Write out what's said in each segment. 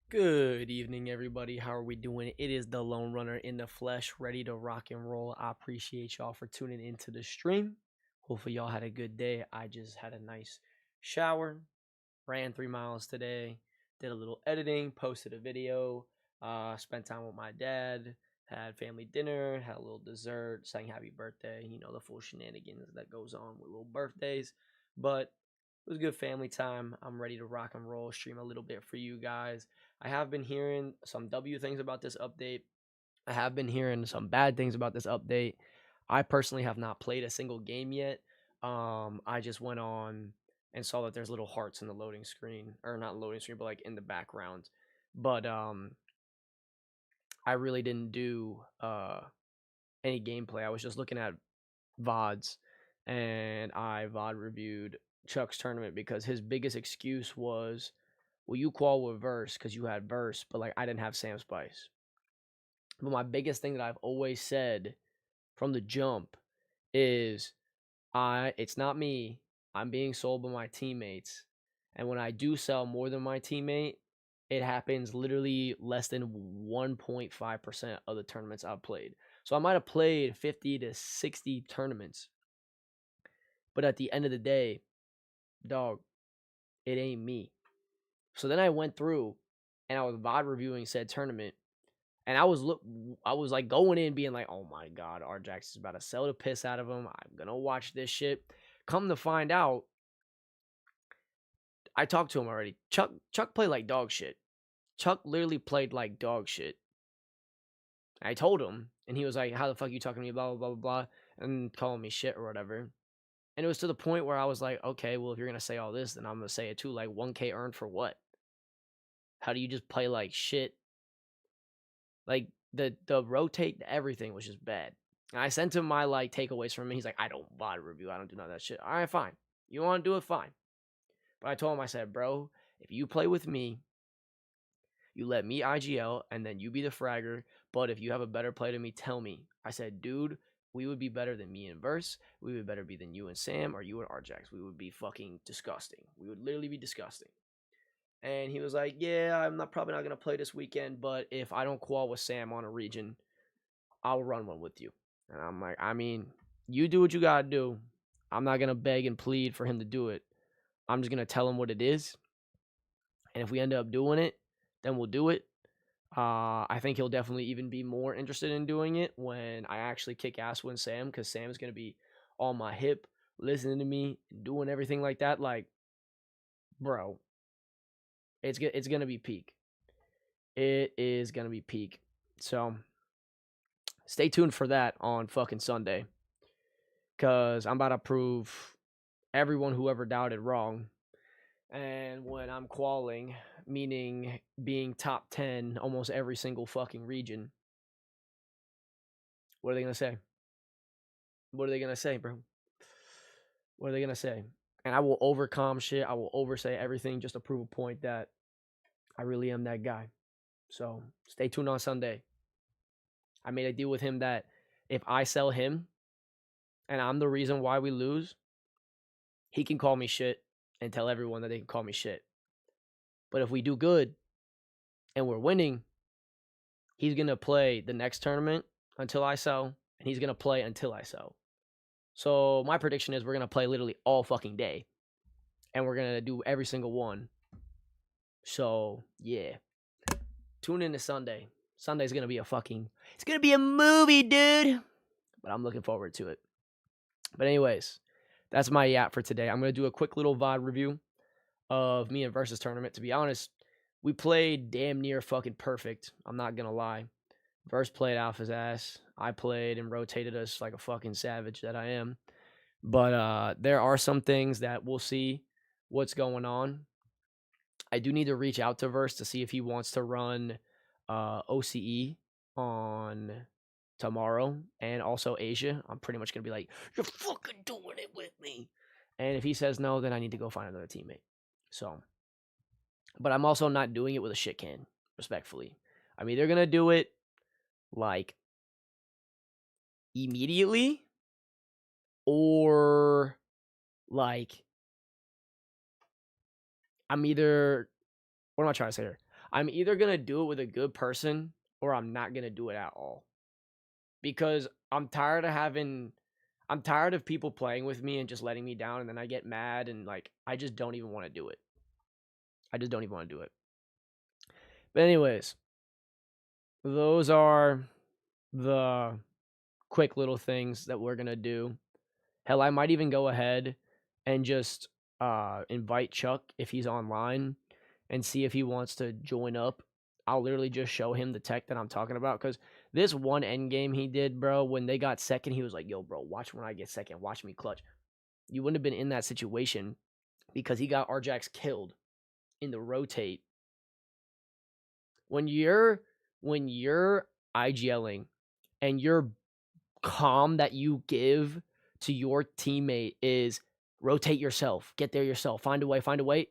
Good evening, everybody. How are we doing? It is the Lone Runner in the flesh, ready to rock and roll. I appreciate y'all for tuning into the stream. Hopefully, y'all had a good day. I just had a nice shower, ran 3 miles today, did a little editing, posted a video, spent time with my dad, had family dinner, had a little dessert, sang happy birthday. You know, the full shenanigans that goes on with little birthdays. But it was a good family time. I'm ready to rock and roll, stream a little bit for you guys. I have been hearing some W things about this update. I have been hearing some bad things about this update. I personally have not played a single game yet. I just went on and saw that there's little hearts in the loading screen, or not loading screen, but like in the background. But I really didn't do any gameplay. I was just looking at VODs, and I VOD reviewed Chuck's tournament because his biggest excuse was, well, you qual with Verse because you had Verse, but like I didn't have Sam Spice. But my biggest thing that I've always said from the jump is it's not me. I'm being sold by my teammates. And when I do sell more than my teammate, it happens literally less than 1.5% of the tournaments I've played. So I might have played 50 to 60 tournaments. But at the end of the day, dog, it ain't me. So then I went through and I was VOD reviewing said tournament. And I was like going in being like, oh my god, RJax is about to sell the piss out of him. I'm gonna watch this shit. Come to find out, I talked to him already. Chuck played like dog shit. Chuck literally played like dog shit. I told him, and he was like, how the fuck you talking to me, blah blah blah blah, and calling me shit or whatever. And it was to the point where I was like, okay, well, if you're gonna say all this, then I'm gonna say it too. Like 1K earned for what? How do you just play like shit? Like the rotate everything was just bad. And I sent him my like takeaways from him. He's like, I don't body review. I don't do none of that shit. All right, fine. You want to do it, fine. But I told him, I said, bro, if you play with me, you let me IGL and then you be the fragger. But if you have a better play than me, tell me. I said, dude, we would be better than me and Verse. We would better be than you and Sam or you and Rjax. We would be fucking disgusting. We would literally be disgusting. And he was like, yeah, I'm not probably not gonna play this weekend, but if I don't qual with Sam on a region, I'll run one with you. And I'm like, I mean, you do what you gotta do. I'm not gonna beg and plead for him to do it. I'm just gonna tell him what it is. And if we end up doing it, then we'll do it. I think he'll definitely even be more interested in doing it when I actually kick ass with Sam, because Sam's gonna be on my hip, listening to me, doing everything like that. Like, bro, it's gonna be peak. It is gonna be peak. So stay tuned for that on fucking Sunday, because I'm about to prove everyone who ever doubted wrong. And when I'm qualing, meaning being top 10 almost every single fucking region, what are they gonna say? What are they gonna say, bro? What are they gonna say? And I will overcome shit. I will oversay everything just to prove a point that I really am that guy. So stay tuned on Sunday. I made a deal with him that if I sell him and I'm the reason why we lose, he can call me shit and tell everyone that they can call me shit. But if we do good and we're winning, he's going to play the next tournament until I sell, and he's going to play until I sell. So my prediction is we're going to play literally all fucking day, and we're going to do every single one. So, yeah. Tune in to Sunday. Sunday's going to be it's going to be a movie, dude. But I'm looking forward to it. But anyways, that's my yacht for today. I'm going to do a quick little VOD review of me and Versus tournament. To be honest, we played damn near fucking perfect. I'm not going to lie. Verse played off his ass. I played and rotated us like a fucking savage that I am. But there are some things that we'll see what's going on. I do need to reach out to Verse to see if he wants to run OCE on tomorrow and also Asia. I'm pretty much going to be like, you're fucking doing it with me. And if he says no, then I need to go find another teammate. So, but I'm also not doing it with a shit can, respectfully. I'm either going to do it like immediately or like I'm either, what am I trying to say here? I'm either going to do it with a good person or I'm not going to do it at all. Because I'm tired of people playing with me and just letting me down, and then I get mad and like I just don't even want to do it. I just don't even want to do it. But anyways, those are the quick little things that we're going to do. Hell, I might even go ahead and just invite Chuck if he's online and see if he wants to join up. I'll literally just show him the tech that I'm talking about, because this one end game he did, bro, when they got second, he was like, yo, bro, watch when I get second. Watch me clutch. You wouldn't have been in that situation because he got Rjax killed in the rotate. When you're IGLing and your calm that you give to your teammate is rotate yourself, get there yourself, find a way.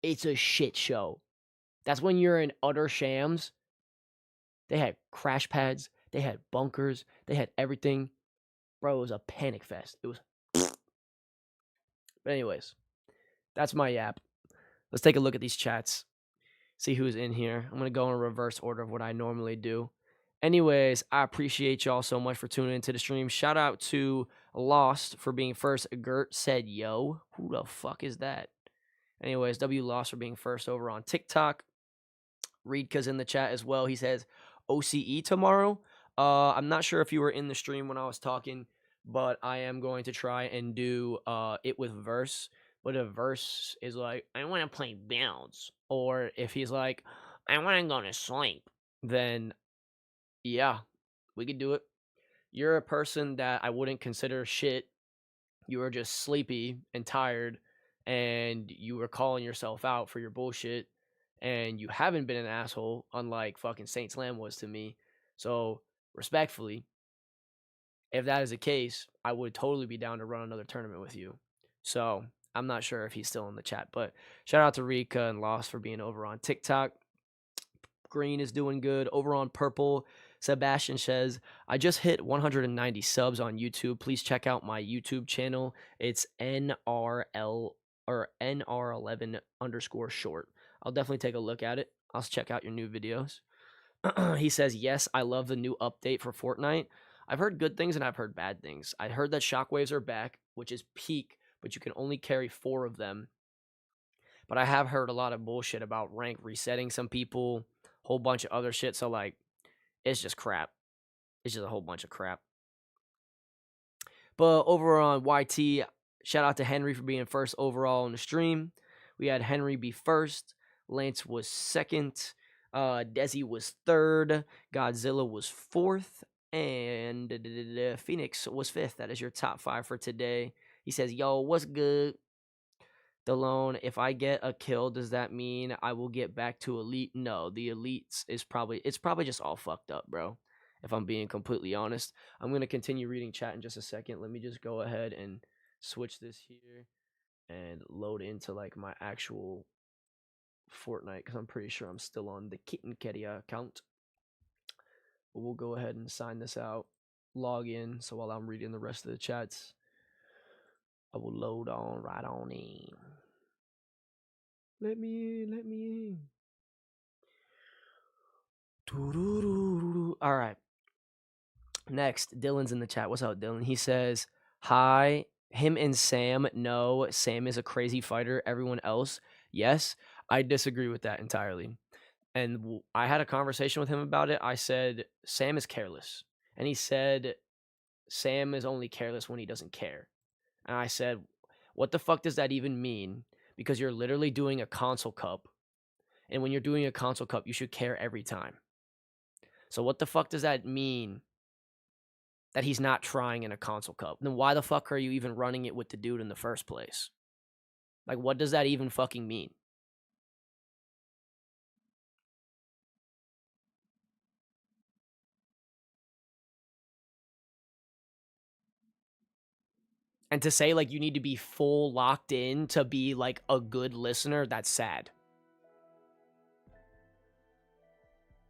It's a shit show. That's when you're in utter shams. They had crash pads, they had bunkers, they had everything. Bro, it was a panic fest. It was. But anyways, that's my yap. Let's take a look at these chats. See who's in here. I'm going to go in reverse order of what I normally do. Anyways, I appreciate y'all so much for tuning into the stream. Shout out to Lost for being first. Gert said, yo, who the fuck is that? Anyways, W Lost for being first over on TikTok. Reedka's in the chat as well. He says, OCE tomorrow. I'm not sure if you were in the stream when I was talking, but I am going to try and do it with verse. But if verse is like, I want to play bounce, or if he's like, I want to go to sleep, then yeah, we could do it. You're a person that I wouldn't consider shit. You were just sleepy and tired, and you were calling yourself out for your bullshit, and you haven't been an asshole, unlike fucking Saint Slam was to me. So, respectfully, if that is the case, I would totally be down to run another tournament with you. So, I'm not sure if he's still in the chat, but shout out to Rika and Lost for being over on TikTok. Green is doing good. Over on Purple, Sebastian says, I just hit 190 subs on YouTube. Please check out my YouTube channel. It's NRL or NR11 _ short. I'll definitely take a look at it. I'll check out your new videos. He says, yes, I love the new update for Fortnite. I've heard good things and I've heard bad things. I heard that shockwaves are back, which is peak, but you can only carry 4 of them. But I have heard a lot of bullshit about rank resetting some people, whole bunch of other shit. So, like, it's just crap. It's just a whole bunch of crap. But over on YT, shout out to Henry for being first overall on the stream. We had Henry be first. Lance was second. Desi was third. Godzilla was fourth. And Phoenix was fifth. That is your top 5 for today. He says, yo, what's good? Delone, if I get a kill, does that mean I will get back to elite? No, the elites is probably just all fucked up, bro. If I'm being completely honest. I'm going to continue reading chat in just a second. Let me just go ahead and switch this here and load into like my actual Fortnite, because I'm pretty sure I'm still on the Kitten Kedia account. But we'll go ahead and sign this out, log in, so while I'm reading the rest of the chats, I will load on right on in. Let me in. All right. Next, Dylan's in the chat. What's up, Dylan? He says, hi, him and Sam. No, Sam is a crazy fighter. Everyone else, yes. I disagree with that entirely. And I had a conversation with him about it. I said, Sam is careless. And he said, Sam is only careless when he doesn't care. And I said, what the fuck does that even mean? Because you're literally doing a console cup. And when you're doing a console cup, you should care every time. So what the fuck does that mean that he's not trying in a console cup? Then why the fuck are you even running it with the dude in the first place? Like, what does that even fucking mean? And to say, like, you need to be full locked in to be, like, a good listener, that's sad.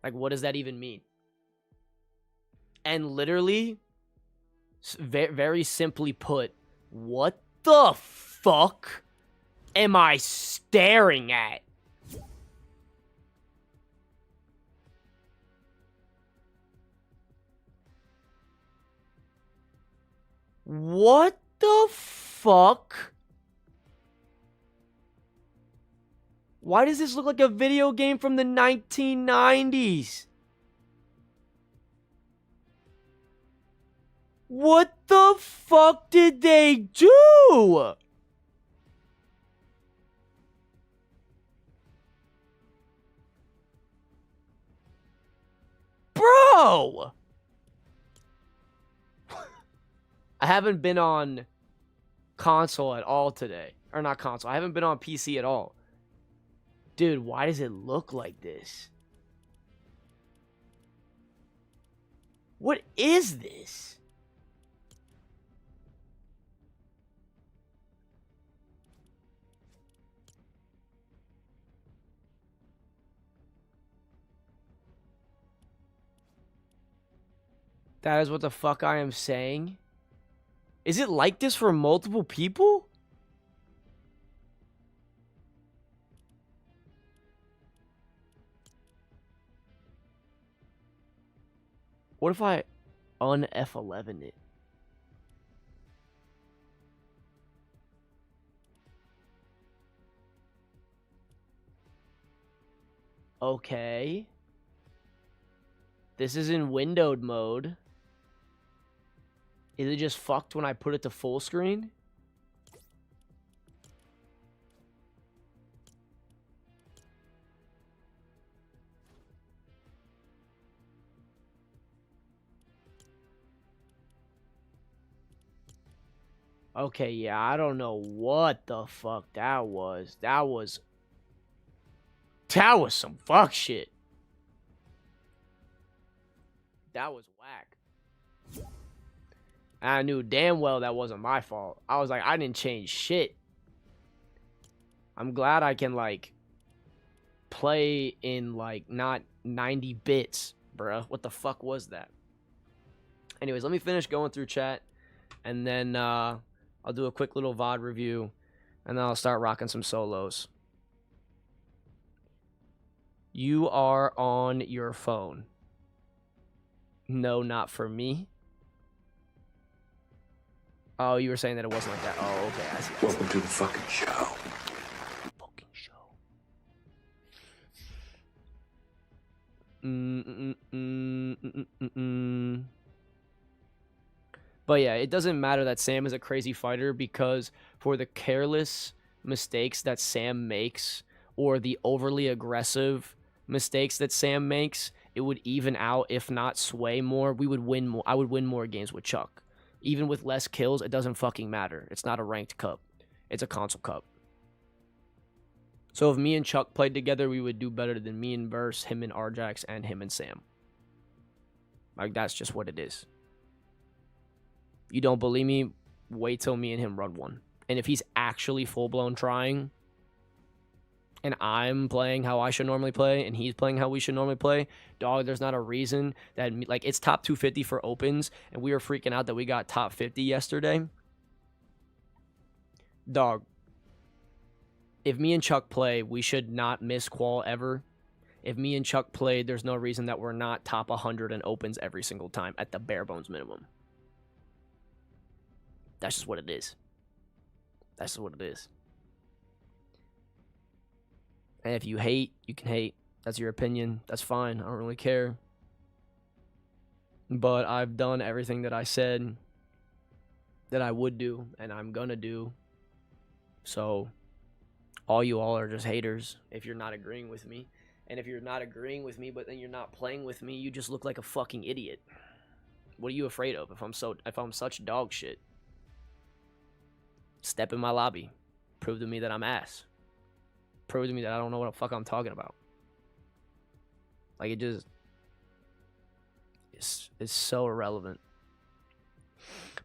Like, what does that even mean? And literally, very simply put, what the fuck am I staring at? What the fuck? Why does this look like a video game from the 1990s? What the fuck did they do? Bro! I haven't been on console at all today. Or not console. I haven't been on PC at all. Dude, why does it look like this? What is this? That is what the fuck I am saying. Is it like this for multiple people? What if I un-F11 it? Okay. This is in windowed mode. Is it just fucked when I put it to full screen? Okay, yeah, I don't know what the fuck that was. That was some fuck shit. That was whack. I knew damn well that wasn't my fault. I was like, I didn't change shit. I'm glad I can, like, play in, like, not 90 bits, bruh. What the fuck was that? Anyways, let me finish going through chat, and then I'll do a quick little VOD review, and then I'll start rocking some solos. You are on your phone. No, not for me. Oh, you were saying that it wasn't like that. Oh, okay, I see. Welcome to the fucking show. Fucking show. But yeah, it doesn't matter that Sam is a crazy fighter, because for the careless mistakes that Sam makes, or the overly aggressive mistakes that Sam makes, it would even out, if not sway more. We would win more. I would win more games with Chuck. Even with less kills, it doesn't fucking matter. It's not a ranked cup. It's a console cup. So if me and Chuck played together, we would do better than me and Verse, him and Arjax, and him and Sam. Like, that's just what it is. You don't believe me? Wait till me and him run one. And if he's actually full-blown trying, and I'm playing how I should normally play, and he's playing how we should normally play, dog, there's not a reason that, like, it's top 250 for opens, and we were freaking out that we got top 50 yesterday. Dog, if me and Chuck play, we should not miss qual ever. If me and Chuck played, there's no reason that we're not top 100 in opens every single time at the bare bones minimum. That's just what it is. That's just what it is. And if you hate, you can hate. That's your opinion. That's fine. I don't really care. But I've done everything that I said that I would do, and I'm gonna do. So all you all are just haters if you're not agreeing with me. And if you're not agreeing with me, but then you're not playing with me, you just look like a fucking idiot. What are you afraid of? If I'm such dog shit, step in my lobby. Prove to me that I'm ass. Prove to me that I don't know what the fuck I'm talking about. Like, it just it's so irrelevant.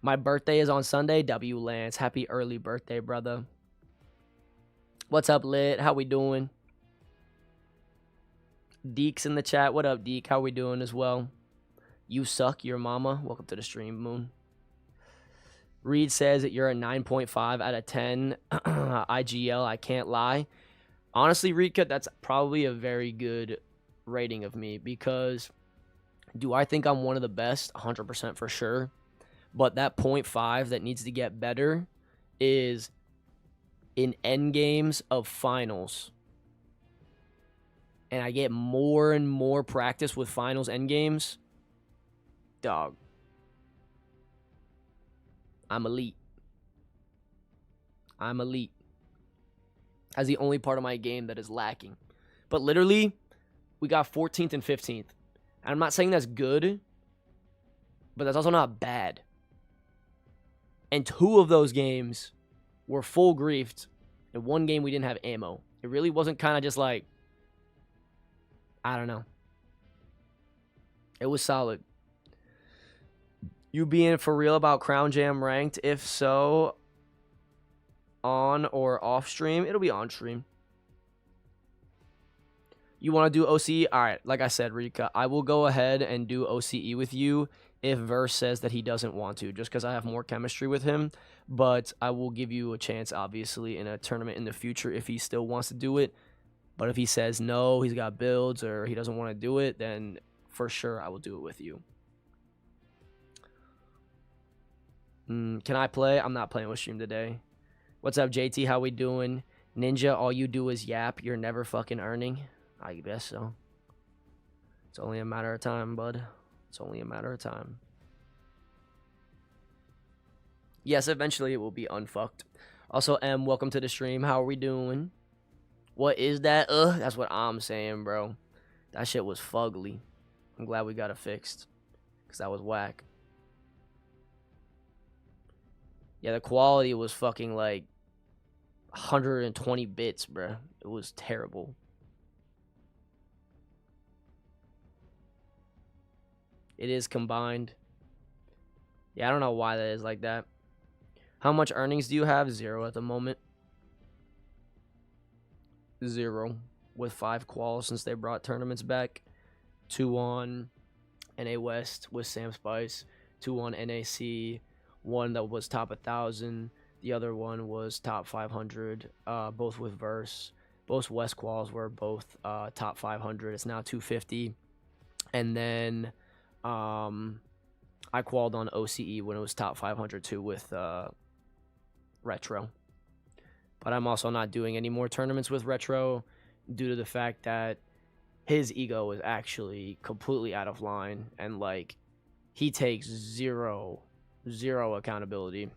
My birthday is on Sunday. W Lance, happy early birthday, brother. What's up, Lit? How we doing? Deek's in the chat. What up, Deek? How we doing as well? You suck, your mama. Welcome to the stream, Moon. Reed says that you're a 9.5 out of 10. IGL, I can't lie. Honestly, Rika, that's probably a very good rating of me, because do I think I'm one of the best? 100% for sure. But that 0.5 that needs to get better is in end games of finals. And I get more and more practice with finals end games. Dog. I'm elite. I'm elite. That's the only part of my game that is lacking. But literally, we got 14th and 15th. And I'm not saying that's good, but that's also not bad. And 2 of those games were full griefed. And 1 game we didn't have ammo. It really wasn't kind of just like, I don't know. It was solid. You being for real about Crown Jam ranked? If so, on or off stream? It'll be on stream. You want to do OCE? All right, like I said, Rika, I will go ahead and do OCE with you if Verse says that he doesn't want to, just because I have more chemistry with him. But I will give you a chance, obviously, in a tournament in the future if he still wants to do it. But if he says no, he's got builds, or he doesn't want to do it, then for sure I will do it with you. Can I play? I'm not playing with stream today. What's up, JT? How we doing? Ninja, all you do is yap. You're never fucking earning. I guess so. It's only a matter of time, bud. It's only a matter of time. Yes, eventually it will be unfucked. Also, M, welcome to the stream. How are we doing? What is that? That's what I'm saying, bro. That shit was fugly. I'm glad we got it fixed. Because that was whack. Yeah, the quality was fucking like 120 bits, bro. It was terrible. It is combined. Yeah, I don't know why that is like that. How much earnings do you have? 0 at the moment. 0 with 5 quals since they brought tournaments back. 2 on NA West with Sam Spice. 2 on NAC. 1 that was top 1,000. The other one was top 500. Both with Verse. Both West quals were both top 500. It's now 250. And then I qualled on OCE when it was top 500 too with Retro. But I'm also not doing any more tournaments with Retro due to the fact that his ego is actually completely out of line, and like he takes zero accountability.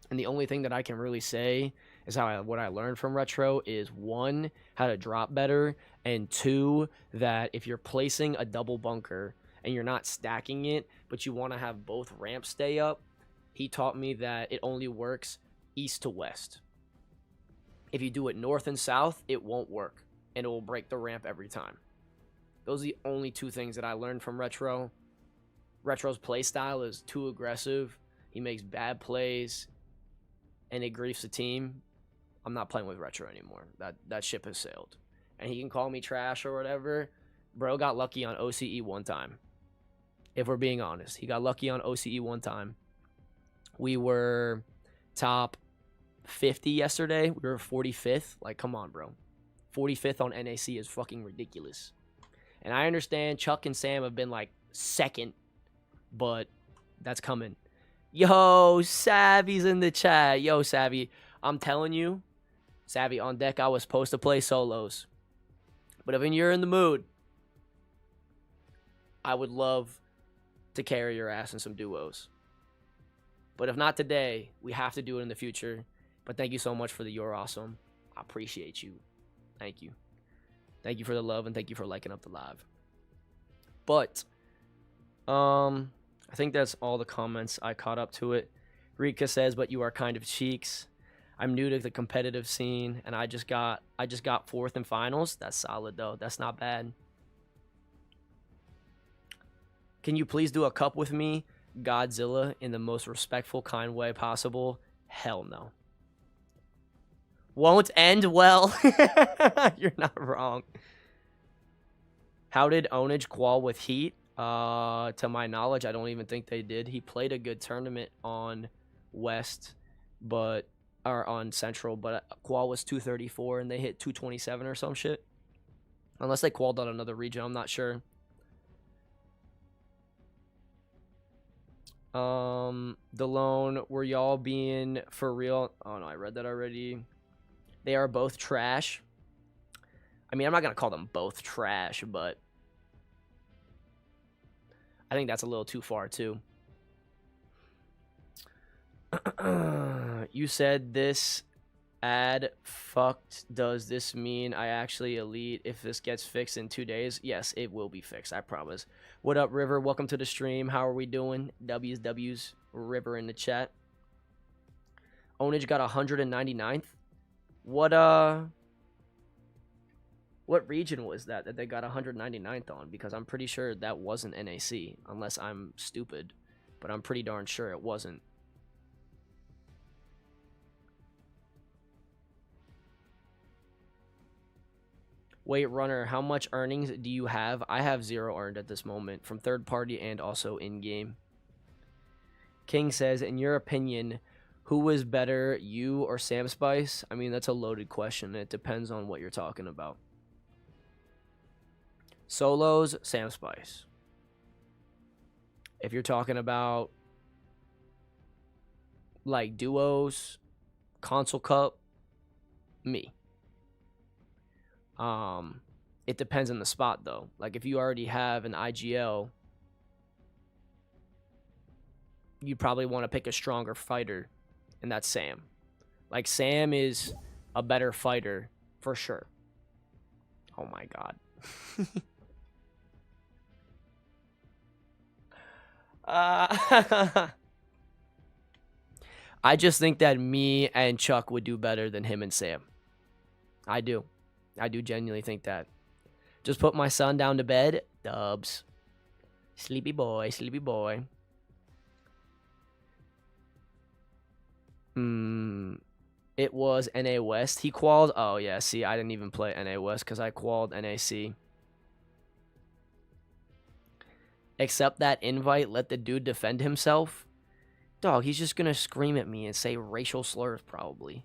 And the only thing that I can really say is what I learned from Retro is 1, how to drop better, and 2, that if you're placing a double bunker and you're not stacking it, but you want to have both ramps stay up, he taught me that it only works east to west. If you do it north and south, it won't work, and it will break the ramp every time. Those are the only 2 things that I learned from Retro. Retro's play style is too aggressive. He makes bad plays, and it griefs the team. I'm not playing with Retro anymore. That ship has sailed. And he can call me trash or whatever. Bro got lucky on OCE 1 time. If we're being honest, he got lucky on OCE 1 time. We were top 50 yesterday. We were 45th. Like, come on, bro. 45th on NAC is fucking ridiculous. And I understand Chuck and Sam have been like 2nd, but that's coming. Yo, Savvy's in the chat. Yo, Savvy, I'm telling you, Savvy, on deck I was supposed to play solos. But if you're in the mood, I would love to carry your ass in some duos. But if not today, we have to do it in the future. But thank you so much for the You're Awesome. I appreciate you. Thank you. Thank you for the love, and thank you for liking up the live. But I think that's all the comments. I caught up to it. Rika says, but you are kind of cheeks. I'm new to the competitive scene, and I just got 4th in finals. That's solid, though. That's not bad. Can you please do a cup with me, Godzilla, in the most respectful, kind way possible? Hell no. Won't end well. You're not wrong. How did Onage qual with Heat? To my knowledge, I don't even think they did. He played a good tournament on West, or on Central, but qual was 234 and they hit 227 or some shit. Unless they qualled on another region, I'm not sure. The loan, were y'all being for real? Oh no, I read that already. They are both trash. I mean, I'm not gonna call them both trash, but I think that's a little too far too. You said this ad fucked. Does this mean I actually elite if this gets fixed in 2 days? Yes, it will be fixed, I promise. What up, River? Welcome to the stream. How are we doing? W's River in the chat. Ownage got 199th. What region was that they got 199th on? Because I'm pretty sure that wasn't NAC, unless I'm stupid, but I'm pretty darn sure it wasn't. Wait, Runner, how much earnings do you have? I have 0 earned at this moment from third party and also in-game. King says, in your opinion, who was better, you or Sam Spice? I mean, that's a loaded question. It depends on what you're talking about. Solos, Sam Spice. If you're talking about like duos, console cup, me. It depends on the spot though. Like if you already have an IGL, you probably want to pick a stronger fighter, and that's Sam. Like Sam is a better fighter for sure. Oh my god. I just think that me and Chuck would do better than him and Sam. I do. I do genuinely think that. Just put my son down to bed. Dubs. Sleepy boy, sleepy boy. It was NA West. He qualled. Oh, yeah. See, I didn't even play NA West because I qualled NAC. Accept that invite. Let the dude defend himself. Dog, he's just going to scream at me and say racial slurs, probably.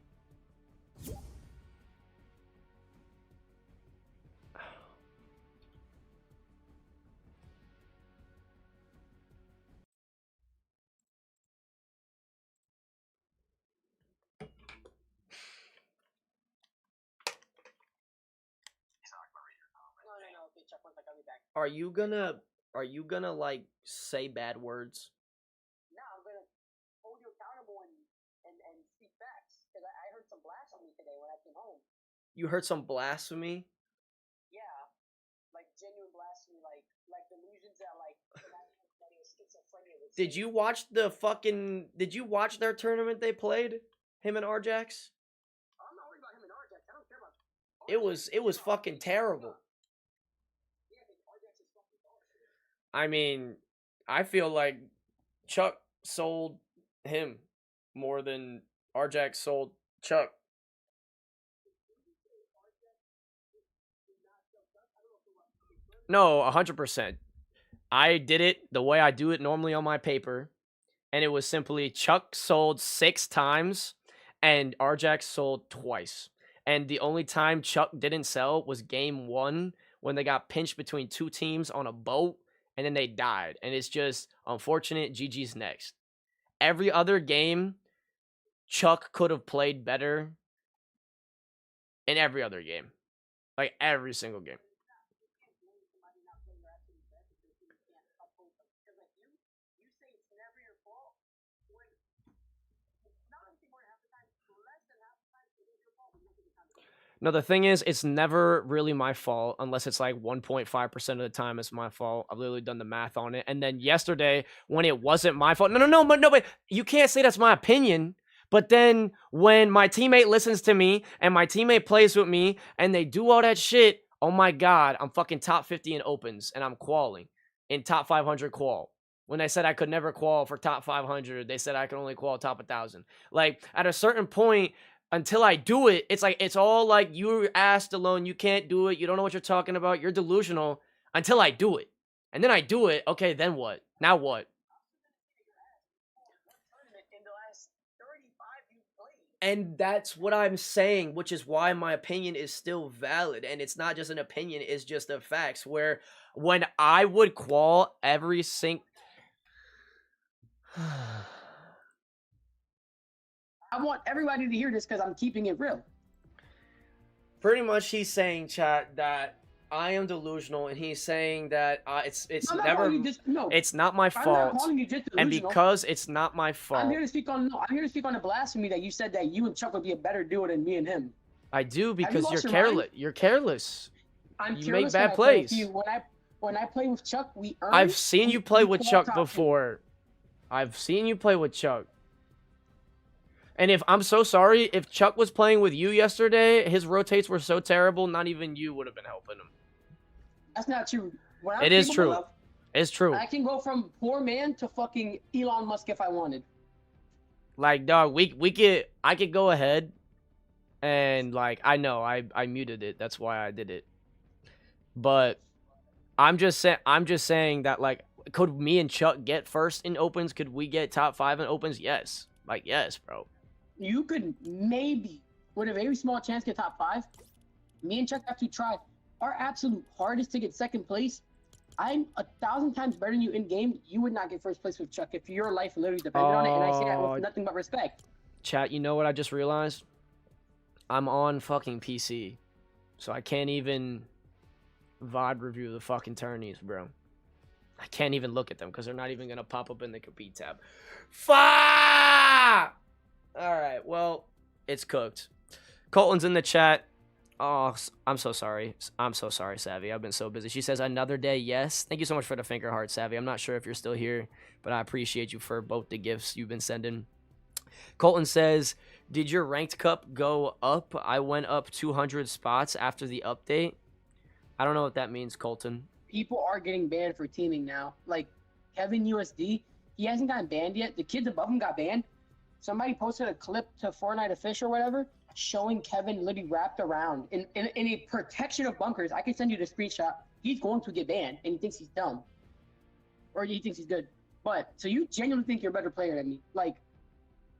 Are you gonna like say bad words? No, I'm gonna hold you accountable and speak facts. Because I heard some blasphemy today when I came home. You heard some blasphemy? Yeah, like genuine blasphemy, like delusions that like schizophrenia. Did you watch the fucking? Did you watch their tournament they played? Him and Rjax? I'm not worried about him and Rjax. I don't care about. Rjax. It was fucking terrible. Yeah, Rjax is fucking awesome. I mean, I feel like Chuck sold him more than Rjax sold Chuck. No, 100%. I did it the way I do it normally on my paper, and it was simply Chuck sold 6 times and Rjax sold twice. And the only time Chuck didn't sell was game 1 when they got pinched between 2 teams on a boat and then they died. And it's just unfortunate. GG's next. Every other game, Chuck could have played better in every other game. Like every single game. No, the thing is, it's never really my fault unless it's like 1.5% of the time it's my fault. I've literally done the math on it. And then yesterday, when it wasn't my fault, but you can't say that's my opinion. But then when my teammate listens to me and my teammate plays with me and they do all that shit, oh my God, I'm fucking top 50 in opens and I'm qualling in top 500 qual. When they said I could never qual for top 500, they said I could only qual top 1,000. Like at a certain point, until I do it, it's like it's all like you were asked alone. You can't do it. You don't know what you're talking about. You're delusional until I do it. And then I do it. Okay, then what? Now what? And that's what I'm saying, which is why my opinion is still valid. And it's not just an opinion, it's just the facts. Where when I would qual every I want everybody to hear this because I'm keeping it real. Pretty much, he's saying, chat, that I am delusional, and he's saying that it's I'm not never, calling you no. it's not my I'm not fault, calling you just and delusional. because it's not my I'm fault, here to speak on I'm here to speak on the blasphemy that you said that you and Chuck would be a better duo than me and him. I do, because you're lost your careless. mind? You're careless. I'm You make careless when bad I play with plays. you. When I play with Chuck, we earn. I've seen you play with fall Chuck top 10. before. I've seen you play with Chuck. And if I'm so sorry, if Chuck was playing with you yesterday, his rotates were so terrible, not even you would have been helping him. That's not true. What I'm It is capable true. of, It's true. I can go from poor man to fucking Elon Musk if I wanted. Like, dog, I could go ahead and, like, I know I muted it. That's why I did it. But I'm just saying that, like, could me and Chuck get first in opens? Could we get top 5 in opens? Yes. Like, yes, bro. You could maybe, with a very small chance, get top 5. Me and Chuck have to try our absolute hardest to get second place. I'm 1,000 times better than you in game. You would not get first place with Chuck if your life literally depended on it, and I say that with nothing but respect. Chat, you know what I just realized? I'm on fucking PC, so I can't even VOD review the fucking tourneys, bro. I can't even look at them because they're not even gonna pop up in the compete tab. Fuck! Alright, well, it's cooked. Colton's in the chat. Oh, I'm so sorry. I'm so sorry, Savvy. I've been so busy. She says, another day, yes. Thank you so much for the finger heart, Savvy. I'm not sure if you're still here, but I appreciate you for both the gifts you've been sending. Colton says, did your ranked cup go up? I went up 200 spots after the update. I don't know what that means, Colton. People are getting banned for teaming now. Like, Kevin USD, he hasn't gotten banned yet. The kids above him got banned. Somebody posted a clip to Fortnite Official or whatever showing Kevin literally wrapped around in a protection of bunkers. I can send you the screenshot. He's going to get banned, and he thinks he's dumb. Or he thinks he's good. But, so you genuinely think you're a better player than me. Like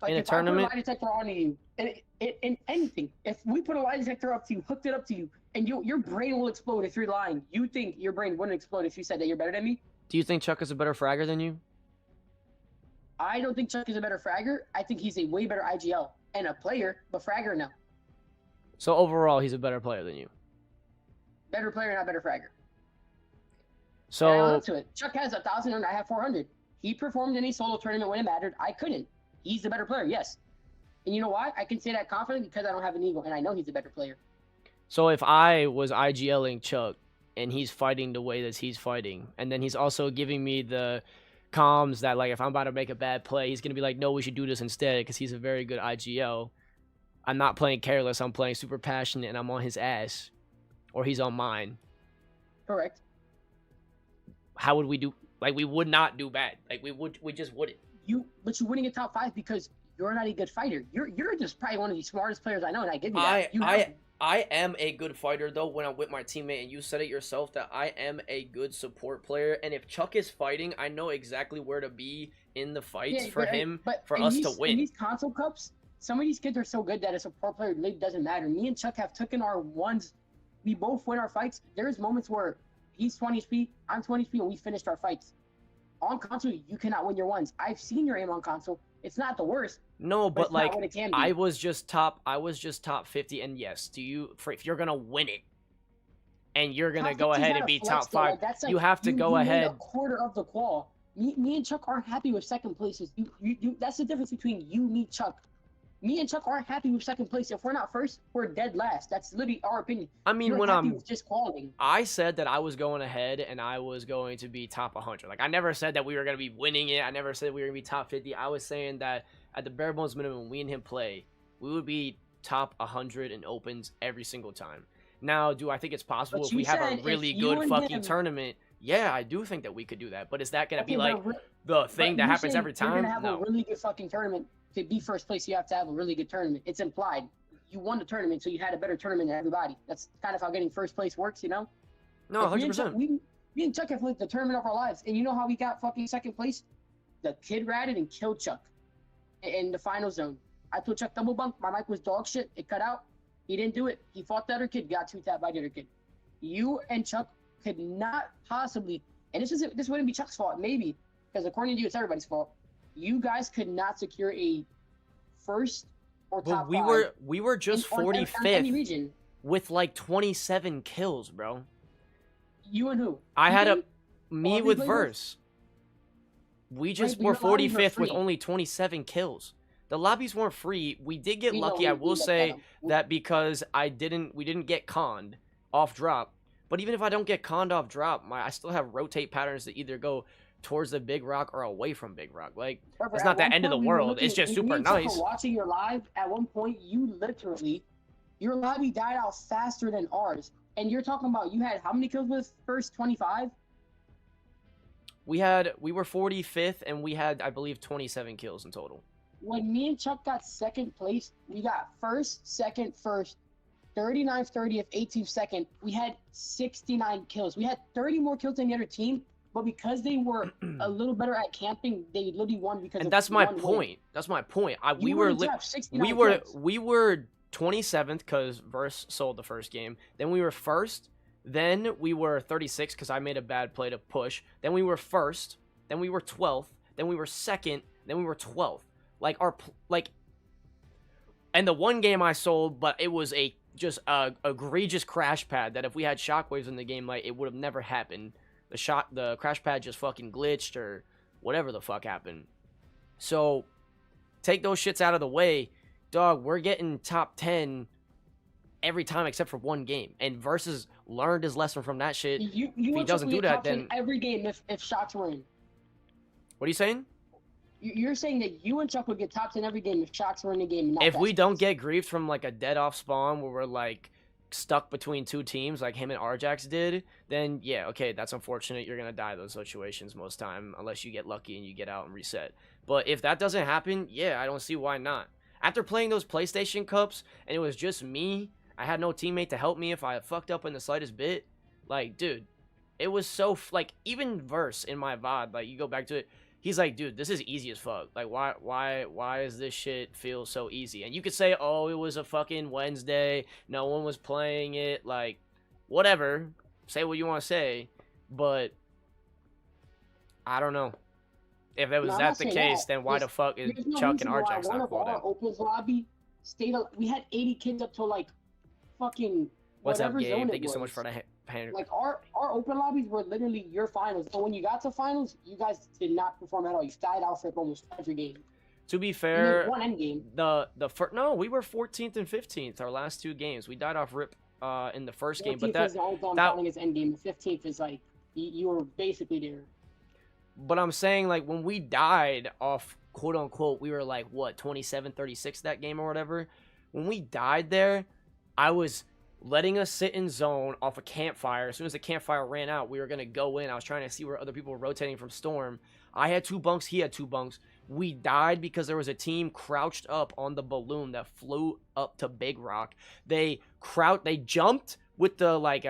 in a if tournament? I put a lie detector on you, in anything, if we put a lie detector up to you, hooked it up to you, and your brain will explode if you're lying. You think your brain wouldn't explode if you said that you're better than me? Do you think Chuck is a better fragger than you? I don't think Chuck is a better fragger. I think he's a way better IGL and a player, but fragger, no. So overall, he's a better player than you. Better player, not better fragger. So to it. Chuck has 1,000 and I have 400. He performed in a solo tournament when it mattered. I couldn't. He's the better player, yes. And you know why? I can say that confidently because I don't have an ego, and I know he's a better player. So if I was IGLing Chuck and he's fighting the way that he's fighting, and then he's also giving me the comms that, like, if I'm about to make a bad play, he's going to be like, no, we should do this instead because he's a very good IGL. I'm not playing careless. I'm playing super passionate, and I'm on his ass. Or he's on mine. Correct. How would we do? Like, we would not do bad. Like, we just wouldn't. But you wouldn't get top 5 because you're not a good fighter. You're just probably one of the smartest players I know, and I give you that. I am a good fighter, though, when I'm with my teammate, and you said it yourself that I am a good support player, and if Chuck is fighting, I know exactly where to be in the fights for us to win. In these console cups, some of these kids are so good that a support player really doesn't matter. Me and Chuck have taken our ones. We both win our fights. There's moments where he's 20 HP, I'm 20 HP, and we finished our fights. On console, you cannot win your ones. I've seen your aim on console. It's not the worst. No, but like, I was just top 50, and yes, if you're gonna win it, and you're gonna go ahead and be top 5, you have to go ahead. A quarter of the qual. Me and Chuck aren't happy with second places. That's the difference between you, me, Chuck. Me and Chuck aren't happy with second place. If we're not first, we're dead last. That's literally our opinion. I mean, when I'm just quality. I said that I was going ahead and I was going to be top 100. Like, I never said that we were going to be winning it. I never said we were going to be top 50. I was saying that at the bare bones minimum, when we and him play, we would be top 100 in opens every single time. Now, do I think it's possible if we have a really good fucking tournament? Yeah, I do think that we could do that. But is that going to be like the thing that happens every time? You're going to have a really good fucking tournament. To be first place, you have to have a really good tournament. It's implied. You won the tournament, so you had a better tournament than everybody. That's kind of how getting first place works, you know? No, 100%. Me and Chuck have played the tournament of our lives. And you know how we got fucking second place? The kid ratted and killed Chuck in the final zone. I told Chuck double bunk. My mic was dog shit. It cut out. He didn't do it. He fought the other kid, got 2-tapped by the other kid. You and Chuck could not possibly, and this wouldn't be Chuck's fault, maybe, because according to you, it's everybody's fault. you guys could not secure a first or But top five we were just on any 45th region. with like 27 kills, bro. You and who? I You had didn't? me All with three players? Verse. We Right, just but were your lobbies were 45th with free. only 27 kills. The lobbies weren't free. We did get We know lucky. I we will looked at say them. that because we didn't get conned off drop. But even if I don't get conned off drop, I still have rotate patterns that either go towards the big rock or away from big rock. Like, Trevor, it's at not the one end of the point we were world. looking, It's just me super and Chuck were nice. watching your live. At one point, you literally, your lobby died out faster than ours. And you're talking about you had how many kills with first 25? We were 45th and we had, I believe, 27 kills in total. When me and Chuck got second place, we got first, 39th, 30th, 18th, second. We had 69 kills. We had 30 more kills than the other team, but because they were a little better at camping, they literally won because. And of that's my one point. win. That's my point. We were 27th because Verse sold the first game. Then we were first. Then we were 36th because I made a bad play to push. Then we were first. Then we were 12th. Then we were second. Then we were 12th. And the one game I sold, but it was just a egregious crash pad that if we had shockwaves in the game, like, it would have never happened. The crash pad just fucking glitched or whatever the fuck happened. So take those shits out of the way, dog. We're getting top 10 every time except for one game, and Versus learned his lesson from that shit. You if he doesn't do that, then every game if shots were in. What are you saying? You're saying that you and Chuck would get top 10 every game if shots were in the game. Not if we best. don't get griefed from like a dead off spawn where we're like stuck between two teams like him and Arjax did, then yeah, okay, that's unfortunate. You're gonna die those situations most time unless you get lucky and you get out and reset. But if that doesn't happen, yeah, I don't see why not. After playing those PlayStation Cups and it was just me, I had no teammate to help me if I fucked up in the slightest bit. Like, dude, it was so like even Verse in my VOD, like you go back to it, he's like, dude, this is easy as fuck. Like, why does this shit feel so easy? And you could say, oh, it was a fucking Wednesday, no one was playing it, like, whatever. Say what you want to say, but I don't know. If it was the case, then why the fuck is Chuck and Arjax not called out? Opens lobby stayed. We had 80 kids up till like fucking what's up, whatever Gabe? zone Thank you so much was. for the hand. Like our open lobbies were literally your finals. So when you got to finals, you guys did not perform at all. You died out for almost every game. To be fair, one end game. No, we were 14th and 15th our last two games. We died off rip in the first game, but is the only counting as end game. 15th is like you were basically there. But I'm saying, like, when we died off, quote unquote, we were like, what, 27-36 that game or whatever. When we died there, I was letting us sit in zone off a campfire. As soon as the campfire ran out, we were going to go in. I was trying to see where other people were rotating from Storm. I had 2 bunks. He had 2 bunks. We died because there was a team crouched up on the balloon that flew up to Big Rock. They jumped with the, like,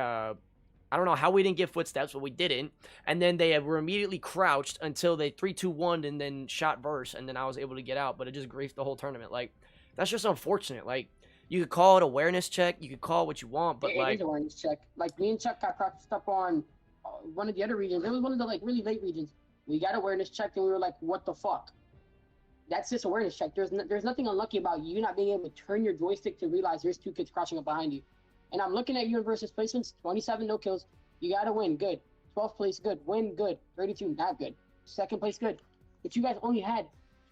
I don't know how we didn't get footsteps, but we didn't. And then they were immediately crouched until they 3-2-1'd and then shot Verse, and then I was able to get out. But it just griefed the whole tournament. Like, that's just unfortunate. Like, you could call it awareness check. You could call it what you want, but it is awareness check. Like, me and Chuck got practiced up on one of the other regions. It was one of the, like, really late regions. We got awareness checked, and we were like, what the fuck? That's just awareness check. There's nothing unlucky about you not being able to turn your joystick to realize there's 2 kids crouching up behind you. And I'm looking at you in versus placements, 27, no kills. You got to win, good. 12th place, good. Win, good. 32, not good. 2nd place, good. But you guys only had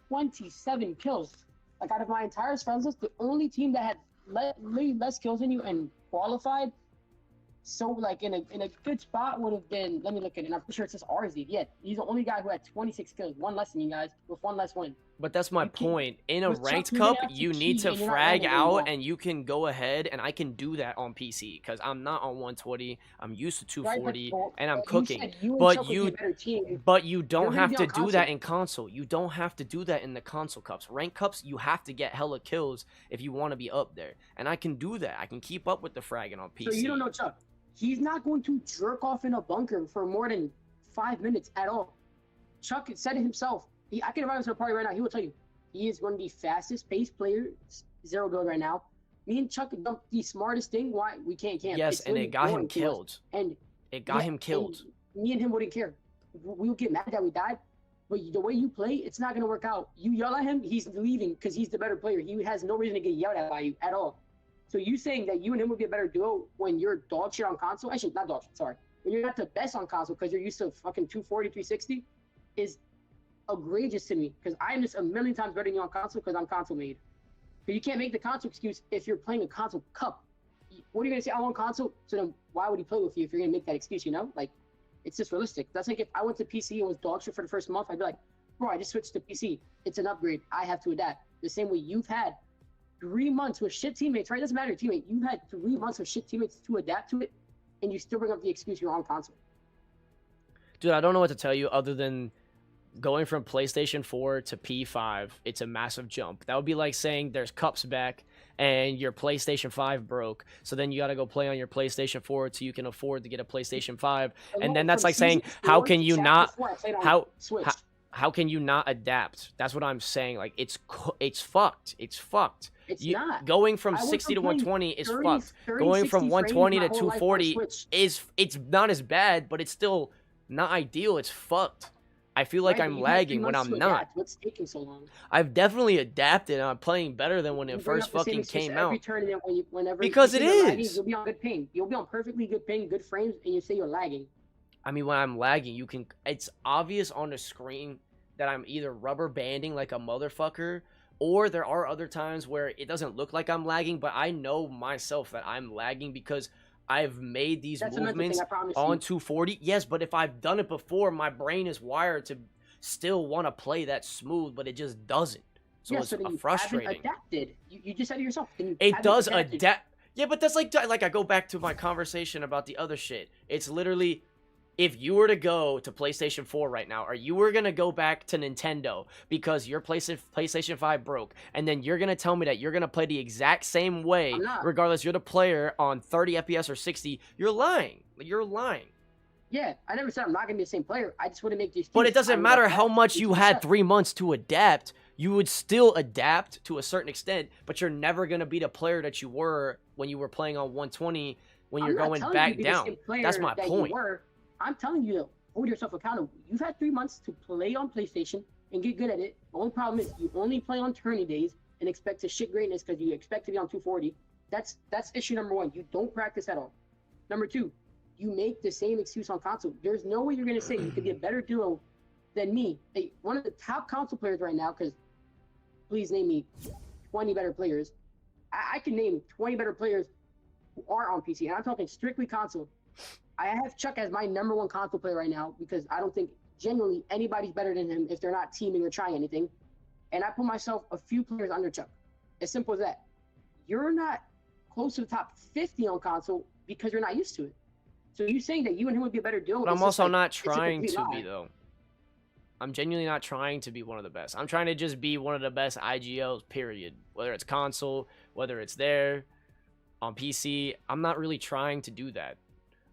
27 kills. Like, out of my entire friends list, the only team that had less kills than you and qualified, so, like, in a good spot would have been, let me look at it, and I'm pretty sure it says RZ. Yeah, he's the only guy who had 26 kills, 1 less than you guys, with 1 less win. But that's my point. In a ranked cup, you need to frag out, and you can go ahead, and I can do that on PC because I'm not on 120. I'm used to 240, and I'm cooking. But you don't have to do that in console. You don't have to do that in the console cups. Ranked cups, you have to get hella kills if you want to be up there, and I can do that. I can keep up with the fragging on PC. So you don't know Chuck. He's not going to jerk off in a bunker for more than 5 minutes at all. Chuck said it himself. I can invite him to a party right now. He will tell you. He is one of the fastest paced players, 0 build right now. Me and Chuck dumped the smartest thing. Why? We can't camp. Yes, and it got him killed. And it got him killed. Me and him wouldn't care. We would get mad that we died. But the way you play, it's not gonna work out. You yell at him, he's leaving because he's the better player. He has no reason to get yelled at by you at all. So you saying that you and him would be a better duo when you're dog shit on console? Actually, not dog shit. Sorry, when you're not the best on console because you're used to fucking 240, 360, is egregious to me. Because I'm just a million times better than you on console because I'm console made. But you can't make the console excuse if you're playing a console cup. What are you gonna say? I want console. So then why would he play with you if you're gonna make that excuse? You know, like. It's just realistic. That's like if I went to PC and was dog shit for the first month, I'd be like, bro, I just switched to PC. It's an upgrade. I have to adapt. The same way you've had 3 months with shit teammates, right? It doesn't matter your teammate. You've had 3 months with shit teammates to adapt to it, and you still bring up the excuse you're on console. Dude, I don't know what to tell you other than going from PlayStation 4 to P5, it's a massive jump. That would be like saying there's cups back and your PlayStation 5 broke. So then you got to go play on your PlayStation 4 so you can afford to get a PlayStation 5. And then that's like saying, how can you not how can you not adapt? That's what I'm saying. Like it's fucked. It's fucked. It's not. Going from 60 to 120 is fucked. Going from 120 to 240 it's not as bad, but it's still not ideal. It's fucked. I feel like I'm lagging when I'm not. What's taking so long? I've definitely adapted, and I'm playing better than when it first fucking came out. Whenever because it is. Lagging, you'll be on good ping. You'll be on perfectly good ping, good frames, and you say you're lagging. I mean, when I'm lagging, it's obvious on the screen that I'm either rubber banding like a motherfucker, or there are other times where it doesn't look like I'm lagging, but I know myself that I'm lagging because I've made these movements on 240. Yes, but if I've done it before, my brain is wired to still want to play that smooth, but it just doesn't. So it's frustrating. You adapted. You just said it yourself. It does adapt. Yeah, but that's like I go back to my conversation about the other shit. It's literally, if you were to go to PlayStation 4 right now, or you were going to go back to Nintendo because your PlayStation 5 broke, and then you're going to tell me that you're going to play the exact same way, regardless you're the player on 30 FPS or 60, you're lying. You're lying. Yeah, I never said I'm not going to be the same player. I just want to make these. But it doesn't matter how much you had 3 months to adapt. You would still adapt to a certain extent, but you're never going to be the player that you were when you were playing on 120 when you're going back down. That's my point. I'm telling you to hold yourself accountable. You've had 3 months to play on PlayStation and get good at it. The only problem is you only play on tourney days and expect to shit greatness because you expect to be on 240. That's issue number one. You don't practice at all. Number two, you make the same excuse on console. There's no way you're going to say you could be a better duo than me. Hey, one of the top console players right now, because please name me 20 better players. I can name 20 better players who are on PC, and I'm talking strictly console. I have Chuck as my number one console player right now because I don't think genuinely anybody's better than him if they're not teaming or trying anything. And I put myself a few players under Chuck. As simple as that. You're not close to the top 50 on console because you're not used to it. So you saying that you and him would be a better duo? But I'm also not trying to be, though. I'm genuinely not trying to be one of the best. I'm trying to just be one of the best IGLs, period. Whether it's console, whether it's there, on PC. I'm not really trying to do that.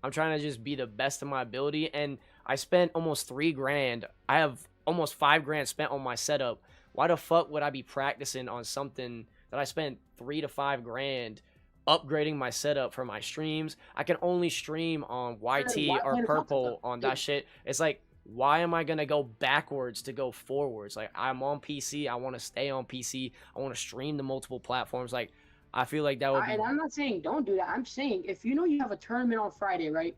I'm trying to just be the best of my ability, and I spent almost $3,000. I have almost $5,000 spent on my setup. Why the fuck would I be practicing on something that I spent $3,000 to $5,000 upgrading my setup for my streams? I can only stream on YT or Purple on that shit. It's like, why am I gonna go backwards to go forwards? Like, I'm on PC. I want to stay on PC. I want to stream to multiple platforms. Like, I feel like that would be... And I'm not saying don't do that. I'm saying if you know you have a tournament on Friday, right?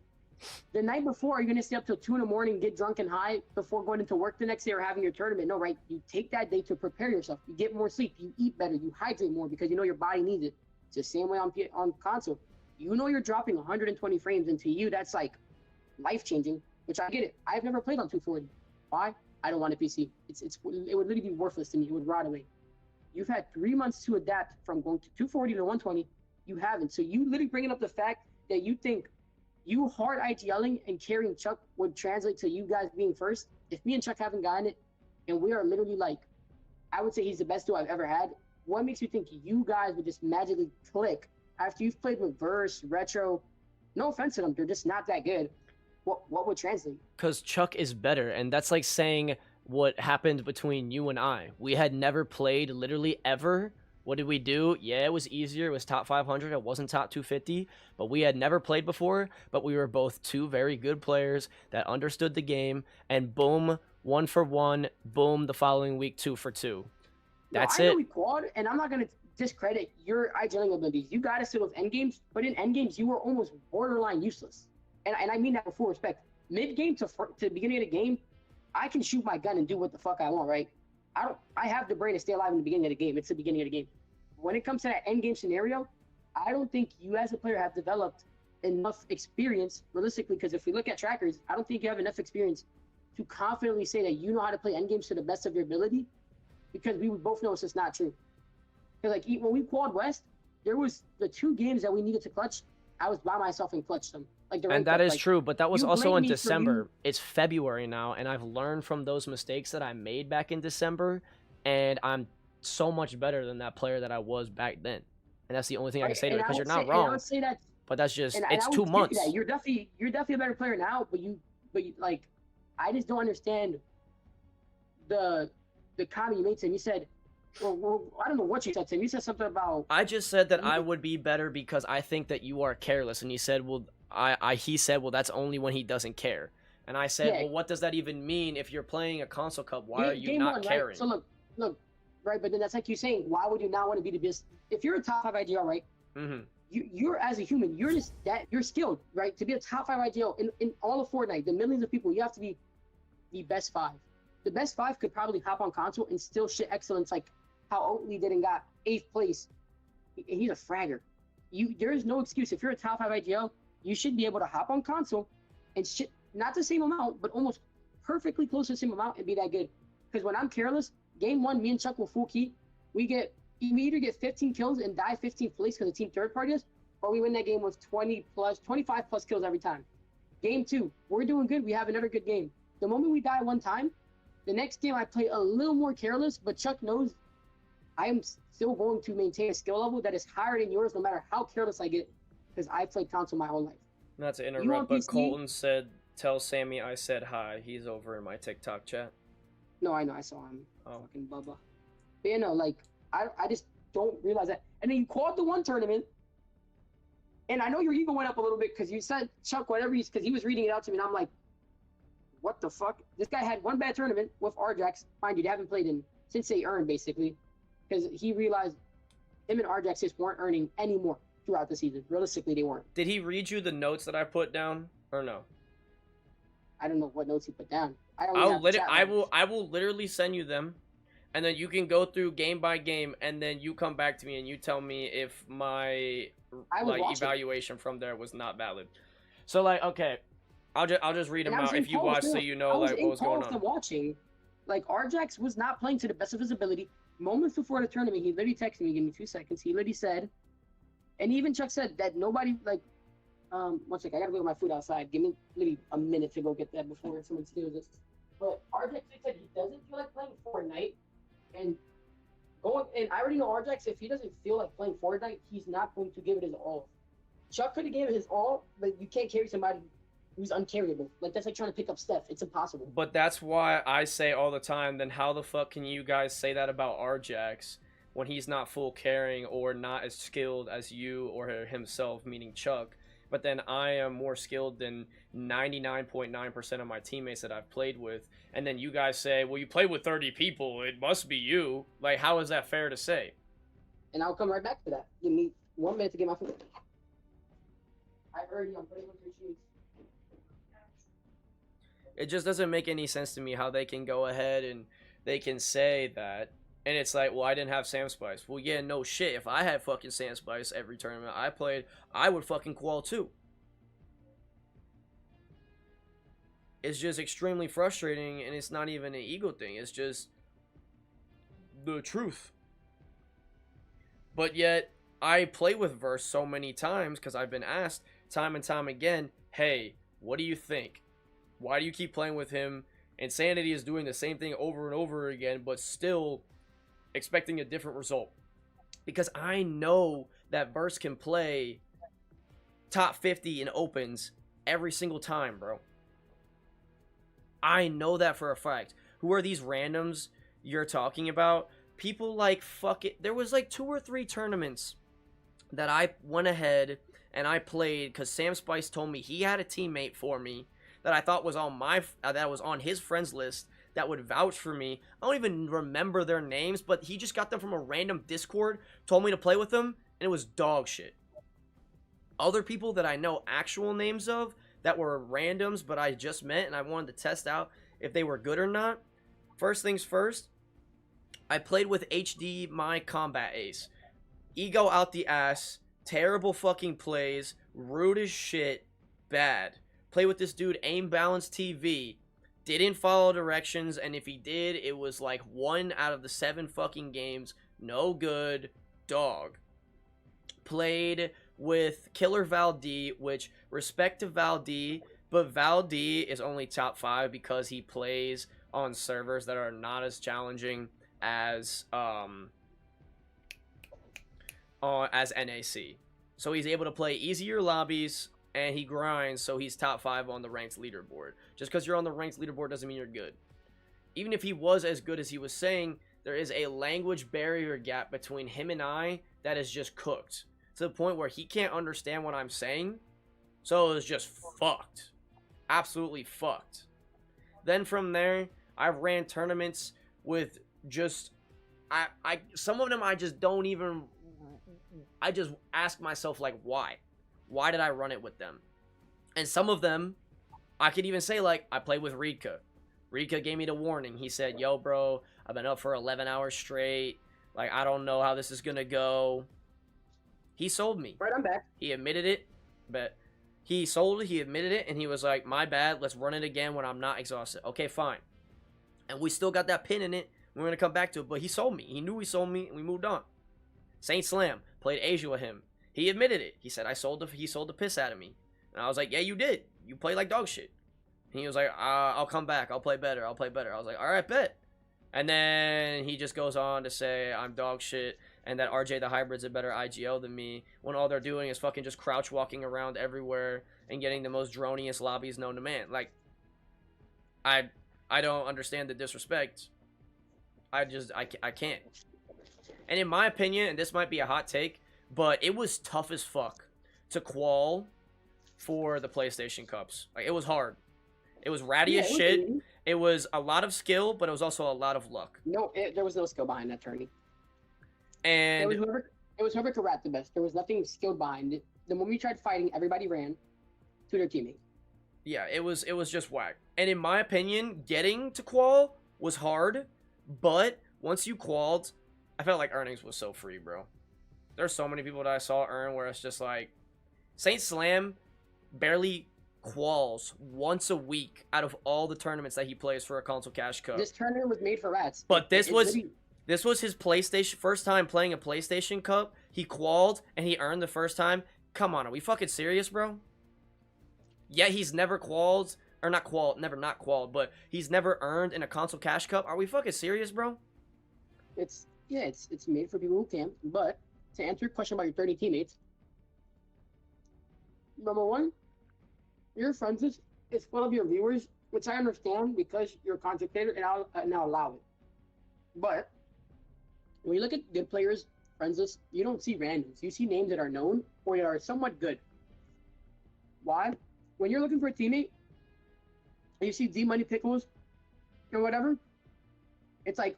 The night before, are you going to stay up till 2 in the morning, get drunk and high before going into work the next day or having your tournament? No, right? You take that day to prepare yourself. You get more sleep. You eat better. You hydrate more because you know your body needs it. It's the same way on console. You know you're dropping 120 frames, and to you, that's like life-changing, which I get it. I've never played on 240. Why? I don't want a PC. It would literally be worthless to me. It would rot away. You've had 3 months to adapt from going to 240 to 120. You haven't. So you literally bringing up the fact that you think you hard IGLing and carrying Chuck would translate to you guys being first. If me and Chuck haven't gotten it, and we are literally like, I would say he's the best duo I've ever had. What makes you think you guys would just magically click after you've played with Verse, Retro? No offense to them, they're just not that good. What would translate? Because Chuck is better, and that's like saying what happened between you and I. We had never played literally ever. What did we do? Yeah, it was easier. It was top 500. It wasn't top 250, but we had never played before, but we were both two very good players that understood the game, and boom, 1 for 1, boom, the following week 2 for 2. No, That's I know it. we quad, and I'm not gonna discredit your idling abilities. You got us to those end games, but in end games, you were almost borderline useless. And I mean that with full respect. Mid game to the beginning of the game, I can shoot my gun and do what the fuck I want, right? I have the brain to stay alive in the beginning of the game. It's the beginning of the game. When it comes to that end game scenario, I don't think you as a player have developed enough experience realistically. Because if we look at trackers, I don't think you have enough experience to confidently say that you know how to play end games to the best of your ability. Because we would both know it's just not true. Because like when we quad West, there was the 2 games that we needed to clutch. I was by myself and clutched them. Like the And that is true, but that was you also blame in me for December. It's February now, and I've learned from those mistakes that I made back in December, and I'm so much better than that player that I was back then. And that's the only thing I can say to it, because you're not And I wrong. would say that, But that's just, and it's I 2 would give you months. that. You're definitely a better player now, but you like, I just don't understand the comment you made to him. You said, well, I don't know what you said to him. You said something about. I just said that I would be better because I think that you are careless, and he said, well, he said, well, that's only when he doesn't care. And I said, Yeah. well, what does that even mean if you're playing a console cup? Why are you Game not one, caring? right? So look, right? But then that's like you saying, why would you not want to be the best? If you're a top 5 IGL, right? Mm-hmm. You're as a human, you're just that you're skilled, right? To be a top 5 IGL in all of Fortnite, the millions of people, you have to be the best 5. The best 5 could probably hop on console and still shit excellence, like how Oatley did and got 8th place. He's a fragger. There is no excuse. If you're a top 5 IGL, you should be able to hop on console and shit, not the same amount, but almost perfectly close to the same amount and be that good. Because when I'm careless, game 1, me and Chuck will full key. We either get 15 kills and die 15th place because the team third party is, or we win that game with 25 plus kills every time. Game 2, we're doing good. We have another good game. The moment we die one time, the next game I play a little more careless, but Chuck knows I am still going to maintain a skill level that is higher than yours no matter how careless I get, because I played console my whole life. Not to interrupt, but Colton said, tell Sammy I said hi. He's over in my TikTok chat. No, I know. I saw him. Oh. Fucking Bubba. But you know, like, I just don't realize that. And then you called the one tournament, and I know your ego went up a little bit because you said, Chuck, whatever, because he was reading it out to me, and I'm like, what the fuck? This guy had one bad tournament with Arjax. Mind you, they haven't played in since they earned, basically. Because he realized him and Arjax just weren't earning anymore throughout the season. Realistically, they weren't. Did he read you the notes that I put down, or no? I don't know what notes he put down. I will literally send you them, and then you can go through game by game, and then you come back to me and you tell me if my evaluation from there was not valid. So like, okay, I'll just read them out if you watch, so you know like what was going on. Watching, like Arjax was not playing to the best of his ability. Moments before the tournament, he literally texted me, give me 2 seconds. He literally said, and even Chuck said that nobody, like, one second, I gotta go get my food outside. Give me literally a minute to go get that before someone steals this. But Arjax said he doesn't feel like playing Fortnite, and I already know Arjax, if he doesn't feel like playing Fortnite, he's not going to give it his all. Chuck could have given it his all, but you can't carry somebody who's uncarryable. Like, that's like trying to pick up Steph. It's impossible. But that's why I say all the time, then how the fuck can you guys say that about Arjax when he's not full carrying or not as skilled as you or himself, meaning Chuck? But then I am more skilled than 99.9% of my teammates that I've played with. And then you guys say, well, you played with 30 people. It must be you. Like, how is that fair to say? And I'll come right back to that. Give me 1 minute to get my food. I heard you. I'm putting on 3 shoes. It just doesn't make any sense to me how they can go ahead and they can say that. And it's like, well, I didn't have Sam Spice. Well, yeah, no shit. If I had fucking Sam Spice every tournament I played, I would fucking qual too. It's just extremely frustrating, and it's not even an ego thing. It's just the truth. But yet, I play with Verse so many times because I've been asked time and time again, hey, what do you think? Why do you keep playing with him? Insanity is doing the same thing over and over again, but still expecting a different result. Because I know that Verse can play top 50 in opens every single time, bro. I know that for a fact. Who are these randoms you're talking about? People like, fuck it. There was like 2 or 3 tournaments that I went ahead and I played because Sam Spice told me he had a teammate for me that I thought was on that was on his friends list that would vouch for me. I don't even remember their names, but he just got them from a random Discord, told me to play with them, and it was dog shit. Other people that I know actual names of that were randoms, but I just met and I wanted to test out if they were good or not. First things first, I played with HD my combat ace. Ego out the ass, terrible fucking plays, rude as shit, bad. Play with this dude, aim balance TV, didn't follow directions, and if he did, it was like 1 out of the 7 fucking games, no good, dog. Played with Killer Val D, which, respect to Val D, but Val D is only top 5 because he plays on servers that are not as challenging as NAC. So he's able to play easier lobbies, and he grinds, so he's top 5 on the ranked leaderboard. Just because you're on the ranked leaderboard doesn't mean you're good. Even if he was as good as he was saying, there is a language barrier gap between him and I that is just cooked. To the point where he can't understand what I'm saying. So it was just fucked. Absolutely fucked. Then from there, I ran tournaments with just... some of them I just don't even... I just ask myself, like, why? Why did I run it with them? And some of them, I could even say, like, I played with Reedka. Reedka gave me the warning. He said, yo, bro, I've been up for 11 hours straight. Like, I don't know how this is gonna go. He sold me. Right, I'm back. He admitted it, but he sold it, he admitted it, and he was like, my bad, let's run it again when I'm not exhausted. Okay, fine. And we still got that pin in it. We're going to come back to it, but he sold me. He knew he sold me, and we moved on. Saint Slam, played Asia with him. He admitted it. He said, he sold the piss out of me. And I was like, yeah, you did. You played like dog shit. And he was like, I'll come back. I'll play better. I'll play better. I was like, all right, bet. And then he just goes on to say, I'm dog shit, and that RJ the Hybrid's a better IGL than me, when all they're doing is fucking just crouch walking around everywhere and getting the most droniest lobbies known to man. Like, I don't understand the disrespect. I can't. And in my opinion, and this might be a hot take, but it was tough as fuck to qual for the PlayStation Cups. Like, it was hard. It was ratty as shit. Easy. It was a lot of skill, but it was also a lot of luck. No, there was no skill behind that tourney. And it was whoever could rap the best. There was nothing skilled behind it. The moment we tried fighting, everybody ran to their teammate. yeah, it was just whack. And in my opinion, getting to qual was hard, but once you qualled, I felt like earnings was so free, bro. There's so many people that I saw earn where it's just like, Saint Slam barely quals once a week out of all the tournaments that he plays for a console cash cup. This tournament was made for rats. But this was his PlayStation first time playing a PlayStation Cup. He qualled and he earned the first time. Come on, are we fucking serious, bro? Yeah, he's never qualled, or not qualled, but he's never earned in a console cash cup. Are we fucking serious, bro? It's made for people who can. But to answer your question about your 30 teammates, number one, your friends is full of your viewers, which I understand because you're a content creator, and I'll allow it. But when you look at good players, friends list, you don't see randoms. You see names that are known or that are somewhat good. Why? When you're looking for a teammate, and you see D Money Pickles or whatever, it's like,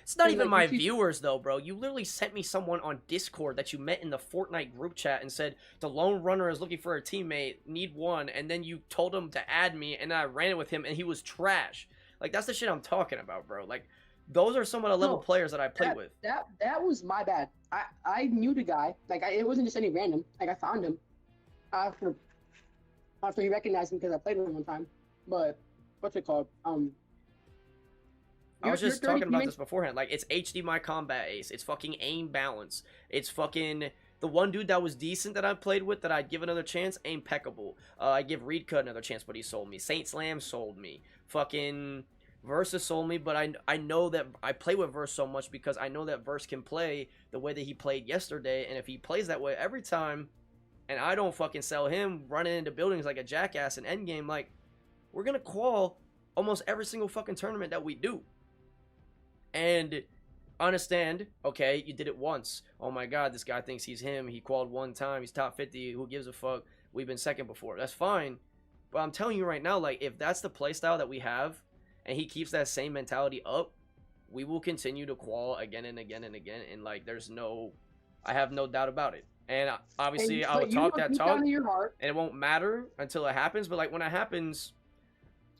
it's not and even like, my viewers though, bro. You literally sent me someone on Discord that you met in the Fortnite group chat and said the lone runner is looking for a teammate, need one, and then you told him to add me, and I ran it with him, and he was trash. Like, that's the shit I'm talking about, bro. Like, those are some of the level players that I played with. That was my bad. I knew the guy. Like, it wasn't just any random. Like, I found him after he recognized me because I played with him one time. But what's it called? I was just talking about this beforehand. Like, it's HD my combat ace. It's fucking aim balance. It's fucking the one dude that was decent that I played with that I'd give another chance. Impeccable. I give Reedka another chance, but he sold me. Saint Slam sold me. Fucking Versus sold me, but I know that I play with Verse so much because I know that Verse can play the way that he played yesterday, and if he plays that way every time, and I don't fucking sell him running into buildings like a jackass in endgame, like, we're gonna qual almost every single fucking tournament that we do. And understand, okay, you did it once. Oh my god, this guy thinks he's him. He qualled one time. He's top 50. Who gives a fuck? We've been second before. That's fine. But I'm telling you right now, like, if that's the play style that we have, and he keeps that same mentality up, we will continue to qual again and again and again. And like, I have no doubt about it. And obviously, I will But you know talk that deep down talk, in your heart, and it won't matter until it happens. But like when it happens,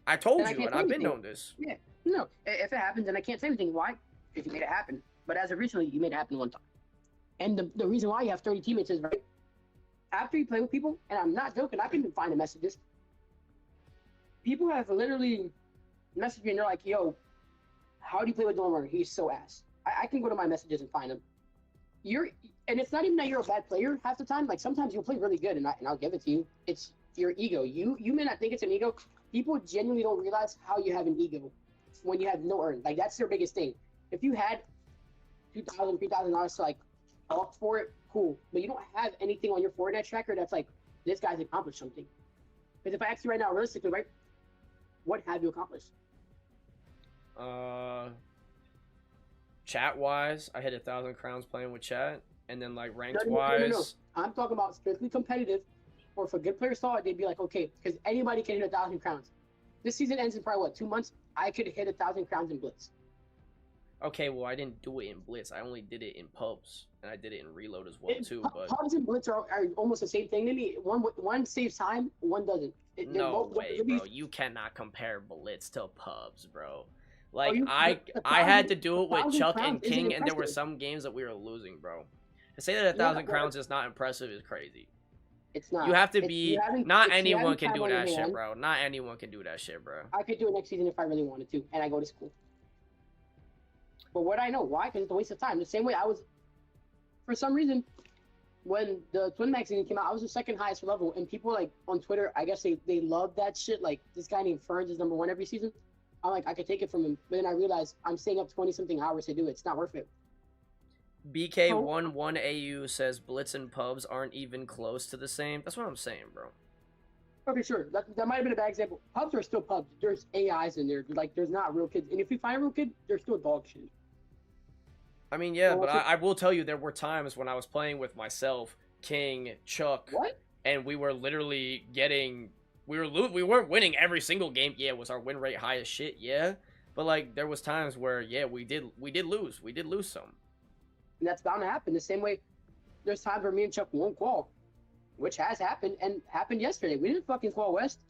I told and I you, can't and say I've been anything. on this. Yeah, no. If it happens, and I can't say anything, why? If you made it happen. But as of recently, you made it happen one time. And the reason why you have 30 teammates is right after you play with people, and I'm not joking. I can find the messages. People have literally messaged me, and they're like, "Yo, how do you play with Dormer? He's so ass." I can go to my messages and find him. And it's not even that you're a bad player half the time. Like sometimes you'll play really good, and I'll give it to you. It's your ego. You may not think it's an ego. People genuinely don't realize how you have an ego when you have no earn. Like that's their biggest thing. If you had $2,000, $3,000 to like opt for it, cool. But you don't have anything on your Fortnite tracker that's like this guy's accomplished something. Because if I ask you right now, realistically, right, what have you accomplished? Chat wise, I hit 1,000 crowns playing with chat, and then like ranked No. wise, I'm talking about strictly competitive, or if a good player saw it, they'd be like, okay, because anybody can hit 1,000 crowns. This season ends in probably what, 2 months? I could hit 1,000 crowns in Blitz. okay, well I didn't do it in Blitz. I only did it in pubs, and I did it in Reload as well too. But Pubs and Blitz are almost the same thing to me. One saves time, one doesn't. no way, bro. You cannot compare Blitz to pubs, bro. Oh, Like I had to do it with Chuck and King, and there were some games that we were losing, bro. To say that 1,000 crowns is not impressive is crazy. It's not. You have to be. Not anyone can time do on your that shit, hand. bro. Not anyone can do that shit, bro. I could do it next season if I really wanted to, and I go to school. But what I know, why? Because it's a waste of time. The same way I was, for some reason, when the Twin Max season came out, I was the second highest level, and people like on Twitter, I guess they love that shit. Like this guy named Ferns is #1 every season. I'm like, I could take it from him, but then I realized I'm staying up 20-something hours to do it. It's not worth it. BK11AU says Blitz and pubs aren't even close to the same. That's what I'm saying, bro. Okay, sure. That might have been a bad example. Pubs are still pubs. There's AIs in there. Like, there's not real kids. And if you find a real kid, they're still dog shit. I mean, yeah, but I will tell you, there were times when I was playing with myself, King, Chuck, what? And we were literally getting, we weren't winning every single game. Yeah, was our win rate high as shit? Yeah, but like there was times where yeah, we did lose some. And that's bound to happen. The same way, there's times where me and Chuck won't qual, which has happened and happened yesterday. We didn't fucking qual West.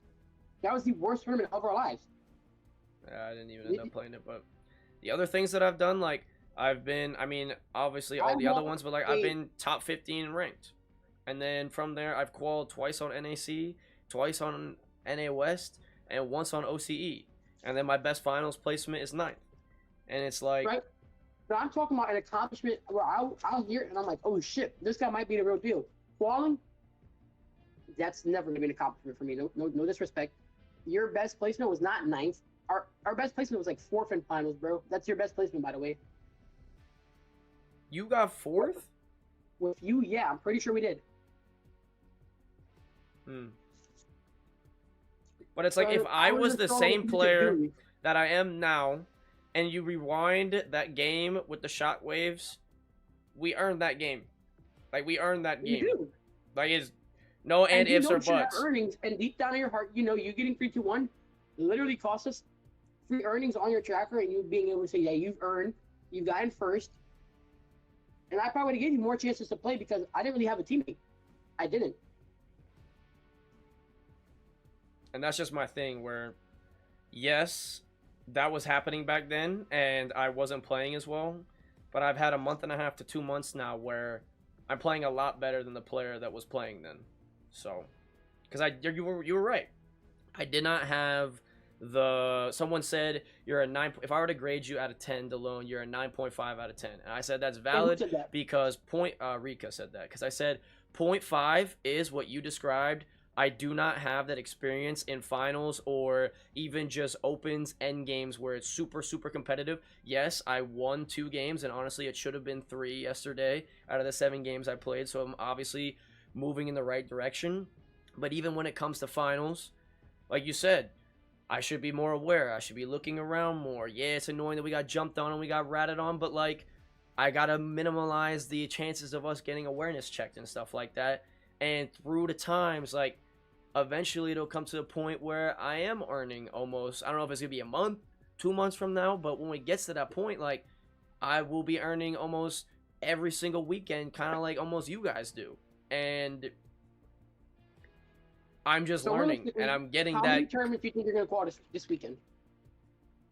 That was the worst tournament of our lives. Yeah, I didn't even end up playing it, but the other things that I've done, like I've been, I mean, obviously all the other ones, but like I've been top 15 ranked. And then from there, I've qualified twice on NAC, twice on NA West, and once on OCE. And then my best finals placement is 9th. And it's like... Right. But I'm talking about an accomplishment where I'll hear it and I'm like, oh shit, this guy might be the real deal. Qualing, that's never going to be an accomplishment for me. No disrespect. Your best placement was not 9th. Our best placement was like 4th in finals, bro. That's your best placement, by the way. You got 4th? With you, yeah. I'm pretty sure we did. But it's like if I was the same player that I am now, and you rewind that game with the shockwaves, we earned that game. Like we earned that game. Like it's no and ifs or buts. Earnings, and deep down in your heart, you know you getting 3-2-1 literally cost us free earnings on your tracker, and you being able to say, yeah, you've earned, you've gotten first. And I probably would have gave you more chances to play because I didn't really have a teammate. I didn't. And that's just my thing where, yes, that was happening back then, and I wasn't playing as well. But I've had a month and a half to 2 months now where I'm playing a lot better than the player that was playing then. So, because you were right. I did not have someone said you're a 9. If I were to grade you out of 10 alone, you're a 9.5 out of 10. And I said that's valid because Rika said that because I said 0.5 is what you described. I do not have that experience in finals or even just opens end games where it's super competitive. Yes, I won 2 games, and honestly it should have been 3 yesterday out of the 7 games I played, so I'm obviously moving in the right direction. But even when it comes to finals, like you said, I should be more aware. I should be looking around more. Yeah, it's annoying that we got jumped on and we got ratted on, but like I gotta minimize the chances of us getting awareness checked and stuff like that. And through the times, like eventually it'll come to the point where I am earning almost, I don't know if it's gonna be a month, 2 months from now, but when it gets to that point, like, I will be earning almost every single weekend, kind of like almost you guys do. And I'm just So learning, and I'm getting how that. many tournaments do you think you're gonna qual this weekend?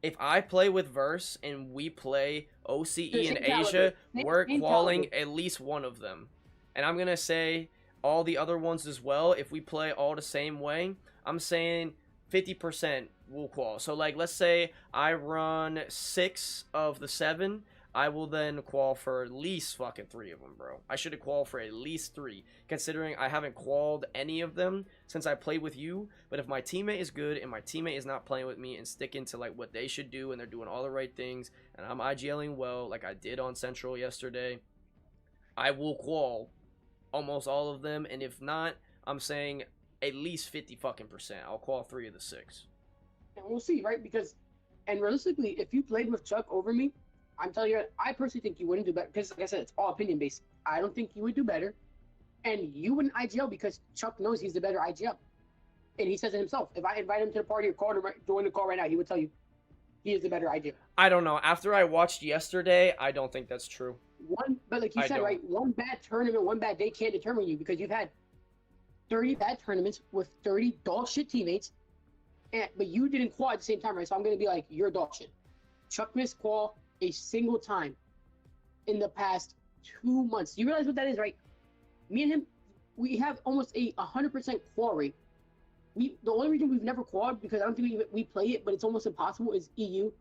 If I play with Verse and we play OCE The in same Asia, caliber. we're Same qualling caliber. at least one of them. And I'm going to say all the other ones as well. If we play all the same way, I'm saying 50% will qual. So, like, let's say I run 6 of the 7. I will then qual for at least fucking 3 of them, bro. I should have qualified for at least 3, considering I haven't qualled any of them since I played with you. But if my teammate is good and my teammate is not playing with me and sticking to like what they should do and they're doing all the right things and I'm IGLing well like I did on Central yesterday, I will qual almost all of them. And if not, I'm saying at least 50 fucking percent. I'll qual 3 of the 6. And we'll see, right? Because, and realistically, if you played with Chuck over me, I'm telling you, I personally think you wouldn't do better. Because, like I said, it's all opinion based. I don't think you would do better, and you wouldn't IGL because Chuck knows he's the better IGL, and he says it himself. If I invite him to the party or call him, join the call right now, he would tell you he is the better IGL. I don't know. After I watched yesterday, I don't think that's true. But like you said, right, one bad tournament, one bad day can't determine you because you've had 30 bad tournaments with 30 dog shit teammates, but you didn't qual at the same time, right? So I'm gonna be like, you're dog shit. Chuck missed qual a single time in the past 2 months. You realize what that is, right? Me and him, we have almost a 100% qual rate. The only reason we've never qualled, because I don't think we play it, but it's almost impossible, is EU,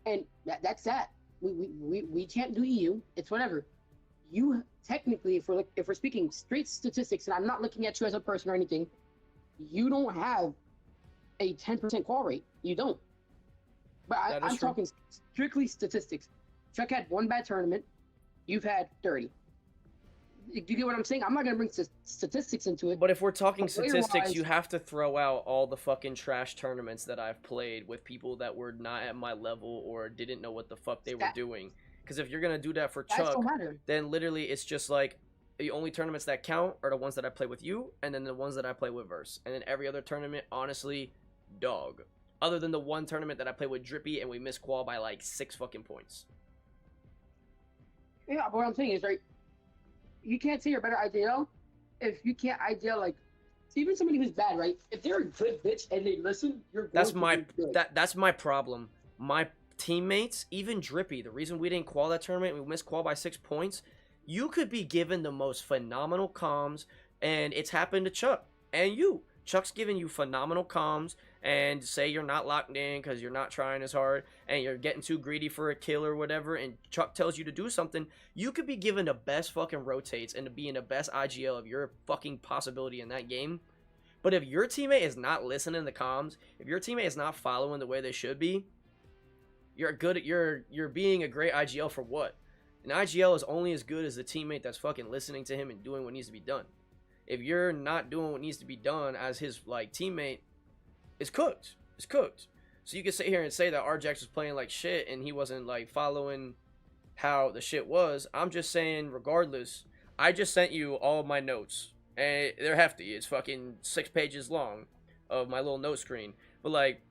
and that's that. We can't do EU. It's whatever. You technically, if we're speaking straight statistics, and I'm not looking at you as a person or anything, you don't have a 10% qual rate. You don't. But I'm talking strictly statistics. Chuck had 1 bad tournament. You've had 30. You get what I'm saying? I'm not going to bring statistics into it. But if we're talking statistics, you have to throw out all the fucking trash tournaments that I've played with people that were not at my level or didn't know what the fuck they were doing. Because if you're going to do that for Chuck, then literally it's just like the only tournaments that count are the ones that I play with you and then the ones that I play with Verse. And then every other tournament, honestly, dog. Other than the one tournament that I played with Drippy and we missed qual by like 6 fucking points. Yeah, but what I'm saying is, right, you can't say you're better IGL if you can't IGL, like, even somebody who's bad, right? If they're a good bitch and they listen, you're going to be good. That's my problem. My teammates, even Drippy, the reason we didn't qual that tournament, we missed qual by 6 points, you could be given the most phenomenal comms, and it's happened to Chuck and you. Chuck's giving you phenomenal comms and say you're not locked in because you're not trying as hard and you're getting too greedy for a kill or whatever, and Chuck tells you to do something, you could be given the best fucking rotates and to be in the best IGL of your fucking possibility in that game. But if your teammate is not listening to comms, if your teammate is not following the way they should be, you're being a great IGL for what? An IGL is only as good as the teammate that's fucking listening to him and doing what needs to be done. If you're not doing what needs to be done as his like teammate, it's cooked. It's cooked. So you can sit here and say that RJax was playing like shit and he wasn't like following how the shit was. I'm just saying, regardless, I just sent you all of my notes. And they're hefty. It's fucking 6 pages long of my little note screen. But like,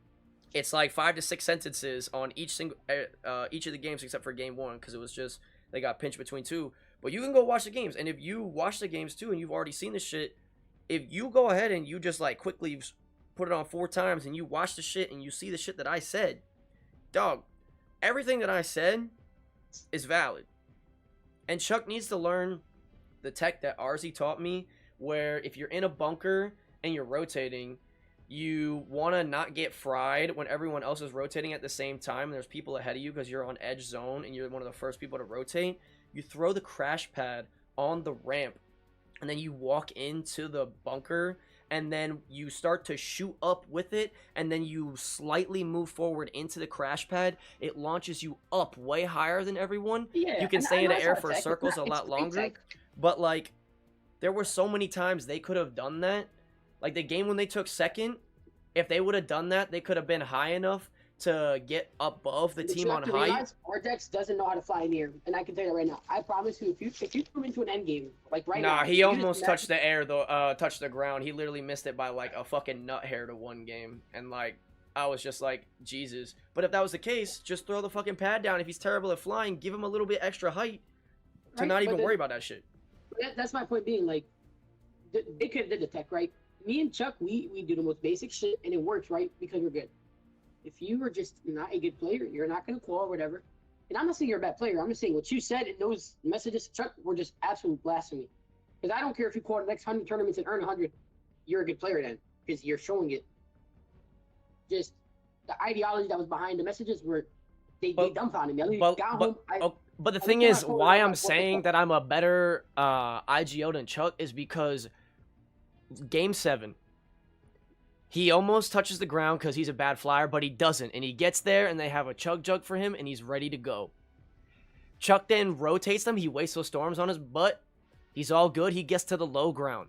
it's like 5 to 6 sentences on each of the games except for game 1 because it was just they got pinched between 2. But you can go watch the games, and if you watch the games too and you've already seen this shit, if you go ahead and you just like quickly put it on 4 times and you watch the shit and you see the shit that I said, dog, everything that I said is valid. And Chuck needs to learn the tech that RZ taught me, where if you're in a bunker and you're rotating, you want to not get fried when everyone else is rotating at the same time and there's people ahead of you because you're on edge zone and you're one of the first people to rotate. You throw the crash pad on the ramp and then you walk into the bunker and then you start to shoot up with it and then you slightly move forward into the crash pad. It launches you up way higher than everyone. Yeah, you can stay in the air for circles a lot longer. But like, there were so many times they could have done that. Like the game when they took second, if they would have done that, they could have been high enough to get above the But team you on have to height. realize Ardex doesn't know how to fly in the air, and I can tell you that right now. I promise you, if you come into an end game, like right Nah, now, he you just almost met, touched the air though. Touched the ground. He literally missed it by like a fucking nut hair to one game, and like I was just like Jesus. But if that was the case, just throw the fucking pad down. If he's terrible at flying, give him a little bit extra height to right? not But even then worry about that shit. that's my point being like they could have did the tech right. Me and Chuck, we do the most basic shit, and it works right because we're good. If you are just not a good player, you're not gonna call or whatever. And I'm not saying you're a bad player. I'm just saying what you said in those messages to Chuck were just absolute blasphemy. Because I don't care if you call the next 100 tournaments and earn 100, you're a good player then because you're showing it. Just the ideology that was behind the messages were they But dumbfounded me. I literally but got but home. oh, but the I thing looked at my is, phone and I why was I'm like, what the saying fuck? that I'm a better IGO than Chuck is because Game 7, he almost touches the ground because he's a bad flyer, but he doesn't, and he gets there, and they have a chug jug for him, and he's ready to go. Chuck then rotates them. He wastes those storms on his butt. He's all good. He gets to the low ground.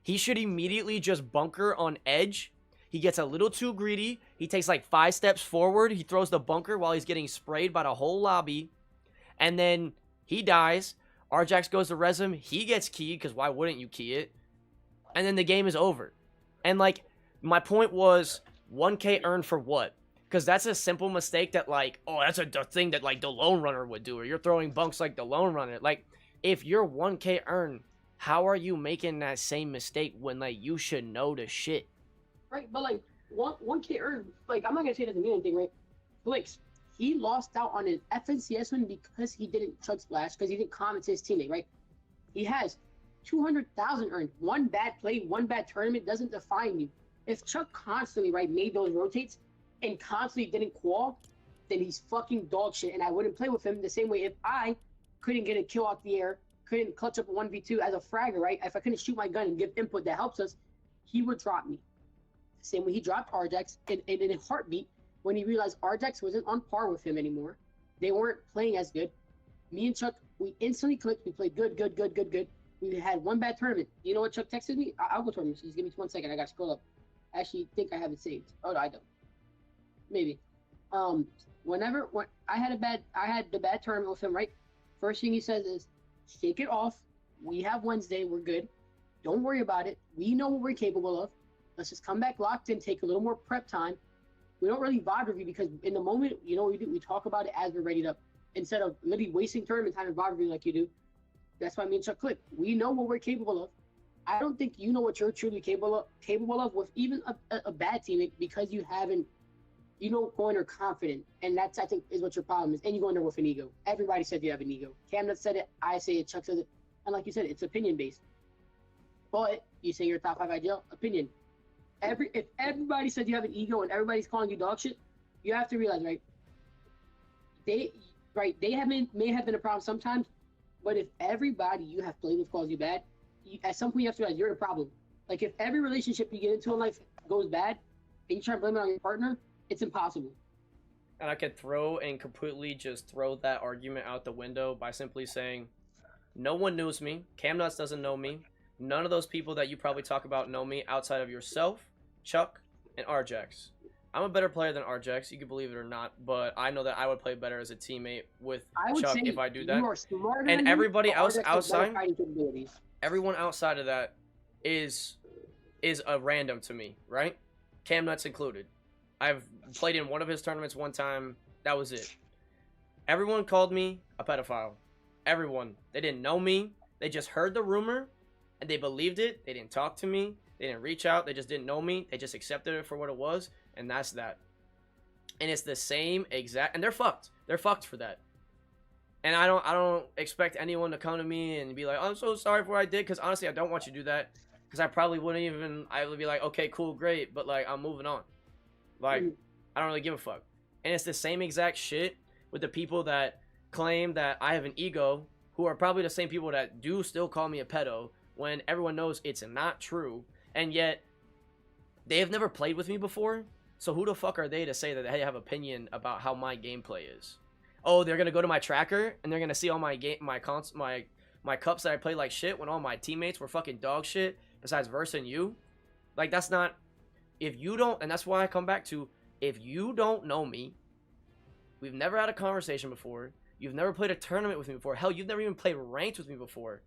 He should immediately just bunker on edge. He gets a little too greedy. He takes like 5 steps forward. He throws the bunker while he's getting sprayed by the whole lobby. And then he dies. Rjax goes to res him. He gets keyed because why wouldn't you key it? And then the game is over. And like, my point was 1K earned for what? Because that's a simple mistake that like, oh, that's a thing that like the lone runner would do, or you're throwing bunks like the lone runner. Like, if you're 1K earned, how are you making that same mistake when like you should know the shit? Right, but like one kid earned like I'm not gonna say that doesn't mean anything, right? Blix, he lost out on an FNCS win because he didn't chug splash because he didn't comment to his teammate, right? He has 200,000 earned. One bad play, one bad tournament doesn't define you. If Chuck constantly right made those rotates and constantly didn't qual, then he's fucking dog shit, and I wouldn't play with him the same way if I couldn't get a kill out the air, couldn't clutch up a 1v2 as a fragger, right? If I couldn't shoot my gun and give input that helps us, he would drop me. Same way he dropped Rjax in a heartbeat when he realized Rjax wasn't on par with him anymore. They weren't playing as good. Me and Chuck, we instantly clicked. We played good. We had one bad tournament. You know what Chuck texted me? I'll go tournament. Just give me 1 second. I got to scroll up. I actually think I have it saved. Oh, no, I don't. Maybe. When I had the bad tournament with him, right? First thing he says is, shake it off. We have Wednesday. We're good. Don't worry about it. We know what we're capable of. Let's just come back locked in, take a little more prep time. We don't really vibe review because in the moment, you know what we do? We talk about it as we're ready to, instead of literally wasting tournament time and vibe review like you do. That's why me and Chuck click. We know what we're capable of. I don't think you know what you're truly capable of with even a bad teammate because you haven't, you don't go in there confident. And that's, I think, is what your problem is. And you go in there with an ego. Everybody said you have an ego. Camden said it. I say it. Chuck says it. And like you said, it's opinion based. But you say you're a top 5 IGL, opinion. If everybody said you have an ego and everybody's calling you dog shit, you have to realize, right? They may have been a problem sometimes, but if everybody you have played with calls you bad, at some point you have to realize you're the problem. Like if every relationship you get into in life goes bad and you try to blame it on your partner, it's impossible. And I could completely just throw that argument out the window by simply saying, no one knows me. Camnuts doesn't know me. None of those people that you probably talk about know me outside of yourself, Chuck, and Rjax. I'm a better player than Rjax, you can believe it or not, but I know that I would play better as a teammate with Chuck if I do that. You are smarter And than everybody else Rjax has better outside, fighting capabilities. everyone outside of that is a random to me, right? Camnuts included. I've played in one of his tournaments one time. That was it. Everyone called me a pedophile. Everyone. They didn't know me. They just heard the rumor, and they believed it. They didn't talk to me. They didn't reach out. They just didn't know me. They just accepted it for what it was, and that's that. And it's the same exact... And they're fucked. They're fucked for that. And I don't expect anyone to come to me and be like, I'm so sorry for what I did, because honestly, I don't want you to do that. Because I probably wouldn't even... I would be like, okay, cool, great, but like, I'm moving on. Like, I don't really give a fuck. And it's the same exact shit with the people that claim that I have an ego, who are probably the same people that do still call me a pedo, when everyone knows it's not true. And yet, they have never played with me before. So who the fuck are they to say that they have opinion about how my gameplay is? Oh, they're gonna go to my tracker and they're gonna see all my cups that I play like shit when all my teammates were fucking dog shit besides Versa and you. Like, that's not... If you don't... And that's why I come back to... if you don't know me, we've never had a conversation before, you've never played a tournament with me before, hell, you've never even played ranked with me before,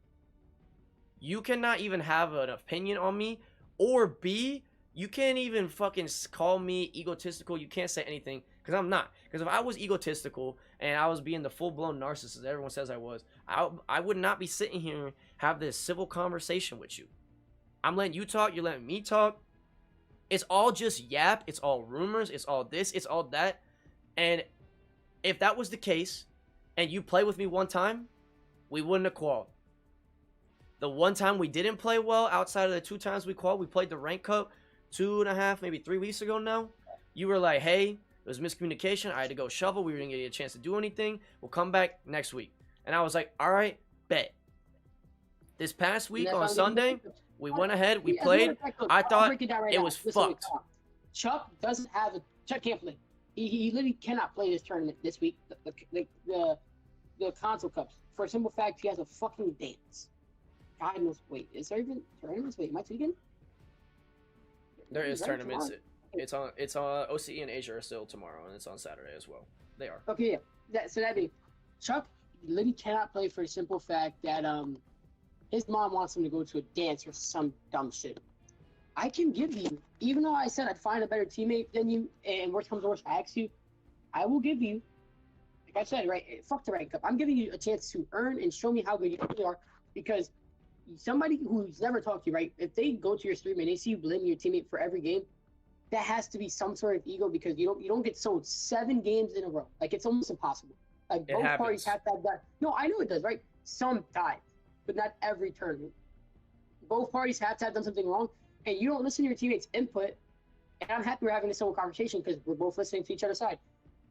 you cannot even have an opinion on me, or B, you can't even fucking call me egotistical. You can't say anything, because I'm not. Because if I was egotistical and I was being the full-blown narcissist everyone says I was, I would not be sitting here have this civil conversation with you. I'm letting you talk, you're letting me talk. It's all just yap, it's all rumors, it's all this, it's all that. And if that was the case, and you play with me one time, we wouldn't have qualified. The one time we didn't play well, outside of the 2 times we qualified, we played the rank cup 2.5, maybe 3 weeks ago now. You were like, hey, it was miscommunication. I had to go shovel. We didn't get a chance to do anything. We'll come back next week. And I was like, all right, bet. This past week on Sunday, we went ahead. We played. I thought it was fucked. Chuck doesn't have a. Chuck can't play. He literally cannot play this tournament this week. The console cups. For a simple fact, he has a fucking dance. God knows. Wait, is there even tournaments? Wait, am I tweaking? There is tournaments. It's on OCE and Asia are still tomorrow, and it's on Saturday as well. They are. Okay, yeah. So that means Chuck literally cannot play for the simple fact that his mom wants him to go to a dance or some dumb shit. I can give you, even though I said I'd find a better teammate than you, and worst comes to worst, I ask you, I will give you, like I said, right, fuck the rank up. I'm giving you a chance to earn and show me how good you really are, because somebody who's never talked to you, right, if they go to your stream and they see you blaming your teammate for every game, that has to be some sort of ego, because you don't get sold 7 games in a row. Like, it's almost impossible. Like, both parties have to have that. No, I know it does, right? Sometimes, but not every tournament. Both parties have to have done something wrong, and you don't listen to your teammates' input. And I'm happy we're having this whole conversation because we're both listening to each other's side.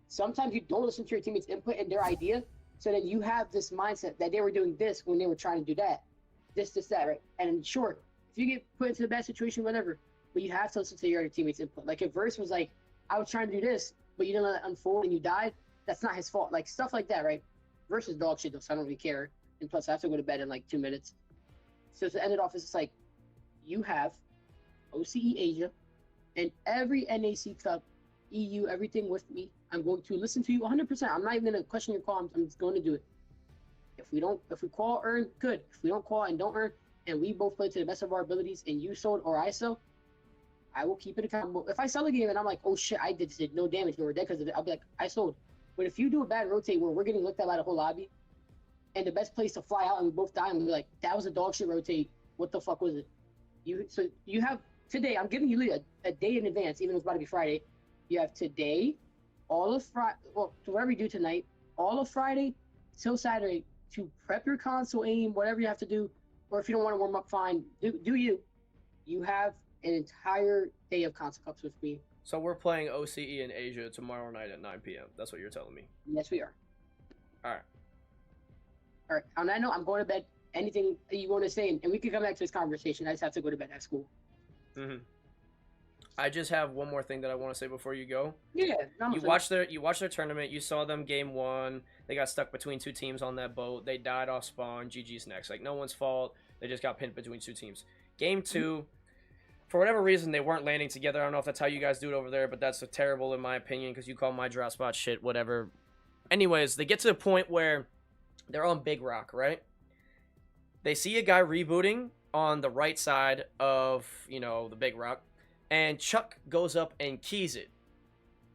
Sometimes you don't listen to your teammates' input and their idea, so then you have this mindset that they were doing this when they were trying to do that. This, that, right? And sure, if you get put into a bad situation, whatever, but you have to listen to your other teammates' input. Like, if Verse was like, I was trying to do this, but you didn't let it unfold and you died, that's not his fault. Like, stuff like that, right? Verse is dog shit, though, so I don't really care. And plus, I have to go to bed in like 2 minutes. So to end it off, it's just like, you have OCE Asia and every NAC Cup, EU, everything with me. I'm going to listen to you 100%. I'm not even going to question your call. I'm just going to do it. If we call, earn, good. If we don't call and don't earn, and we both play to the best of our abilities, and you sold or I sell, I will keep it accountable. If I sell a game and I'm like, oh shit, I did no damage, or we're dead because of it, I'll be like, I sold. But if you do a bad rotate where we're getting looked at by the whole lobby, and the best place to fly out and we both die, and we're like, that was a dog shit rotate. What the fuck was it? So you have today. I'm giving you a day in advance, even though it's about to be Friday. You have today, all of Friday. Well, to whatever you do tonight, all of Friday till Saturday to prep your console aim, whatever you have to do. Or if you don't want to warm up, fine. Do you? You have an entire day of console cups with me. So we're playing OCE in Asia tomorrow night at 9 p.m. That's what you're telling me. Yes, we are. All right. All right. On that note, I'm going to bed. Anything you want to say, and we can come back to this conversation. I just have to go to bed at school. Mm-hmm. I just have one more thing that I want to say before you go. Yeah. You watched their tournament. You saw them game 1. They got stuck between 2 teams on that boat. They died off spawn. GG's next. Like, no one's fault. They just got pinned between 2 teams. Game 2, for whatever reason, they weren't landing together. I don't know if that's how you guys do it over there, but that's terrible in my opinion because you call my drop spot shit, whatever. Anyways, they get to the point where they're on Big Rock, right? They see a guy rebooting on the right side of, the Big Rock, and Chuck goes up and keys it.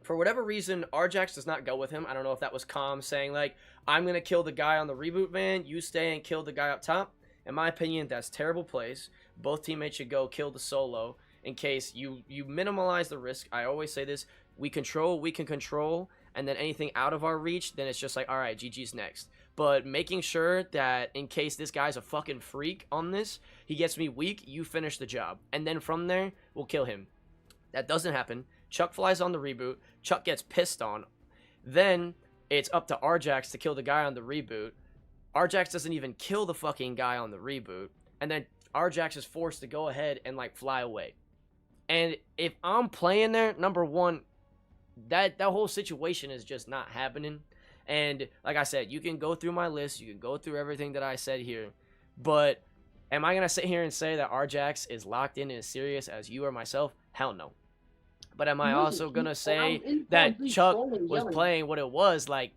For whatever reason, Rjax does not go with him. I don't know if that was Calm saying, like, I'm going to kill the guy on the reboot van, you stay and kill the guy up top. In my opinion, that's terrible plays. Both teammates should go kill the solo in case you minimize the risk. I always say this, we can control, and then anything out of our reach, then it's just like, all right, GG's next. But making sure that in case this guy's a fucking freak on this, he gets me weak, you finish the job. And then from there, we'll kill him. That doesn't happen. Chuck flies on the reboot. Chuck gets pissed on. Then it's up to Rjax to kill the guy on the reboot. Rjax doesn't even kill the fucking guy on the reboot. And then Rjax is forced to go ahead and, like, fly away. And if I'm playing there, number one, that whole situation is just not happening. And like I said, you can go through my list, you can go through everything that I said here, but am I going to sit here and say that Rjax is locked in and as serious as you or myself? Hell no. But am He I wasn't. also gonna And I was say that involuntarily Chuck trolling, was yelling. playing what it was? Like,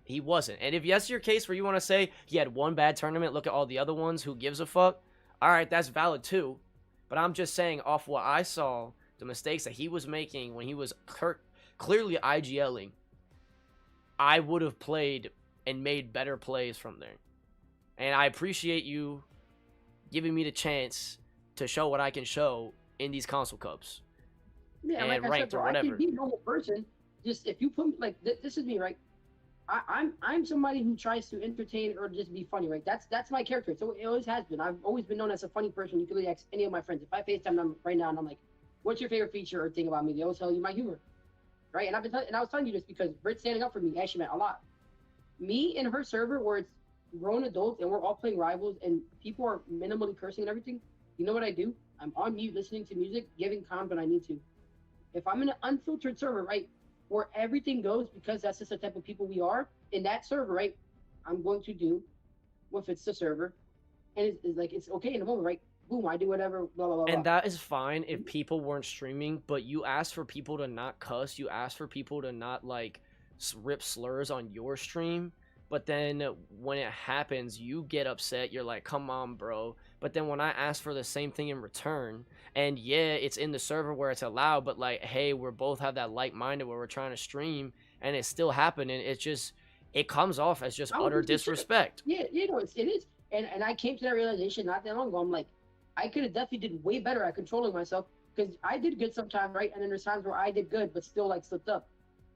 he wasn't. And if that's your case where you want to say he had one bad tournament, look at all the other ones, who gives a fuck? All right, that's valid too. But I'm just saying, off what I saw, the mistakes that he was making when he was clearly IGLing, I would have played and made better plays from there. And I appreciate you giving me the chance to show what I can show in these console cups Yeah, like and I said, ranked or bro, I can whatever. be a normal person. Just if you put me like this is me, right? I'm somebody who tries to entertain or just be funny, right? That's my character. So it always has been. I've always been known as a funny person. You can really ask any of my friends. If I FaceTime them right now and I'm like, "What's your favorite feature or thing about me?" They always tell you my humor, right? And I was telling you this because Brit standing up for me actually meant a lot. Me and her server where it's grown adults and we're all playing rivals and people are minimally cursing and everything. You know what I do? I'm on mute listening to music, giving comms when I need to. If I'm in an unfiltered server, right, where everything goes because that's just the type of people we are in that server, right? I'm going to do if it's the server, and it's like it's okay in the moment, right? Boom, I do whatever, blah blah blah And blah. that is fine if people weren't streaming, but you asked for people to not cuss. You asked for people to not like rip slurs on your stream. But then when it happens, you get upset. You're like, come on, bro. But then when I ask for the same thing in return, and yeah, it's in the server where it's allowed, but like, hey, we're both have that like minded where we're trying to stream and it's still happening. It's just, it comes off as just I would utter do some shit. disrespect. Yeah, you know, it is. And I came to that realization not that long ago. I'm like, I could have definitely did way better at controlling myself because I did good sometimes, right? And then there's times where I did good but still like slipped up.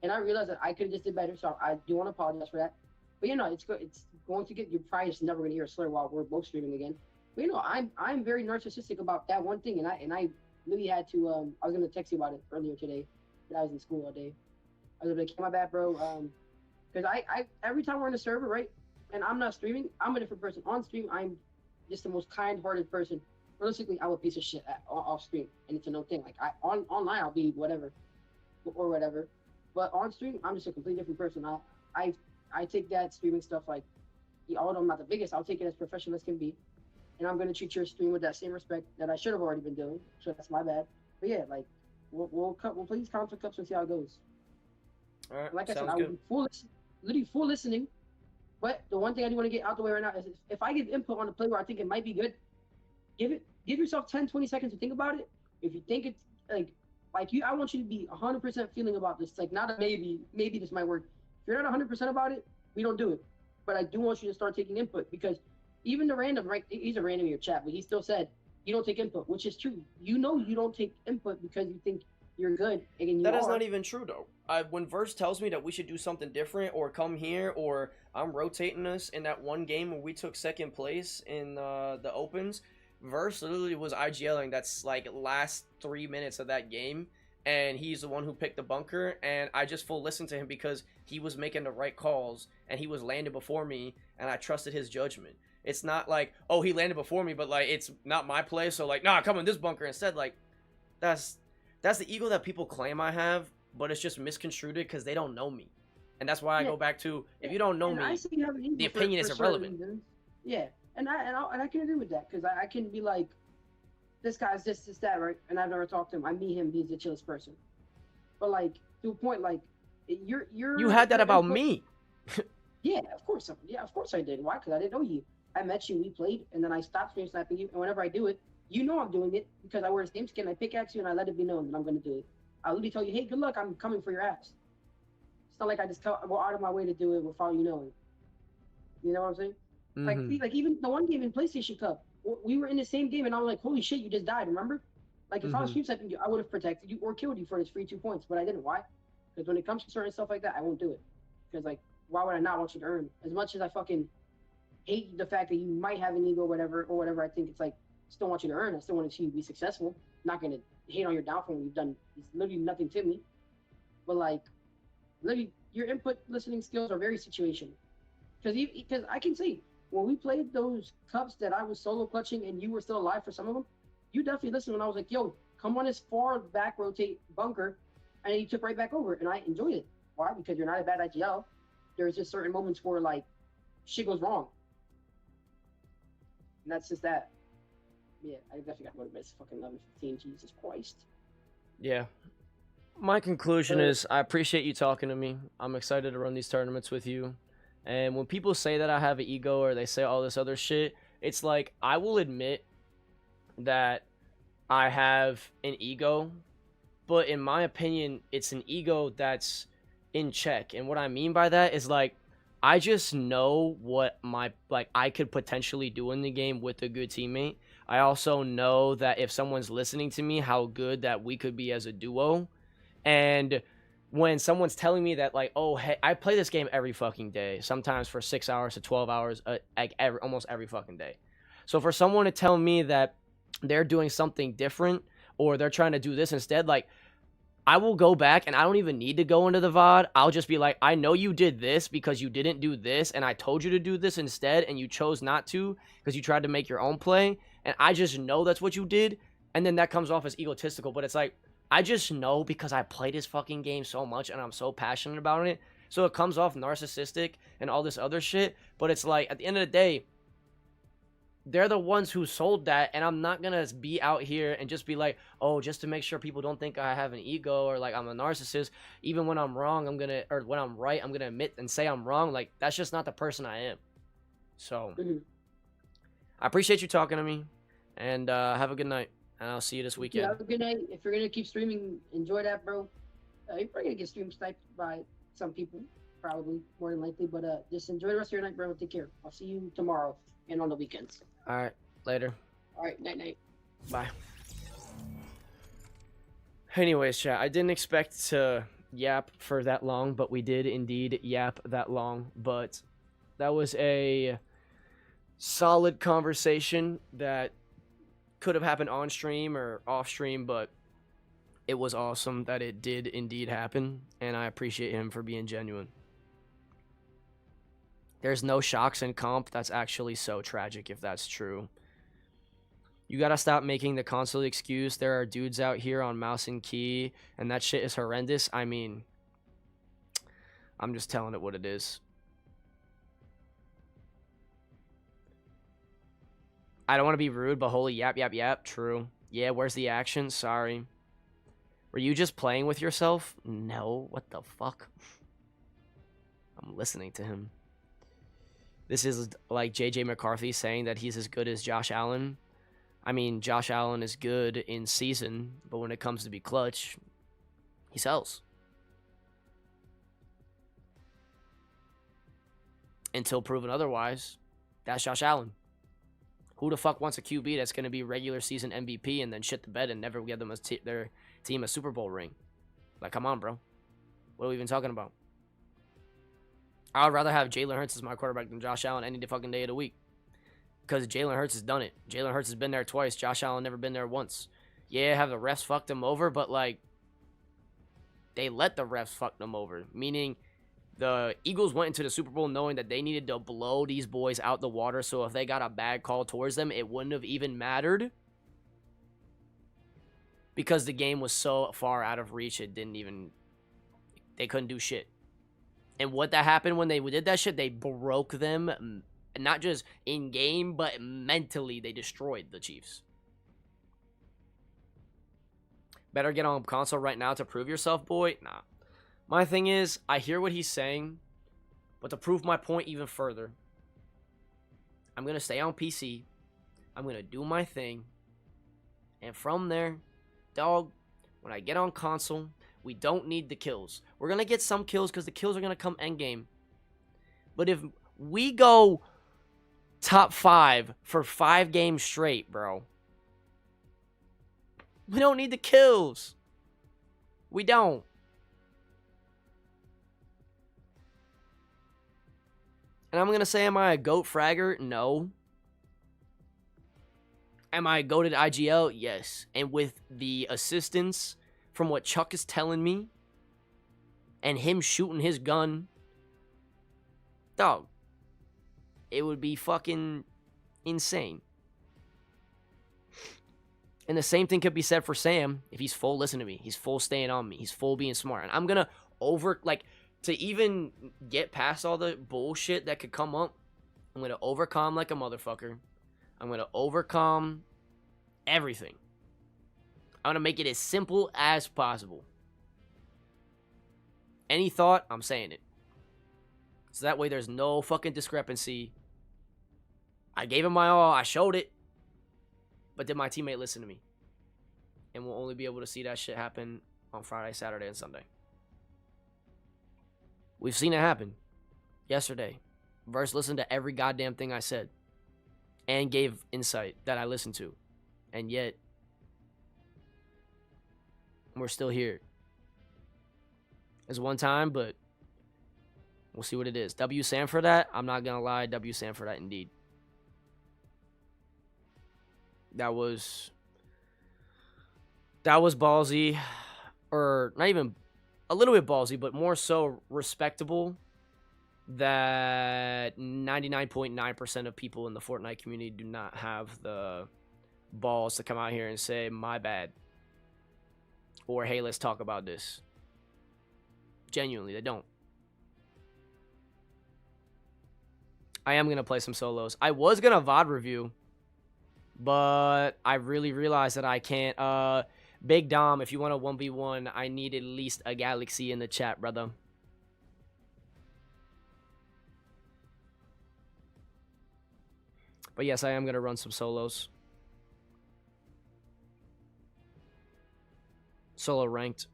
And I realized that I could have just did better. So I do want to apologize for that. But you know, it's good. It's going to get. You're probably just never going to hear a slur while we're both streaming again. But you know, I'm very narcissistic about that one thing, and I really had to. I was going to text you about it earlier today, but I was in school all day. I was like, hey, my bad, bro. Because I every time we're in a server, right, and I'm not streaming, I'm a different person. On stream, I'm just the most kind-hearted person. Realistically, I'm a piece of shit off stream, and it's a no thing. Like online, I'll be whatever or whatever, but on stream, I'm just a completely different person. I I take that streaming stuff like, although I'm not the biggest, I'll take it as professional as can be, and I'm gonna treat your stream with that same respect that I should have already been doing. So that's my bad. But yeah, like we'll play these console cups and see how it goes. All right, Like I said, sounds I will good. be literally full listening. But the one thing I do want to get out the way right now is if I give input on a play where I think it might be good, give yourself 10, 20 seconds to think about it. If you think it's like you, I want you to be 100% feeling about this. Like not a maybe this might work. If you're not 100% about it, we don't do it. But I do want you to start taking input because even the random, right? He's a random in your chat, but he still said you don't take input, which is true. You know you don't take input because you think you're good, and you That is not are. even true though. When Verse tells me that we should do something different or come here or I'm rotating us in that one game where we took second place in the opens, Verse literally was IGLing that's like last 3 minutes of that game, and he's the one who picked the bunker, and I just full listened to him because he was making the right calls and he was landing before me, and I trusted his judgment. It's not like, oh, he landed before me, but like it's not my play, so like, nah, come in this bunker instead. Like that's that's the ego that people claim I have, but it's just misconstrued because they don't know me. And that's why I Yeah, go back to, if yeah. you don't know And I me, see you have an the ego opinion for is certain irrelevant. reasons. Yeah, and I can agree with that because I can be like, this guy's this that right, and I've never talked to him. I meet him, he's the chillest person. But like to a point, like You had that your about input. me. Yeah, of course. Yeah, of course I did. Why? Because I didn't know you. I met you, we played, and then I stopped stream sniping you. And whenever I do it, you know I'm doing it because I wear a same skin. I pickaxe you and I let it be known that I'm going to do it. I literally tell you, hey, good luck. I'm coming for your ass. It's not like I just go out of my way to do it without you knowing. You know what I'm saying? Mm-hmm. Like even the one game in PlayStation Cup, we were in the same game, and I was like, holy shit, you just died. Remember? Like if I was Mm-hmm. stream sniping you, I would have protected you or killed you for this free 2 points, but I didn't. Why? Because when it comes to certain stuff like that, I won't do it. Because like, why would I not want you to earn? As much as I fucking hate the fact that you might have an ego, or whatever. I think it's like still want you to earn. I still want to see you be successful. I'm not gonna hate on your downfall when you've done it's literally nothing to me. But like, literally, your input listening skills are very situational. Because I can see when we played those cups that I was solo clutching and you were still alive for some of them, you definitely listened when I was like, "Yo, come on this far back rotate bunker," and you took right back over, and I enjoyed it. Why? Because you're not a bad IGL. There's just certain moments where like shit goes wrong, and that's just that. Yeah, I definitely got to go to bed. It's fucking 11:15. Jesus Christ. Yeah. My conclusion But is I appreciate you talking to me. I'm excited to run these tournaments with you. And when people say that I have an ego or they say all this other shit, it's like I will admit that I have an ego, but in my opinion, it's an ego that's in check. And what I mean by that is like I just know what my like I could potentially do in the game with a good teammate. I also know that if someone's listening to me, how good that we could be as a duo. And when someone's telling me that, like, oh, hey, I play this game every fucking day, sometimes for 6 hours to 12 hours, like almost every fucking day. So for someone to tell me that they're doing something different or they're trying to do this instead, like, I will go back and I don't even need to go into the VOD. I'll just be like, I know you did this because you didn't do this, and I told you to do this instead, and you chose not to because you tried to make your own play. And I just know that's what you did. And then that comes off as egotistical, but it's like, I just know because I play this fucking game so much and I'm so passionate about it. So it comes off narcissistic and all this other shit. But it's like, at the end of the day, they're the ones who sold that, and I'm not gonna be out here and just be like, oh, just to make sure people don't think I have an ego or like I'm a narcissist. Even when I'm wrong, or when I'm right, I'm gonna admit and say I'm wrong. Like, that's just not the person I am. So mhm. I appreciate you talking to me, and have a good night, and I'll see you this Yeah, weekend. have a good night. If you're gonna keep streaming, enjoy that, bro. You're probably gonna get stream sniped by some people, probably more than likely. But just enjoy the rest of your night, bro. Take care. I'll see you tomorrow and on the weekends. All right, later. All right, night night. Bye. Anyways, chat, I didn't expect to yap for that long, but we did indeed yap that long. But that was a solid conversation that could have happened on stream or off stream, but it was awesome that it did indeed happen, and I appreciate him for being genuine. There's no shocks in comp. That's actually so tragic if that's true. You gotta stop making the console excuse. There are dudes out here on mouse and key, and that shit is horrendous. I mean, I'm just telling it what it is. I don't want to be rude, but holy yap, yap, yap. True. Yeah, where's the action? Sorry. Were you just playing with yourself? No. What the fuck? I'm listening to him. This is like JJ McCarthy saying that he's as good as Josh Allen. I mean, Josh Allen is good in season, but when it comes to be clutch, he sells. Until proven otherwise, that's Josh Allen. Who the fuck wants a QB that's going to be regular season MVP and then shit the bed and never give them their team a Super Bowl ring? Like, come on, bro. What are we even talking about? I would rather have Jalen Hurts as my quarterback than Josh Allen any fucking day of the week. Because Jalen Hurts has done it. Jalen Hurts has been there twice. Josh Allen never been there once. Yeah, have the refs fucked him over, but, like, they let the refs fuck them over. Meaning, the Eagles went into the Super Bowl knowing that they needed to blow these boys out the water, so if they got a bad call towards them, it wouldn't have even mattered. Because the game was so far out of reach, it didn't even... They couldn't do shit. And what that happened when they did that shit, they broke them, not just in game, but mentally, they destroyed the Chiefs. Better get on console right now to prove yourself, boy? Nah. My thing is, I hear what he's saying, but to prove my point even further, I'm going to stay on PC, I'm going to do my thing, and from there, dog, when I get on console, we don't need the kills. We're going to get some kills because the kills are going to come endgame. But if we go top 5 for 5 games straight, bro, we don't need the kills. We don't. And I'm going to say, am I a GOAT fragger? No. Am I a GOATed IGL? Yes. And with the assistance from what Chuck is telling me and him shooting his gun, dog, it would be fucking insane. And the same thing could be said for Sam if he's full listening to me. He's full staying on me. He's full being smart. And I'm going to to even get past all the bullshit that could come up, I'm going to overcome like a motherfucker. I'm going to overcome everything. I want to make it as simple as possible. Any thought, I'm saying it. So that way there's no fucking discrepancy. I gave him my all. I showed it. But did my teammate listen to me? And we'll only be able to see that shit happen on Friday, Saturday, and Sunday. We've seen it happen. Yesterday. Verse listened to every goddamn thing I said. And gave insight that I listened to. And yet, we're still here. It's one time, but we'll see what it is. W Sam for that. I'm not going to lie. W Sam for that indeed. That was ballsy. Or not even a little bit ballsy, but more so respectable that 99.9% of people in the Fortnite community do not have the balls to come out here and say, my bad. Or, hey, let's talk about this. Genuinely, they don't. I am going to play some solos. I was going to VOD review, but I really realized that I can't. Big Dom, if you want a 1v1, I need at least a galaxy in the chat, brother. But yes, I am going to run some solos. Solo ranked.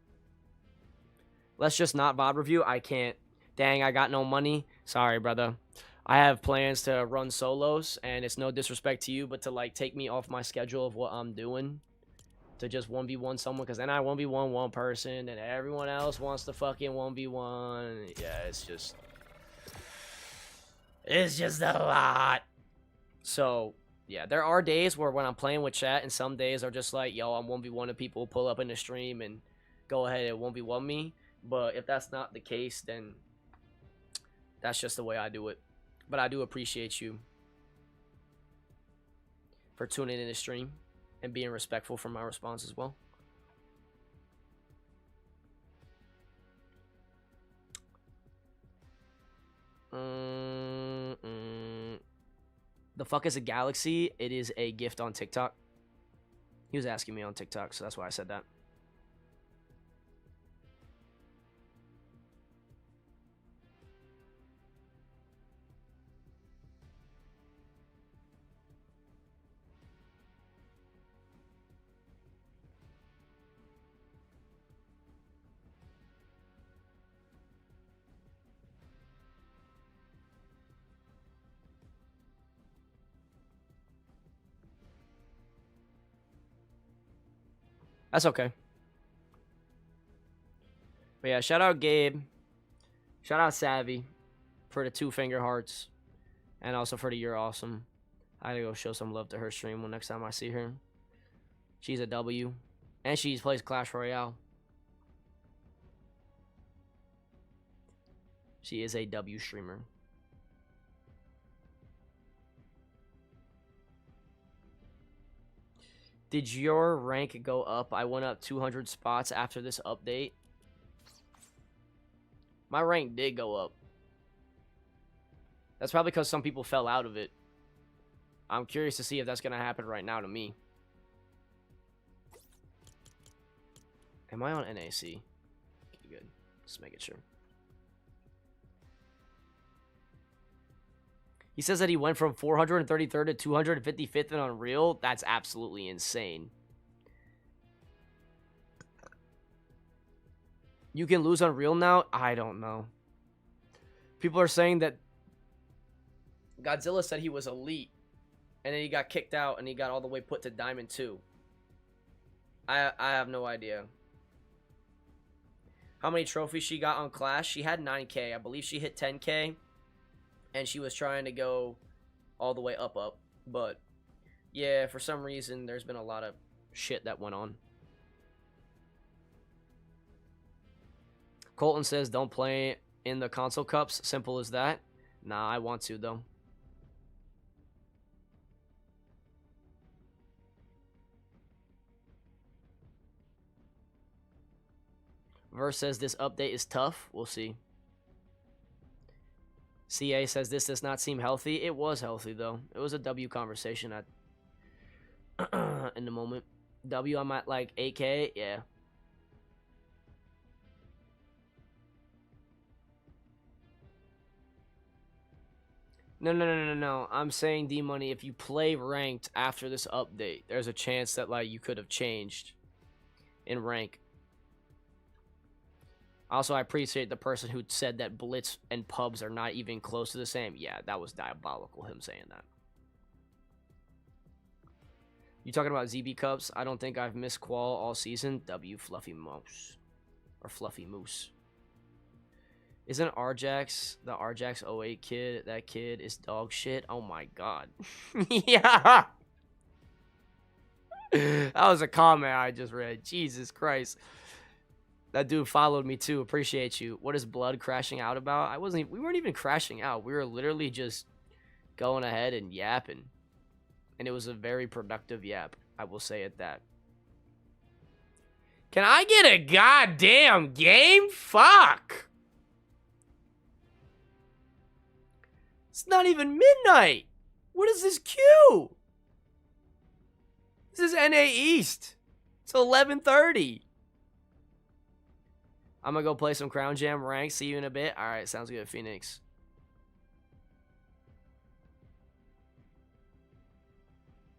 Let's just not VOD review. I can't. Dang, I got no money. Sorry, brother. I have plans to run solos, and it's no disrespect to you, but to, like, take me off my schedule of what I'm doing to just 1v1 someone, because then I 1v1 one person, and everyone else wants to fucking 1v1. Yeah, it's just a lot. So, yeah, there are days where when I'm playing with chat, and some days are just like, yo, I'm 1v1 and people pull up in the stream and go ahead and 1v1 me. But if that's not the case, then that's just the way I do it. But I do appreciate you for tuning in the stream and being respectful for my response as well. The fuck is a galaxy? It is a gift on TikTok. He was asking me on TikTok, so that's why I said that. That's okay. But yeah, shout out Gabe. Shout out Savvy for the 2 finger hearts. And also for the You're Awesome. I gotta go show some love to her stream when next time I see her. She's a W. And she plays Clash Royale. She is a W streamer. Did your rank go up? I went up 200 spots after this update. My rank did go up. That's probably because some people fell out of it. I'm curious to see if that's going to happen right now to me. Am I on NAC? Okay, good. Just making sure. He says that he went from 433rd to 255th in Unreal. That's absolutely insane. You can lose Unreal now? I don't know. People are saying that Godzilla said he was elite, and then he got kicked out, and he got all the way put to Diamond 2. I have no idea. How many trophies she got on Clash? She had 9K. I believe she hit 10K. And she was trying to go all the way up. But, yeah, for some reason, there's been a lot of shit that went on. Colton says, don't play in the console cups. Simple as that. Nah, I want to, though. Verse says, this update is tough. We'll see. CA says this does not seem healthy. It was healthy, though. It was a W conversation in the moment. W, I'm at like 8K. Yeah. No. I'm saying, D-Money, if you play ranked after this update, there's a chance that, like, you could have changed in rank. Also, I appreciate the person who said that Blitz and pubs are not even close to the same. Yeah, that was diabolical, him saying that. You talking about ZB Cups? I don't think I've missed qual all season. W, Fluffy Mouse. Or Fluffy Moose. Isn't Arjax the Arjax 08 kid? That kid is dog shit. Oh my god. Yeah. That was a comment I just read. Jesus Christ. That dude followed me too. Appreciate you. What is Blood crashing out about? We weren't even crashing out. We were literally just going ahead and yapping. And it was a very productive yap. I will say it that. Can I get a goddamn game? Fuck. It's not even midnight. What is this queue? This is NA East. It's 11:30. I'm gonna go play some Crown Jam rank. See you in a bit. All right, sounds good, Phoenix.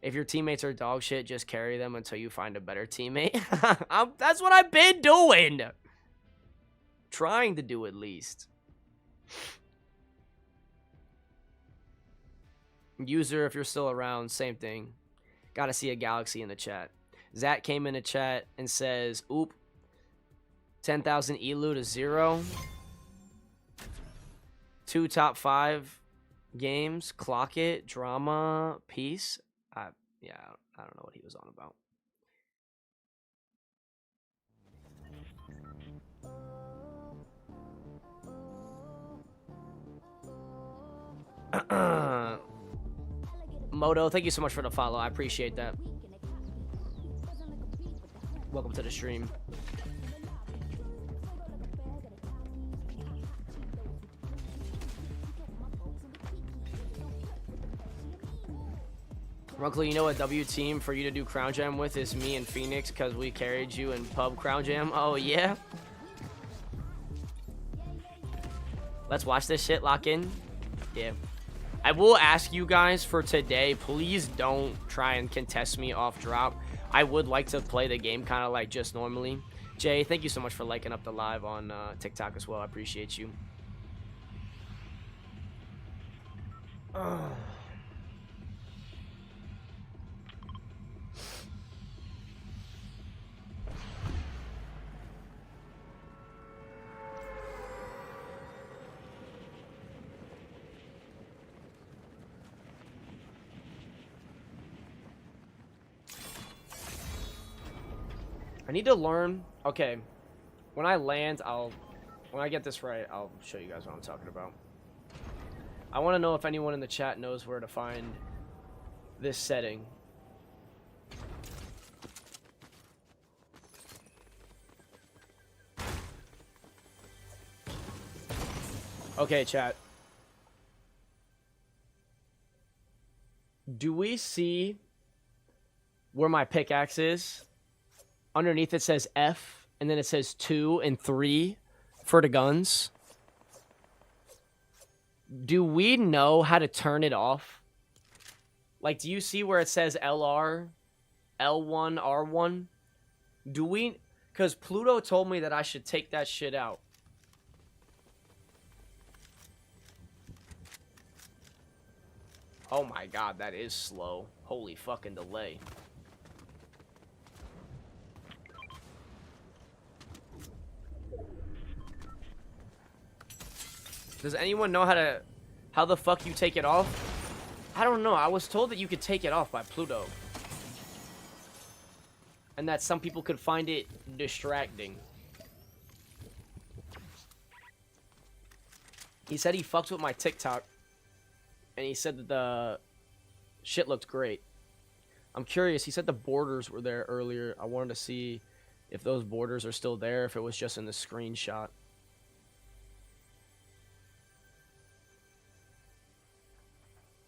If your teammates are dog shit, just carry them until you find a better teammate. That's what I've been doing. Trying to do at least. User, if you're still around, same thing. Gotta see a galaxy in the chat. Zach came in the chat and says, oop, 10,000 elu to 0. 2 top 5 games. Clock it. Drama. Peace. Yeah, I don't know what he was on about. Moto, thank you so much for the follow. I appreciate that. Welcome to the stream. Runkle, you know what W team for you to do Crown Jam with is me and Phoenix because we carried you in pub Crown Jam. Oh, yeah? Let's watch this shit lock in. Yeah. I will ask you guys for today, please don't try and contest me off drop. I would like to play the game kind of like just normally. Jay, thank you so much for liking up the live on TikTok as well. I appreciate you. I need to learn. Okay, when I land, when I get this right, I'll show you guys what I'm talking about. I want to know if anyone in the chat knows where to find this setting. Okay, chat. Do we see where my pickaxe is? Underneath it says F, and then it says 2 and 3 for the guns. Do we know how to turn it off? Like, do you see where it says LR, L1, R1? Do we... Because Pluto told me that I should take that shit out. Oh my god, that is slow. Holy fucking delay. Does anyone know how the fuck you take it off? I don't know. I was told that you could take it off by Pluto. And that some people could find it distracting. He said he fucked with my TikTok. And he said that the shit looked great. I'm curious. He said the borders were there earlier. I wanted to see if those borders are still there, if it was just in the screenshot.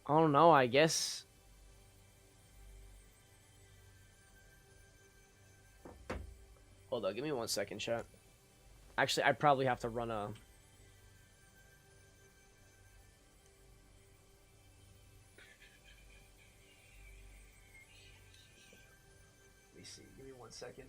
I don't know, I guess. Hold on, give me 1 second, chat. Actually, I probably have to run a... Let me see, give me 1 second.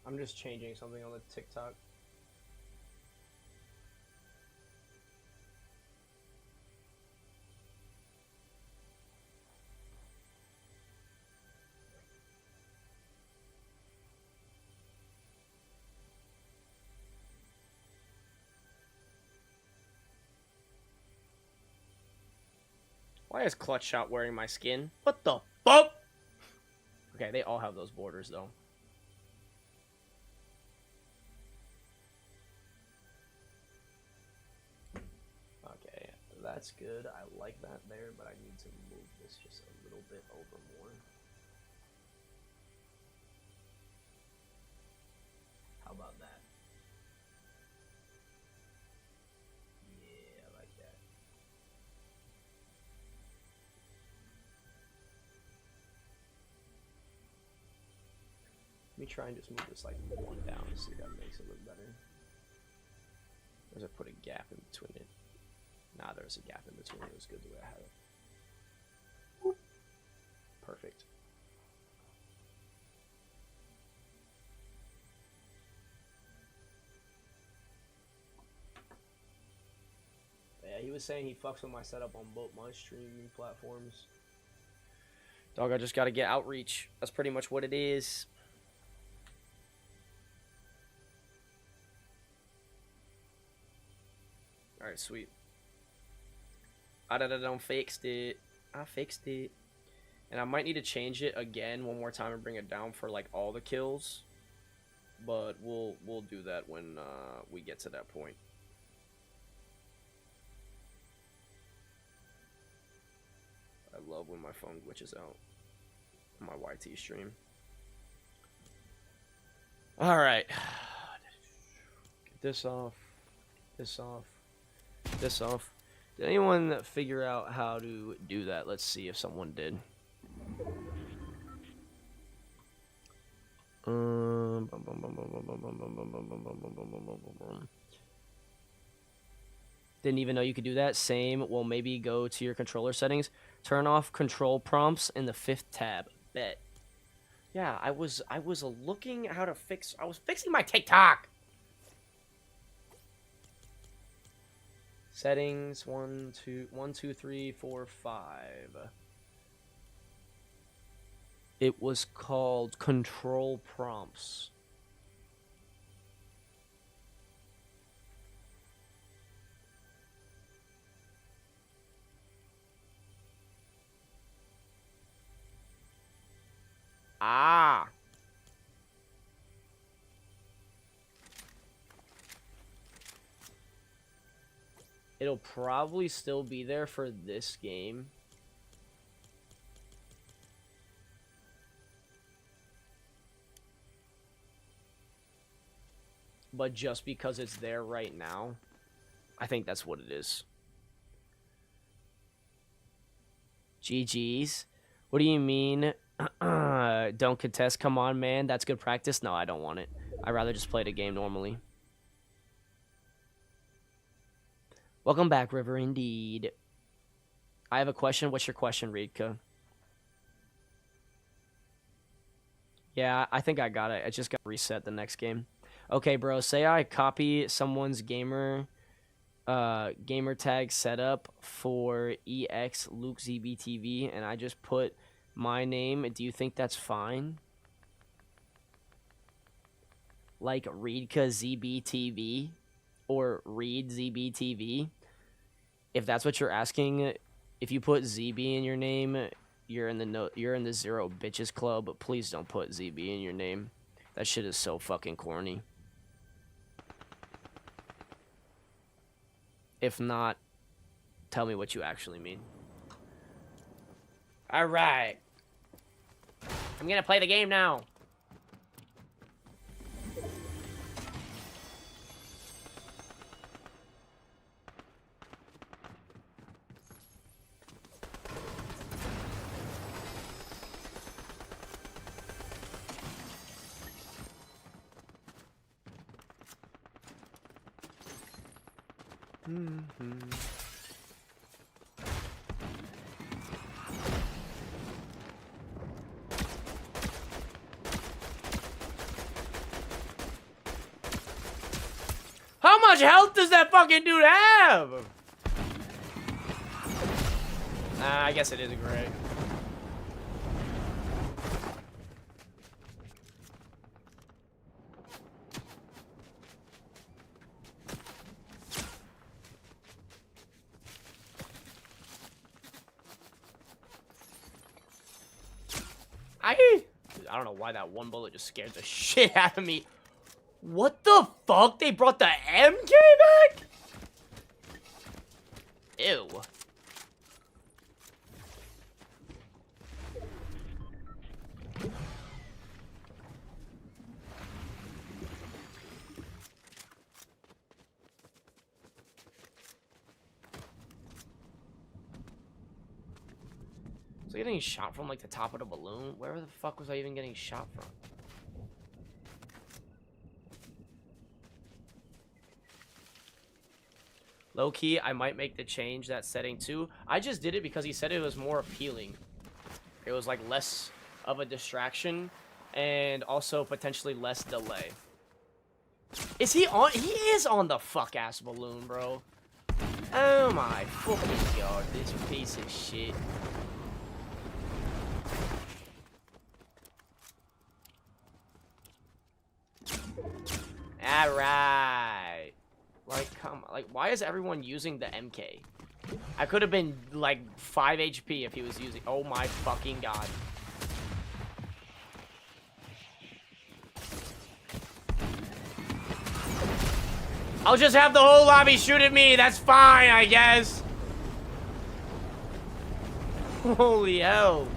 I'm just changing something on the TikTok. Why is Clutch Shot wearing my skin? What the fuck? Okay, they all have those borders, though. Okay, that's good. I like that there, but I need to move this just a little bit over more. How about that? Yeah, I like that. Let me try and just move this like 1 down and see if that makes it look better. Or does it put a gap in between it? Nah, there's a gap in between. It was good the way I had it. Whoop. Perfect. Yeah, he was saying he fucks with my setup on both my streaming platforms. Dog, I just gotta get outreach. That's pretty much what it is. Alright, sweet. I done fixed it. I fixed it. And I might need to change it again one more time and bring it down for like all the kills. But we'll do that when we get to that point. I love when my phone glitches out on my YT stream. Alright. Get this off. This off. This off. Did anyone figure out how to do that? Let's see if someone did. Didn't even know you could do that. Same. Well, maybe go to your controller settings. Turn off control prompts in the 5th tab. Bet. Yeah, I was looking how to fix. I was fixing my TikTok. Settings 1, 2, 3, 4, 5. It was called control prompts. Ah. It'll probably still be there for this game. But just because it's there right now, I think that's what it is. GG's. What do you mean? Don't contest? Come on, man. That's good practice. No, I don't want it. I'd rather just play the game normally. Welcome back, River. Indeed. I have a question. What's your question, Reedka? Yeah, I think I got it. I just got reset the next game. Okay, bro. Say I copy someone's gamer tag setup for EX Luke ZBTV and I just put my name. Do you think that's fine? Like Reedka ZBTV or Reed ZBTV? If that's what you're asking, if you put ZB in your name, you're in the Zero Bitches Club, but please don't put ZB in your name. That shit is so fucking corny. If not, tell me what you actually mean. Alright. I'm gonna play the game now. How much health does that fucking dude have? I guess it is a gray. I don't know why that one bullet just scared the shit out of me. What the fuck? They brought the MK back? Ew. Was I getting shot from, like, the top of the balloon? Where the fuck was I even getting shot from? Low-key, I might make the change, that setting, too. I just did it because he said it was more appealing. It was, like, less of a distraction, and also potentially less delay. Is he on? He is on the fuck-ass balloon, bro. Oh my fucking god, this piece of shit. Alright. Like, come on. Like, why is everyone using the MK? I could have been, like, 5 HP if he was using... Oh my fucking god. I'll just have the whole lobby shoot at me. That's fine, I guess. Holy hell.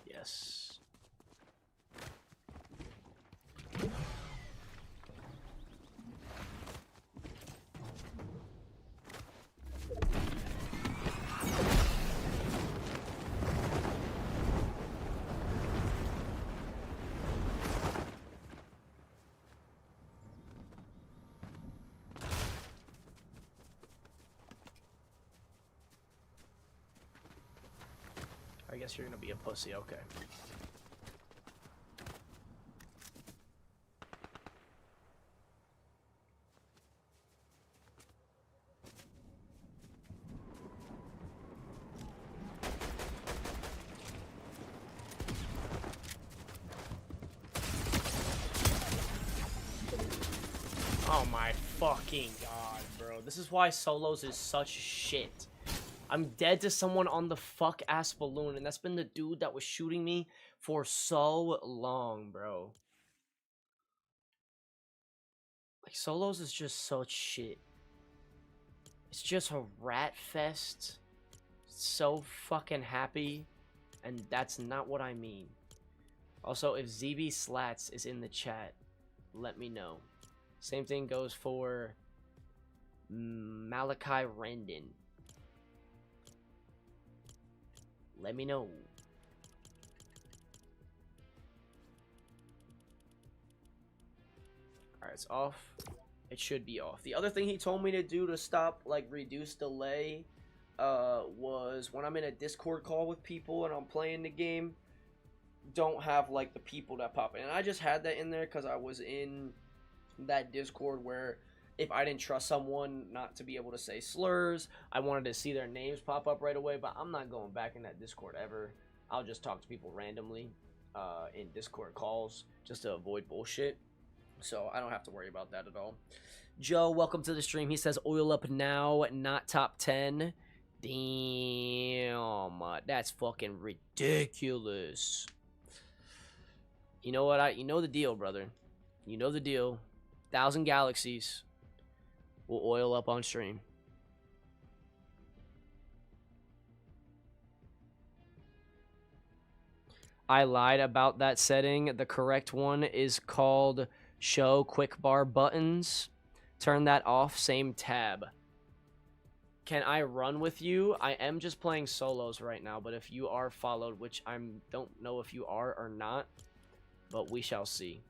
Yes. I guess you're gonna be a pussy, okay. Oh my fucking god, bro. This is why solos is such shit. I'm dead to someone on the fuck-ass balloon, and that's been the dude that was shooting me for so long, bro. Like, solos is just such shit. It's just a rat fest. So fucking happy. And that's not what I mean. Also, if ZB Slats is in the chat, let me know. Same thing goes for Malachi Rendon. Let me know. Alright, it's off. It should be off. The other thing he told me to do to stop, like, reduce delay, was when I'm in a Discord call with people and I'm playing the game, don't have, like, the people that pop in. And I just had that in there because I was in that Discord where if I didn't trust someone not to be able to say slurs, I wanted to see their names pop up right away, but I'm not going back in that Discord ever. I'll just talk to people randomly in Discord calls just to avoid bullshit. So I don't have to worry about that at all. Joe, welcome to the stream. He says oil up now, not top 10. Damn, that's fucking ridiculous. You know what? You know the deal, brother. You know the deal. 1,000 galaxies will oil up on stream. I lied about that setting. The correct one is called show quick bar buttons. Turn that off, same tab. Can I run with you? I am just playing solos right now, but if you are followed, which I don't know if you are or not, but we shall see.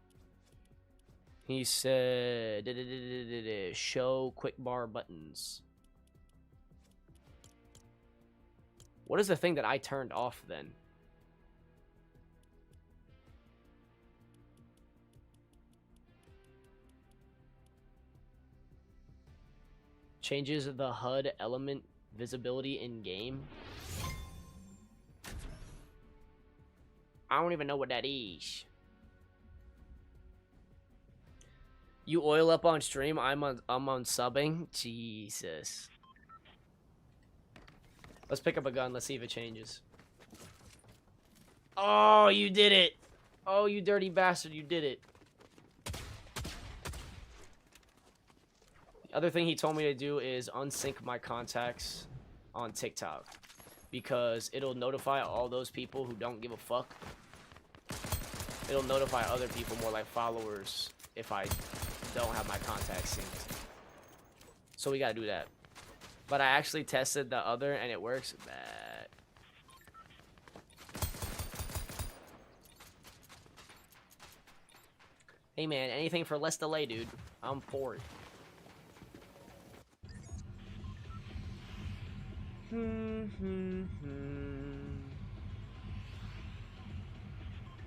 He said, show quick bar buttons. What is the thing that I turned off then? Changes the HUD element visibility in game. I don't even know what that is. You oil up on stream. I'm on subbing. Jesus. Let's pick up a gun. Let's see if it changes. Oh, you did it. Oh, you dirty bastard. You did it. The other thing he told me to do is unsync my contacts on TikTok, because it'll notify all those people who don't give a fuck. It'll notify other people, more like followers, if I don't have my contacts synced. So we gotta do that. But I actually tested the other and it works. Bad. Hey man, anything for less delay, dude. I'm for it.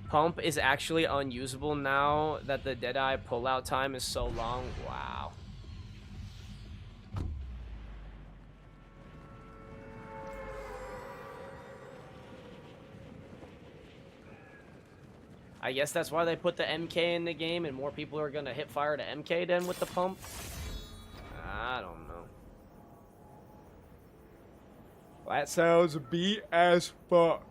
Pump is actually unusable now that the Deadeye pullout time is so long. Wow. I guess that's why they put the MK in the game and more people are gonna hit fire to MK than with the pump. I don't know. That sounds beat as fuck.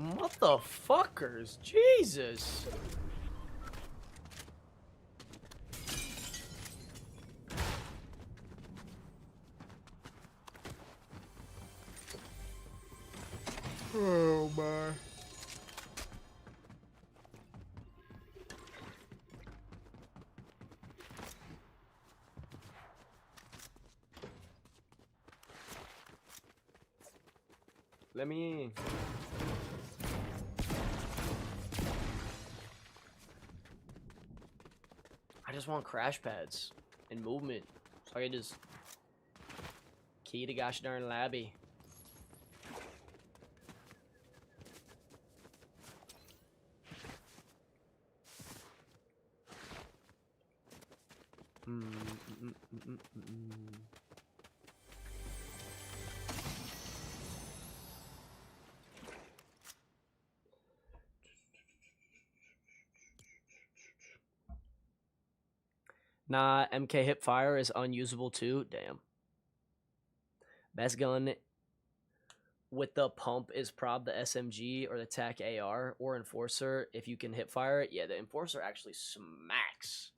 Motherfuckers, Jesus. Oh my. Let me in. I just want crash pads and movement. So I can just key the gosh darn lobby. Nah, MK Hipfire is unusable too. Damn. Best gun with the pump is prob the SMG or the TAC AR or Enforcer. If you can hipfire it, yeah, the Enforcer actually smacks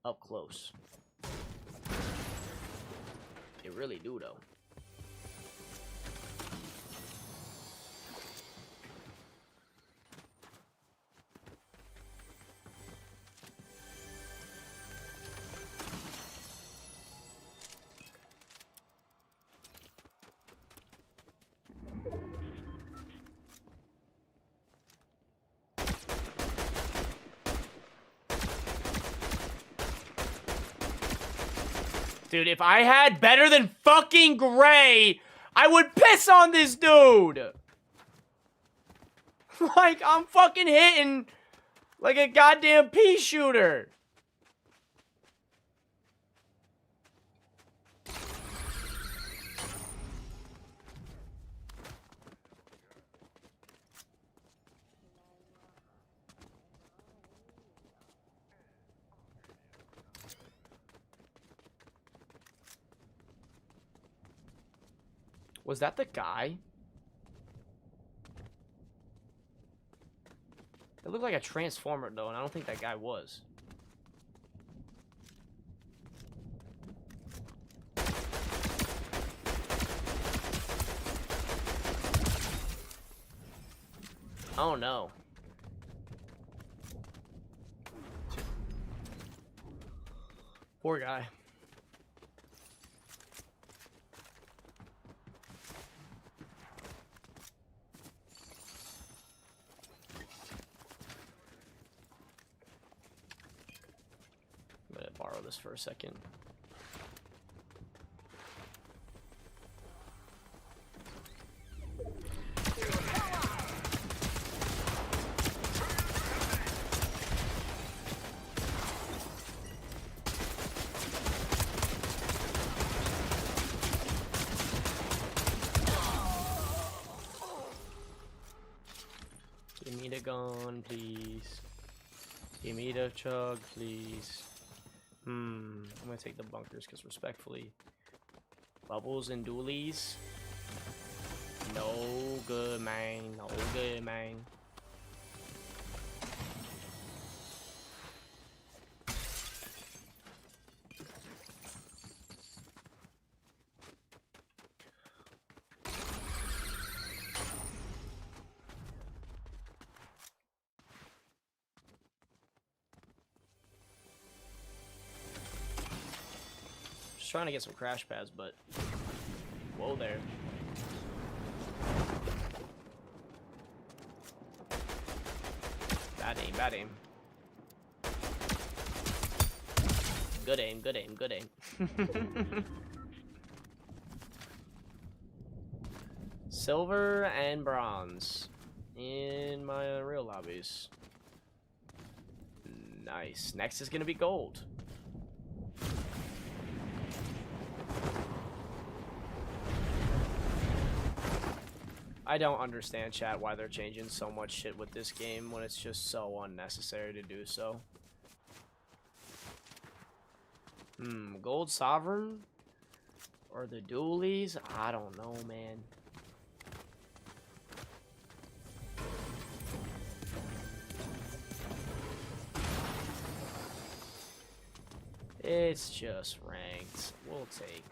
up close. It really do though. Dude, if I had better than fucking Gray, I would piss on this dude. Like, I'm fucking hitting like a goddamn pea shooter. Was that the guy? It looked like a transformer though, and I don't think that guy was. Oh no. Poor guy. I'm gonna borrow this for a second. Give me the gun, please. Give me the chug, please. I'm gonna take the bunkers because respectfully, bubbles and dualies, no good, man. No good, man. Trying to get some crash pads, but whoa there. Bad aim, bad aim. Good aim, good aim, good aim. Silver and bronze in my real lobbies. Nice. Next is gonna be gold. I don't understand, chat, why they're changing so much shit with this game when it's just so unnecessary to do so. Gold Sovereign? Or the dualies? I don't know, man. It's just ranked. We'll take...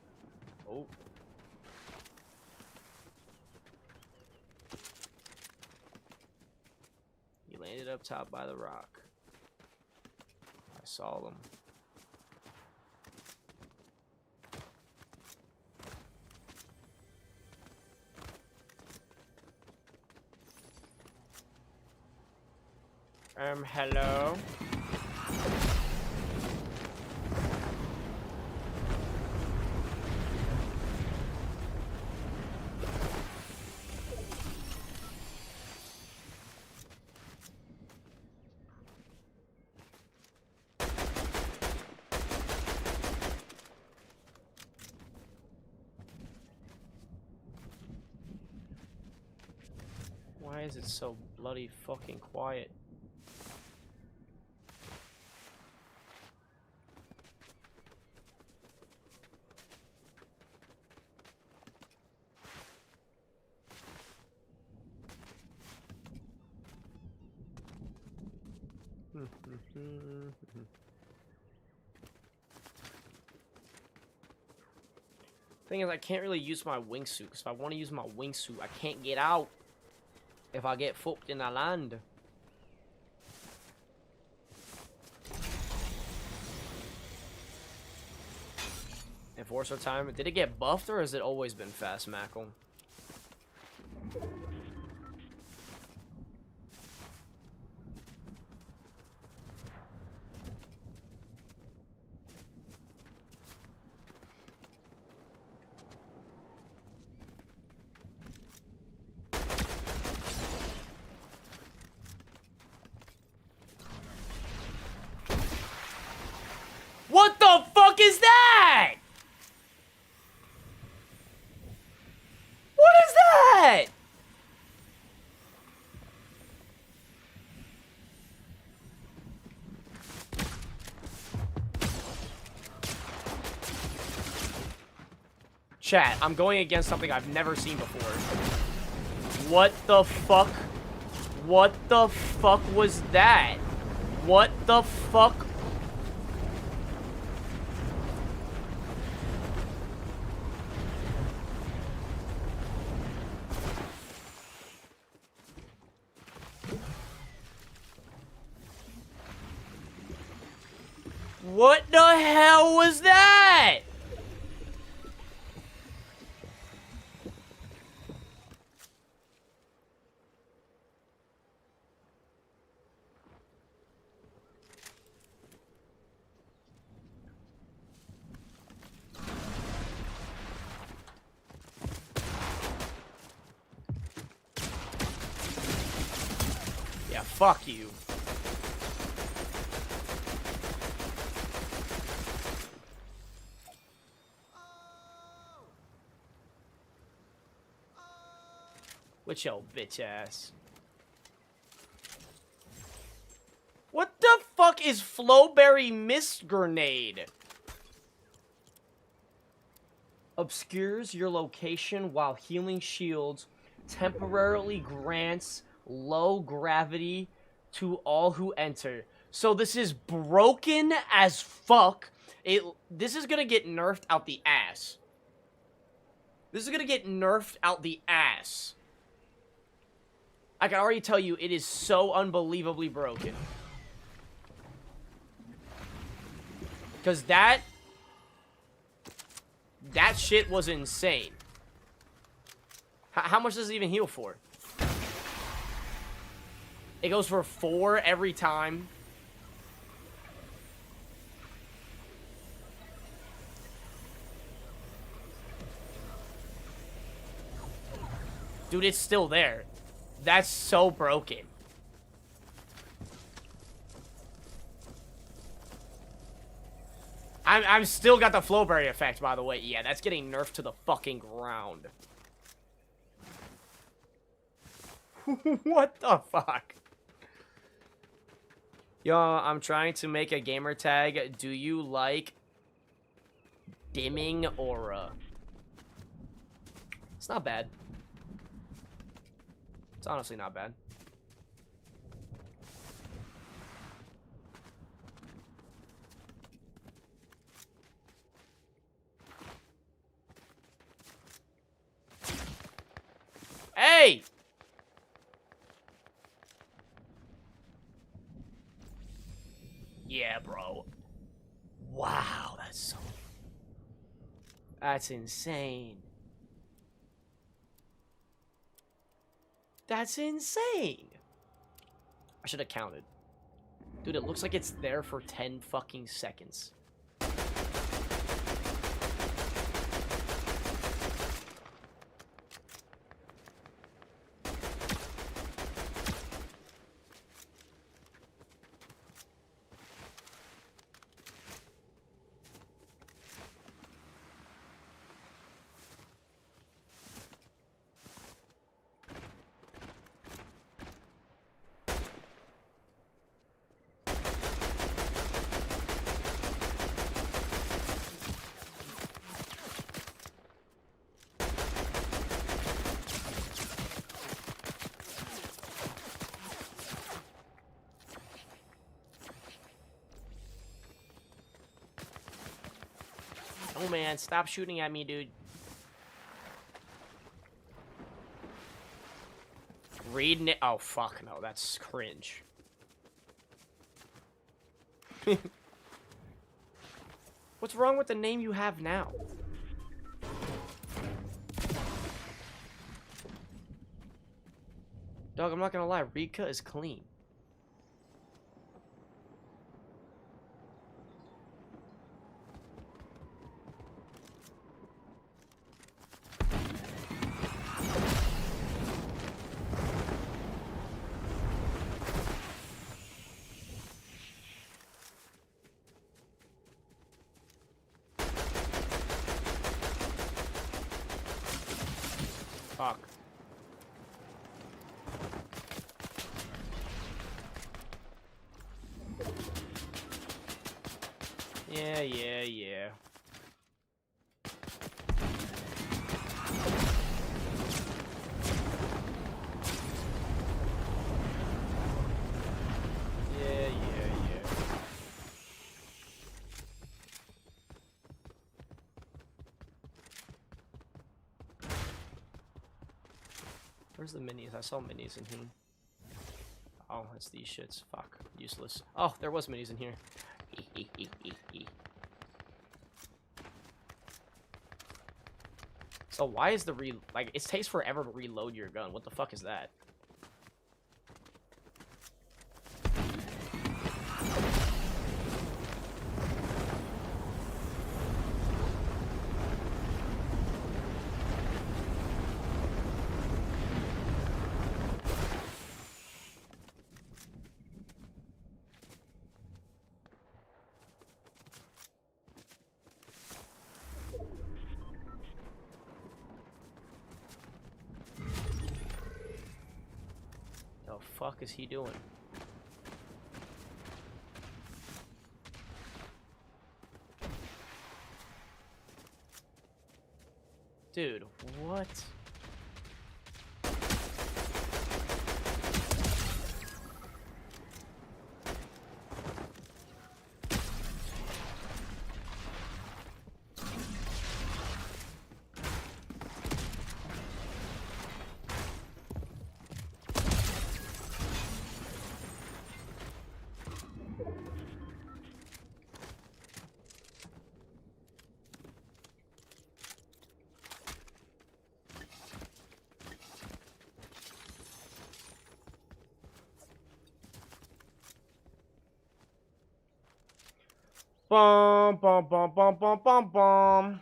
Oh. He landed up top by the rock. I saw them. Hello? Why is it so bloody fucking quiet? Thing is, I can't really use my wingsuit, because if I want to use my wingsuit, I can't get out if I get fucked in the land. Enforcer time. Did it get buffed, or has it always been fast, Mackle? What the fuck is that? What is that? Chat, I'm going against something I've never seen before. What the fuck? What the fuck was that? What the fuck? What the hell was that? Yeah, fuck you. With your bitch ass. What the fuck is Flowberry Mist Grenade? Obscures your location while healing shields. Temporarily grants low gravity to all who enter. So this is broken as fuck. This is gonna get nerfed out the ass. This is gonna get nerfed out the ass. I can already tell you, it is so unbelievably broken. Because that shit was insane. How much does it even heal for? It goes for 4 every time. Dude, it's still there. That's so broken. I'm still got the Flowberry effect, by the way. Yeah, that's getting nerfed to the fucking ground. What the fuck? Yo, I'm trying to make a gamer tag. Do you like dimming aura? It's not bad. It's honestly not bad. Hey! Yeah, bro. Wow, that's insane. That's insane. I should have counted. Dude, it looks like it's there for 10 fucking seconds. Oh man, stop shooting at me, dude. Reading it. Oh fuck no, that's cringe. What's wrong with the name you have now? Dog, I'm not gonna lie, Rika is clean. Fuck. Yeah. Yeah. Where's the minis? I saw minis in here. Oh, it's these shits. Fuck. Useless. Oh, there was minis in here. So why is the like, it takes forever to reload your gun. What the fuck is that? The fuck is he doing? Dude, what? Bum bum bum bum bum bum bum.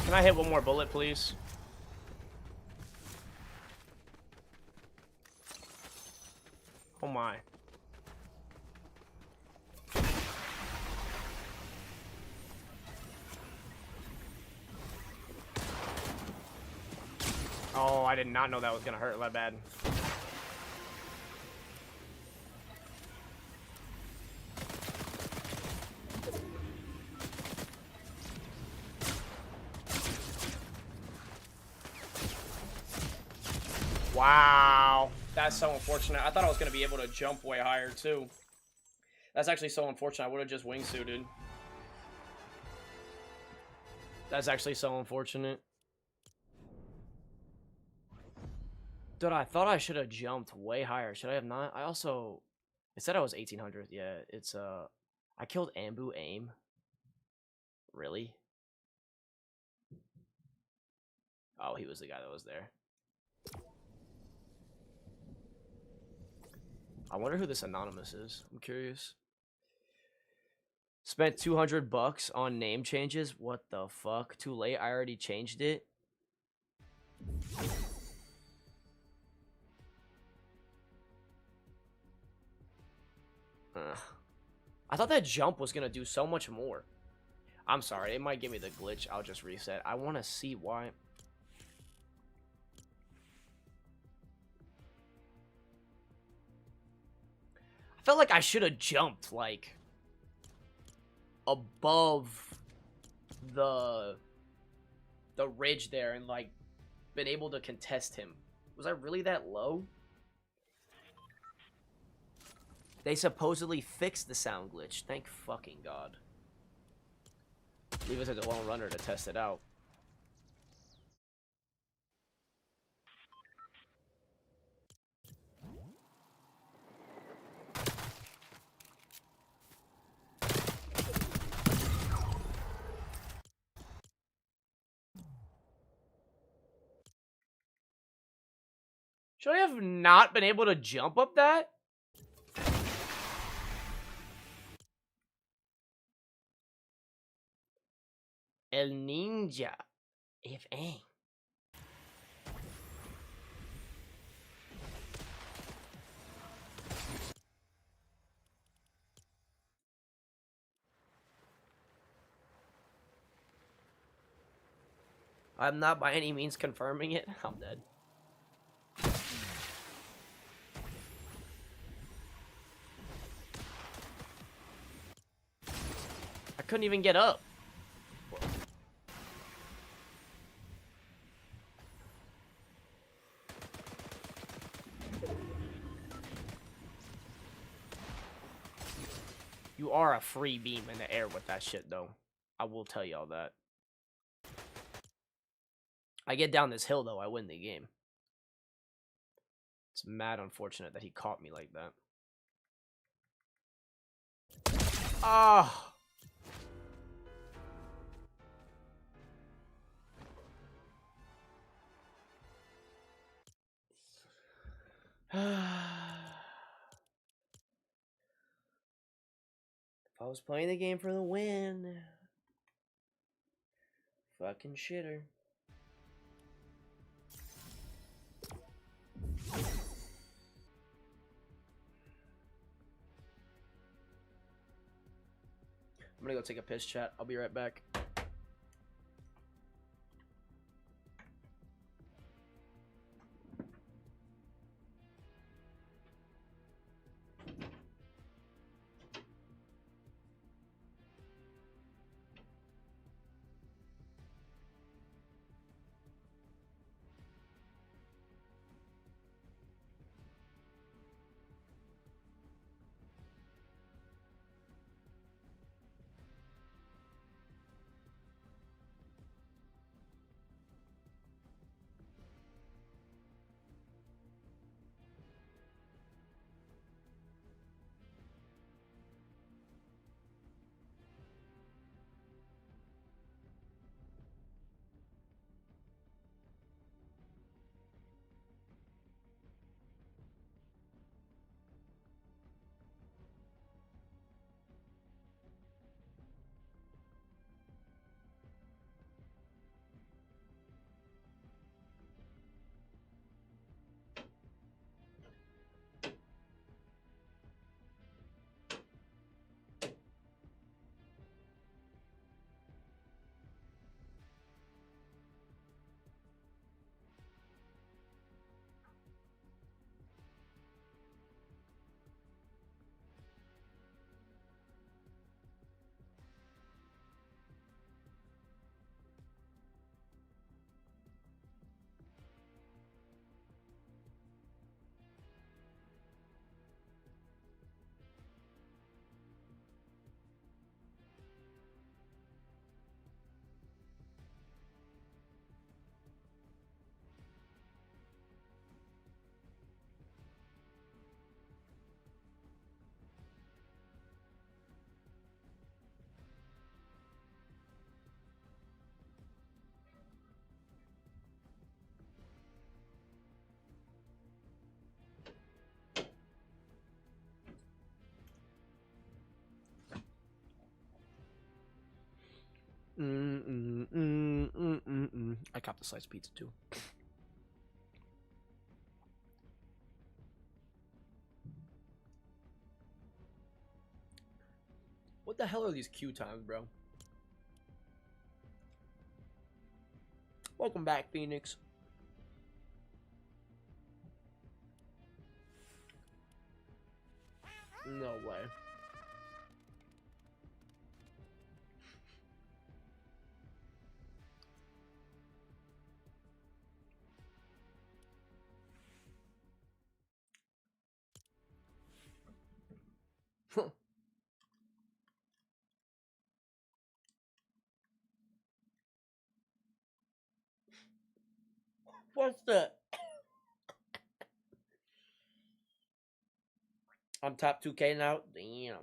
Can I hit one more bullet, please? Oh my. Oh, I did not know that was gonna hurt that bad. Wow. That's so unfortunate. I thought I was going to be able to jump way higher, too. That's actually so unfortunate. I would have just wingsuited. That's actually so unfortunate. Dude, I thought I should have jumped way higher. Should I have not? I also... It said I was 1800. Yeah, it's, I killed Ambu Aim. Really? Oh, he was the guy that was there. I wonder who this anonymous is. I'm curious. Spent 200 bucks on name changes. What the fuck? Too late. I already changed it. I thought that jump was gonna do so much more. I'm sorry. It might give me the glitch. I'll just reset. I want to see why. I felt like I should have jumped, like, above the ridge there and, like, been able to contest him. Was I really that low? They supposedly fixed the sound glitch. Thank fucking God. Leave us as a lone runner to test it out. Should I have not been able to jump up that? El Ninja. If ain't. I'm not by any means confirming it. I'm dead. I couldn't even get up. You are a free beam in the air with that shit, though. I will tell y'all that. I get down this hill, though, I win the game. It's mad unfortunate that he caught me like that. Ah! If I was playing the game for the win. Fucking shitter. I'm gonna go take a piss, chat. I'll be right back. I copped the sliced pizza too. What the hell are these queue times, bro? Welcome back, Phoenix. No way. What's that? I'm top 2K now. Damn.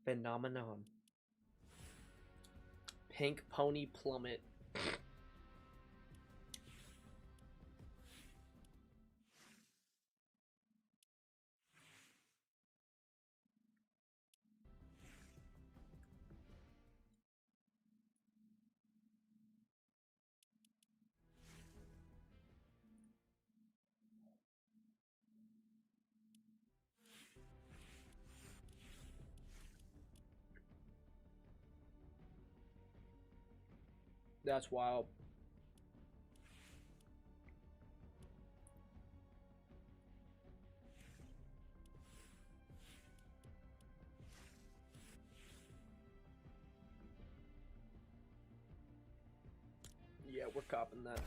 Phenomenon. Pink pony plummet. That's wild. Yeah, we're copping that.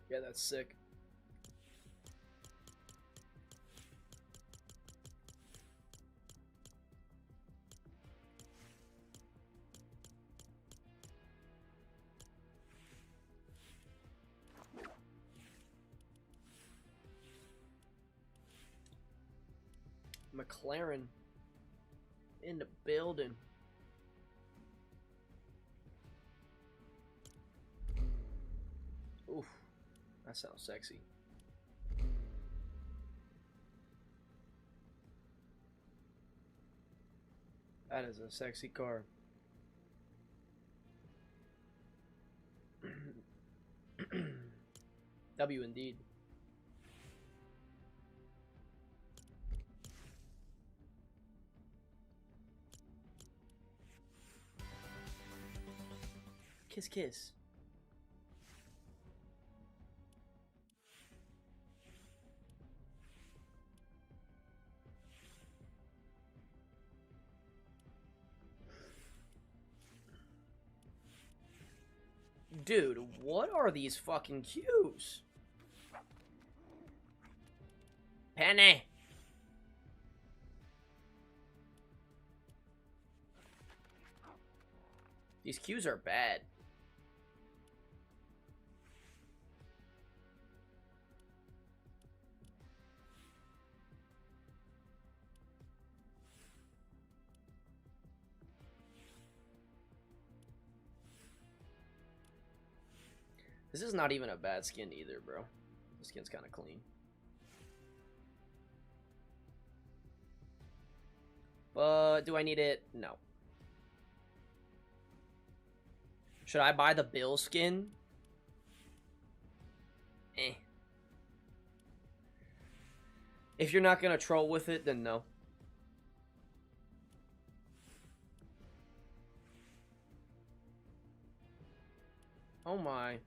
Yeah, that's sick. McLaren in the building. Oof, that sounds sexy. That is a sexy car. W indeed. Kiss, kiss. Dude, what are these fucking queues? Penny! These queues are bad. This is not even a bad skin either, bro. The skin's kind of clean. But do I need it? No. Should I buy the Bill skin? Eh. If you're not gonna troll with it, then no. Oh my.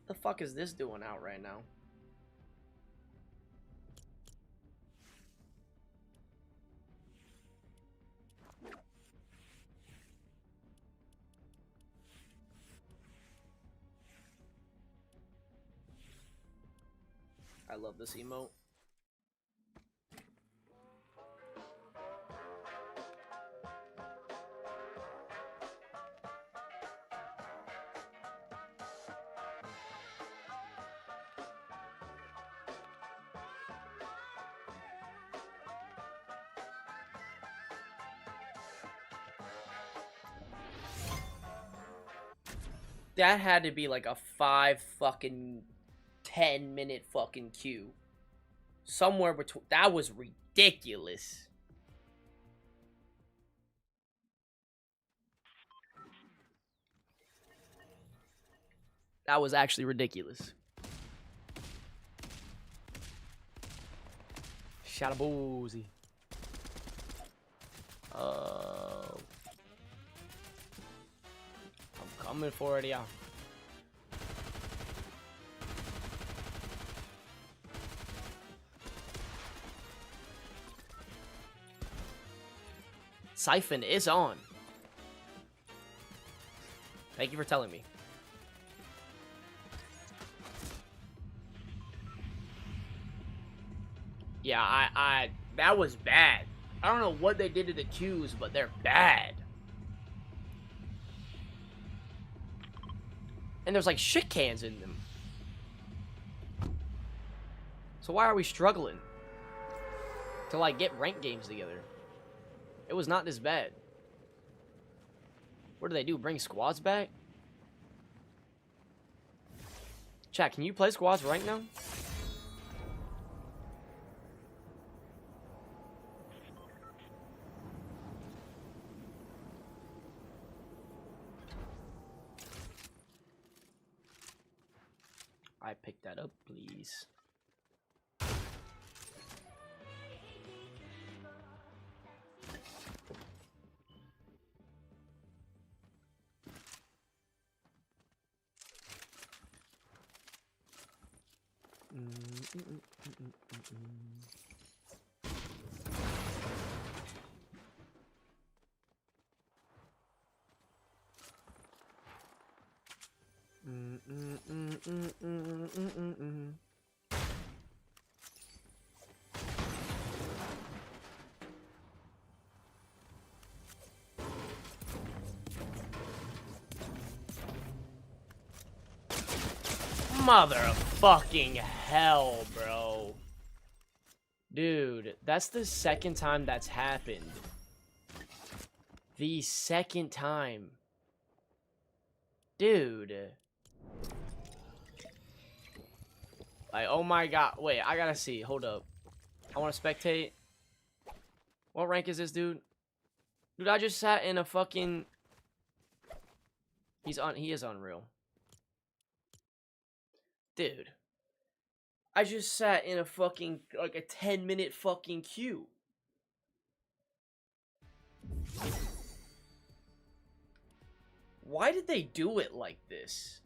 The fuck is this doing out right now? I love this emote. That had to be like a 5 fucking 10 minute fucking queue. Somewhere between. That was ridiculous. That was actually ridiculous. Shadaboozy. I'm coming for it, yeah. Siphon is on. Thank you for telling me. Yeah, that was bad. I don't know what they did to the queues, but they're bad. And there's like shit cans in them. So why are we struggling to like get ranked games together? It was not this bad. What do they do? Bring squads back? Chat, can you play squads right now? I picked that up, please. Motherfucking hell, bro. Dude, that's the second time that's happened. The second time. Dude. Like, oh my god. Wait, I gotta see. Hold up. I wanna spectate. What rank is this dude? Dude, I just sat in a fucking... He is unreal. Dude. I just sat in a fucking, like a 10-minute fucking queue. Why did they do it like this?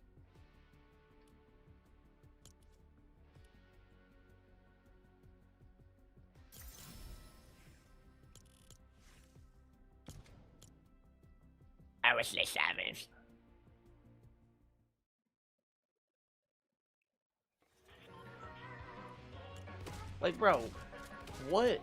I was the savage. Like, bro, what?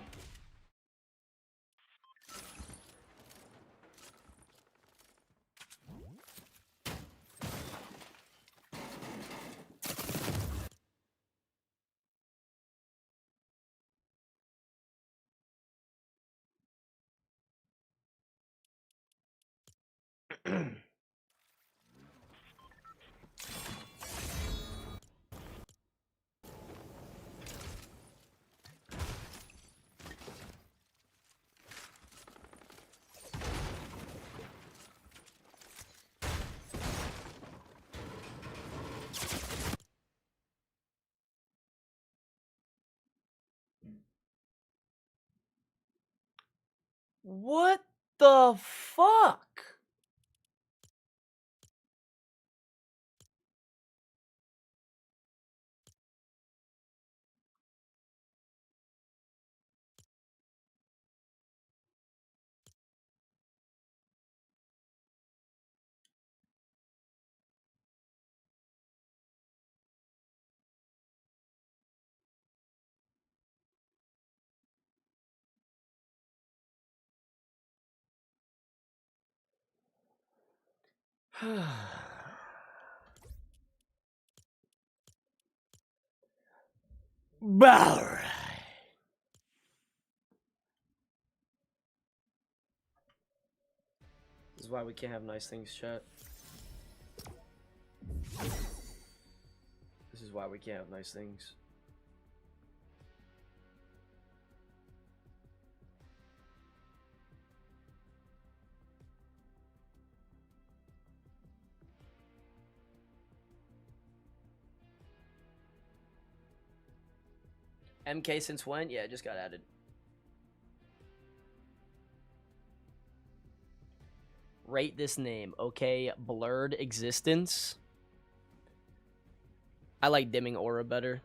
What the fuck? Alright. This is why we can't have nice things, chat. This is why we can't have nice things. MK since when? Yeah, it just got added. Rate this name. Okay, Blurred Existence. I like Dimming Aura better.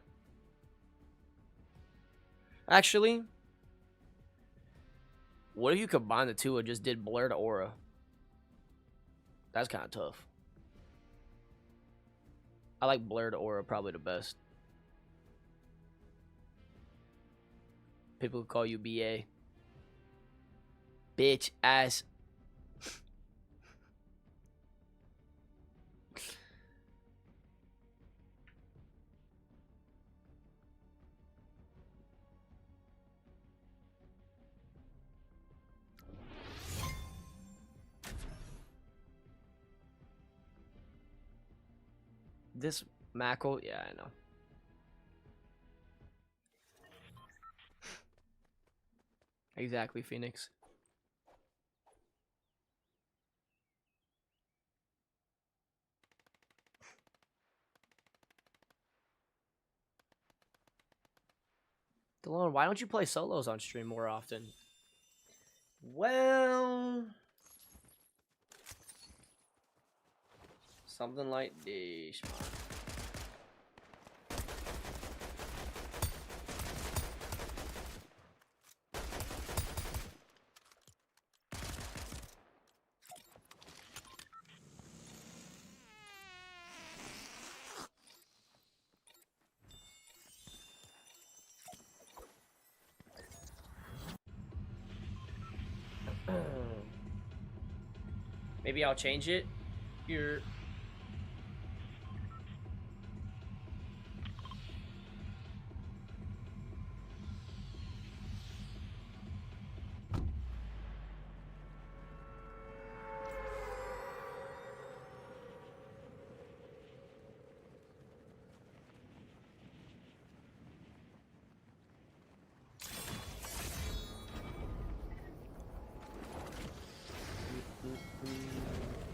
Actually, what if you combine the two and just did Blurred Aura? That's kind of tough. I like Blurred Aura probably the best. People call you BA. Bitch ass. This Mackle, yeah, I know. Exactly, Phoenix. Delon, why don't you play solos on stream more often? Well, something like this, man. Maybe I'll change it. Here.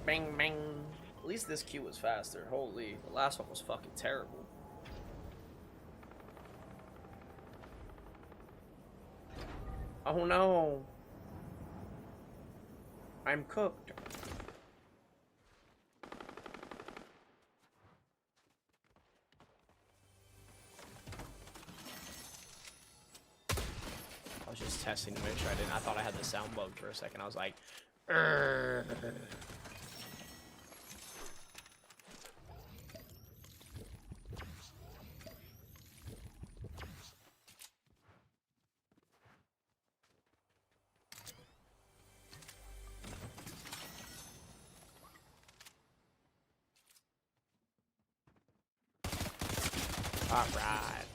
Bang, bang. At least this queue was faster. Holy, the last one was fucking terrible. Oh no. I'm cooked. I was just testing to make sure I didn't. I thought I had the sound bug for a second. I was like, Urgh. All right.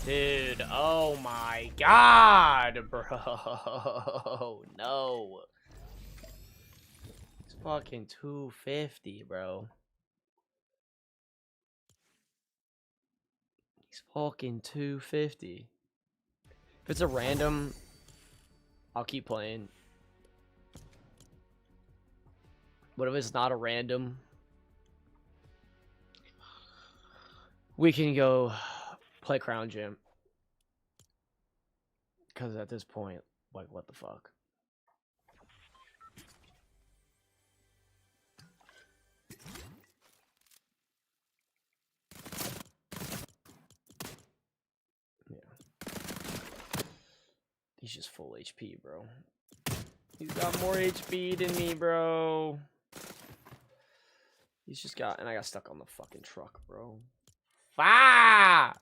Dude, oh my god, bro. No. It's fucking 250, bro. He's fucking 250. If it's a random, I'll keep playing. But if it's not a random, we can go play Crown Gym. Because at this point, like, what the fuck? Yeah. He's just full HP, bro. He's got more HP than me, bro. He's just got... And I got stuck on the fucking truck, bro. Ah!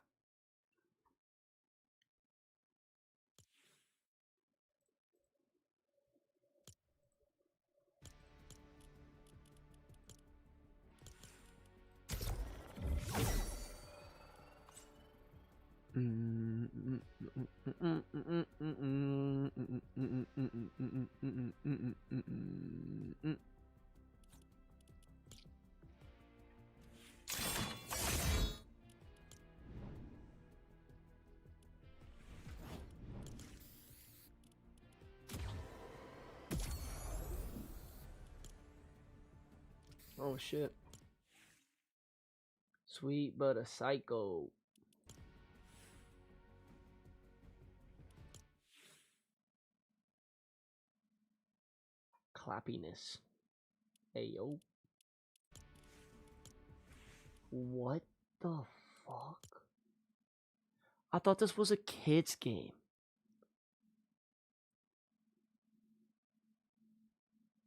Oh shit. Sweet but a psycho. Clappiness. Hey yo. What the fuck? I thought this was a kid's game.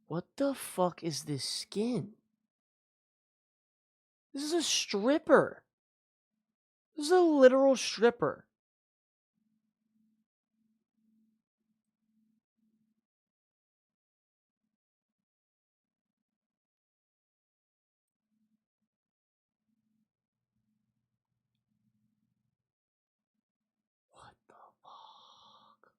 What the fuck is this skin? This is a stripper. This is a literal stripper. What the fuck?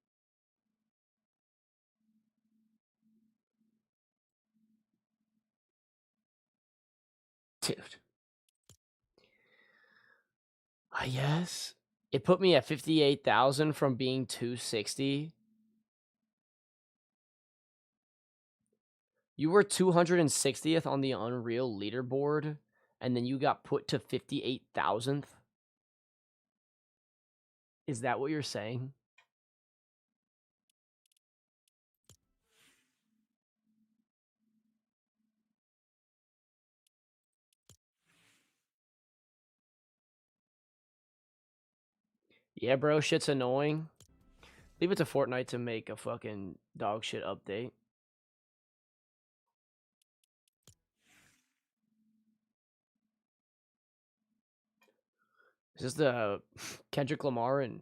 Dude. Yes. It put me at 58,000 from being 260. You were 260th on the Unreal leaderboard, and then you got put to 58,000th? Is that what you're saying? Yeah, bro, shit's annoying. Leave it to Fortnite to make a fucking dog shit update. Is this the Kendrick Lamar and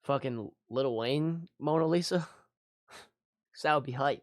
fucking Lil Wayne Mona Lisa? Cause that would be hype.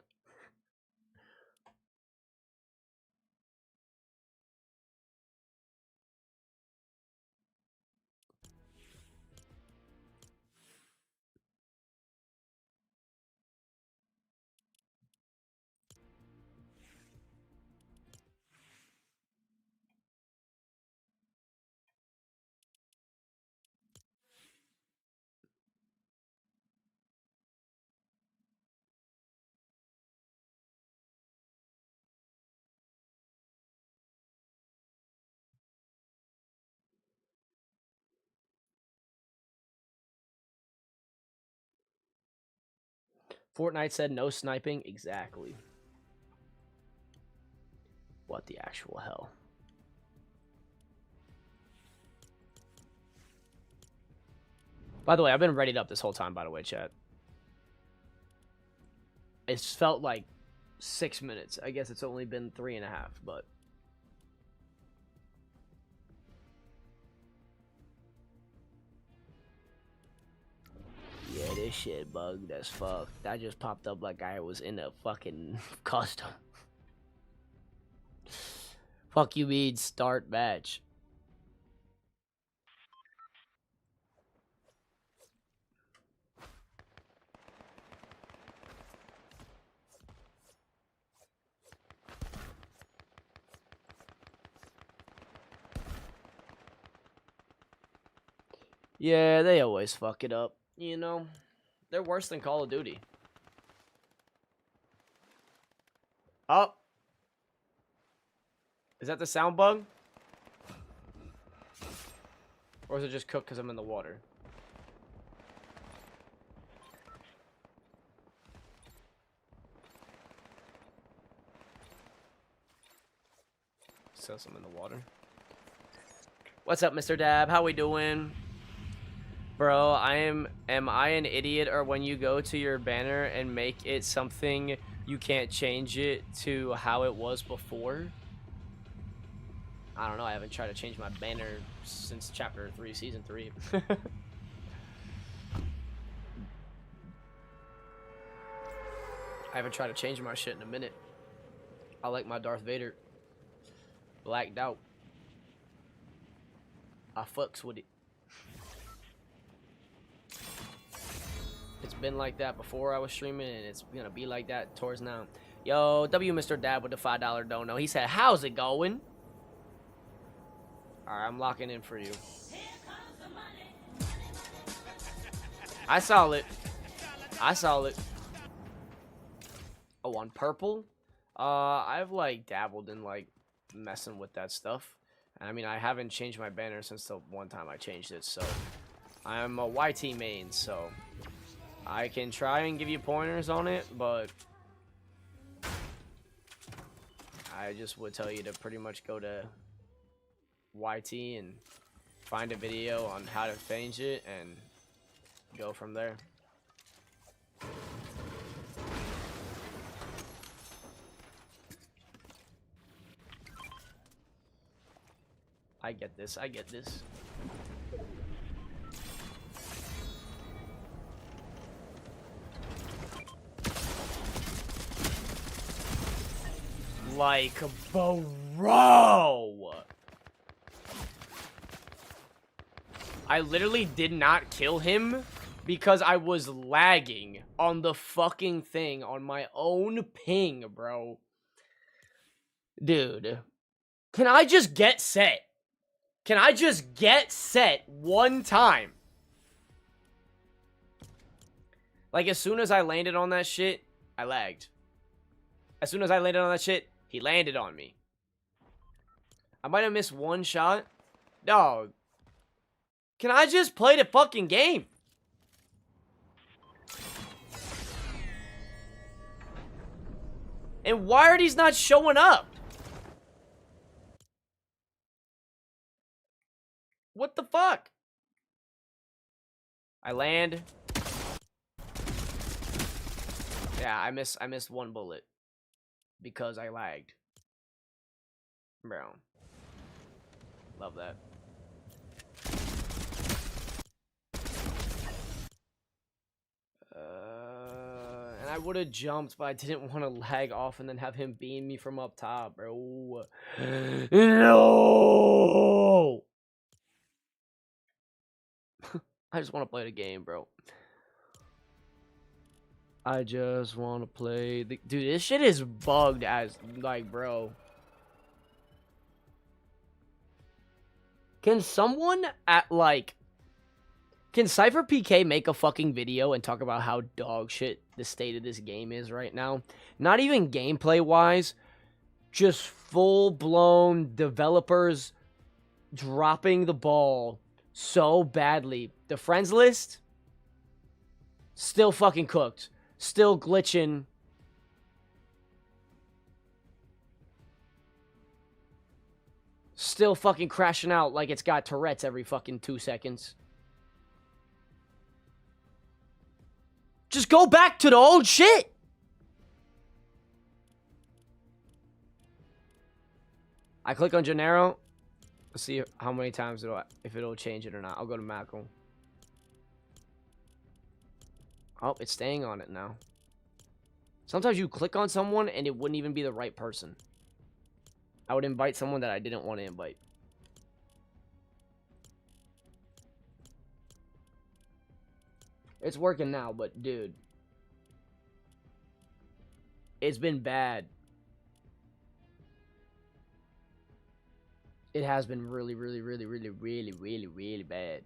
Fortnite said no sniping. Exactly. What the actual hell? By the way, I've been readied up this whole time, by the way, chat. It's felt like 6 minutes. I guess it's only been 3.5, but... Yeah, this shit bugged as fuck. That just popped up like I was in a fucking custom. Fuck you, mean start match. Yeah, they always fuck it up. You know, they're worse than Call of Duty. Oh. Is that the sound bug? Or is it just cooked because I'm in the water? Says I'm in the water. What's up, Mr. Dab? How we doing? Bro, am I an idiot, or when you go to your banner and make it something, you can't change it to how it was before? I don't know, I haven't tried to change my banner since chapter 3, season 3. I haven't tried to change my shit in a minute. I like my Darth Vader blacked out. I fucks with it. It's been like that before I was streaming, and it's gonna be like that towards now. Yo, W Mr. Dad with the $5 dono. He said, how's it going? Alright, I'm locking in for you. I saw it. I saw it. Oh, on purple? I've like dabbled in like messing with that stuff. And I mean, I haven't changed my banner since the one time I changed it, so I'm a YT main, so I can try and give you pointers on it, but I just would tell you to pretty much go to YT and find a video on how to change it and go from there. I get this, I get this. Like, bro! I literally did not kill him because I was lagging on the fucking thing on my own ping, bro. Dude. Can I just get set? Can I just get set one time? Like, as soon as I landed on that shit, I lagged. As soon as I landed on that shit, he landed on me. I might have missed one shot. Dog. Can I just play the fucking game? And why are these not showing up? What the fuck? I land. Yeah, I missed one bullet because I lagged. Bro. Love that. And I would have jumped, but I didn't want to lag off and then have him beam me from up top, bro. No! I just want to play the game, bro. I just want to play the... Dude, this shit is bugged as... Like, bro. Can someone at, like... Can Cypher PK make a fucking video and talk about how dog shit the state of this game is right now? Not even gameplay-wise. Just full-blown developers dropping the ball so badly. The friends list, still fucking cooked. Still glitching. Still fucking crashing out like it's got Tourette's every fucking 2 seconds. Just go back to the old shit. I click on Gennaro. Let's see how many times if it'll change it or not. I'll go to Macro. Oh, it's staying on it now. Sometimes you click on someone and it wouldn't even be the right person. I would invite someone that I didn't want to invite. It's working now, but dude. It's been bad. It has been really, really, really, really, really, really, really bad.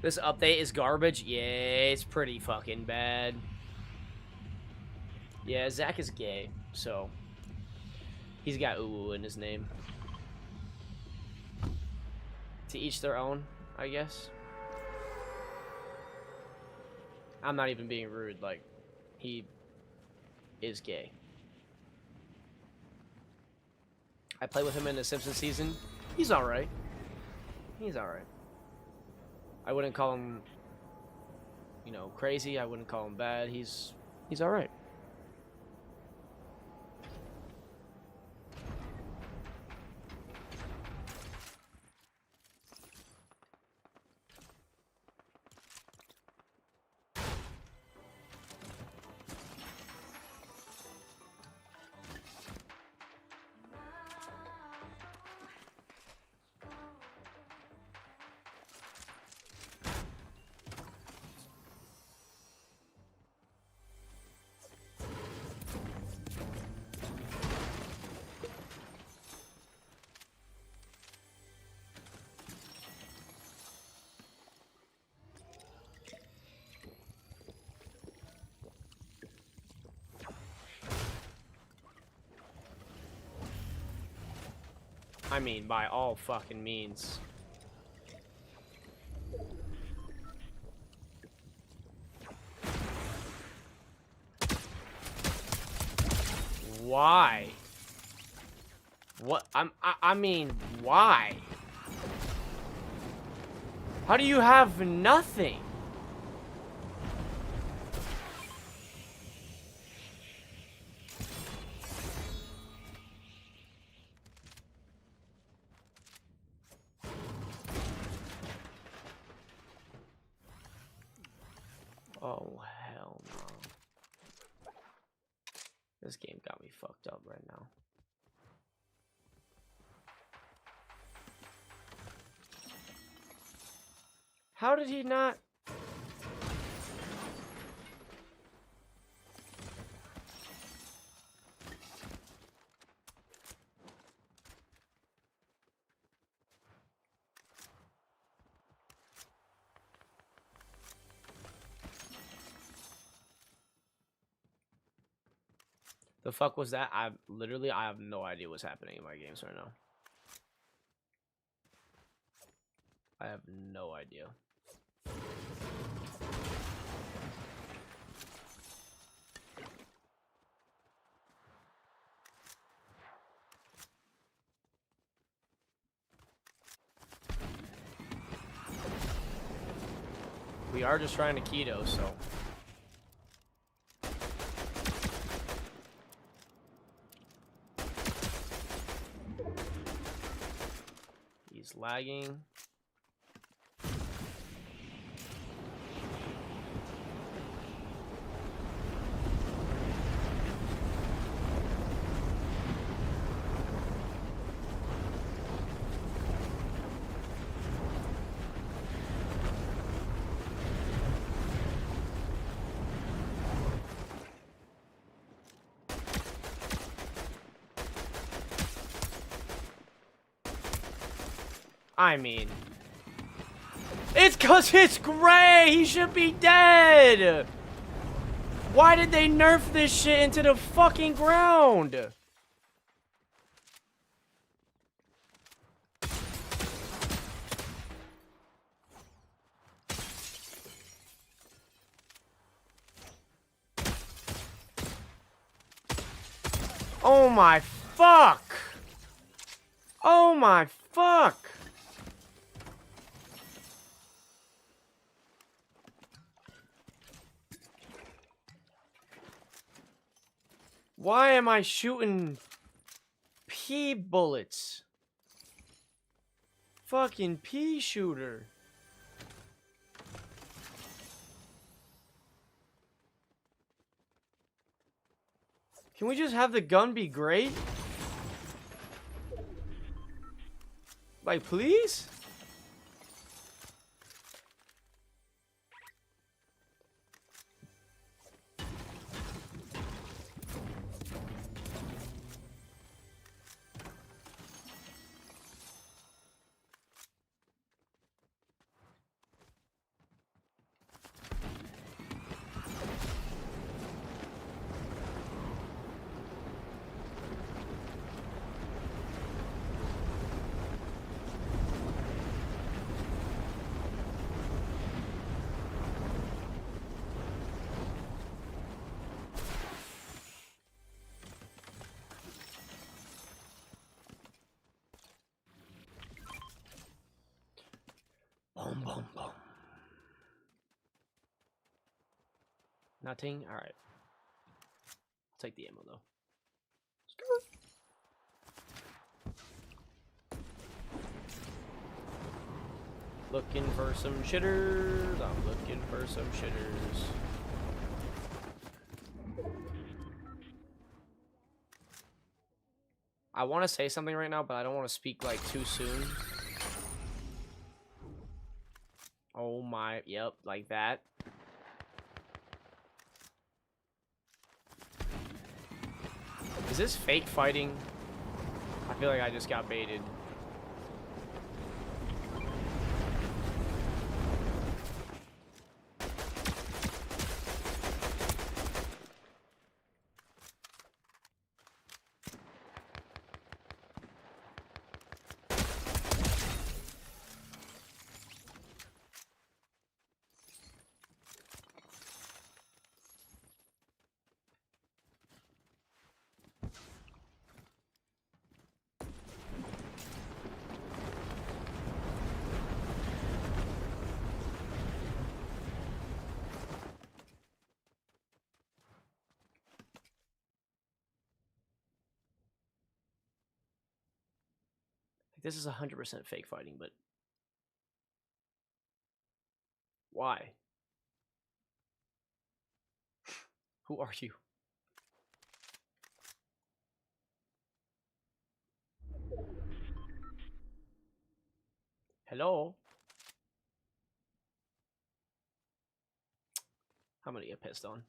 This update is garbage? Yeah, it's pretty fucking bad. Yeah, Zach is gay, so he's got ooh in his name. To each their own, I guess. I'm not even being rude. Like, he is gay. I played with him in the Simpsons season. He's alright. He's alright. I wouldn't call him, you know, crazy. I wouldn't call him bad. He's alright. I mean, by all fucking means. Why? What? I mean, why? How do you have nothing? Oh, hell no. This game got me fucked up right now. How did he not? The fuck was that? I have no idea what's happening in my games right now. I have no idea. We are just trying to keto, so. He's lagging. I mean, it's 'cause it's gray. He should be dead. Why did they nerf this shit into the fucking ground? Oh my fuck. Oh my fuck. Why am I shooting pea bullets? Fucking pea shooter. Can we just have the gun be great? Like, please? Nothing? Alright. Take the ammo though. Looking for some shitters. I'm looking for some shitters. I want to say something right now, but I don't want to speak like too soon. Oh my, yep, like that. Is this fake fighting? I feel like I just got baited. This is 100% fake fighting, but why? Who are you? Hello? I'm gonna get pissed on.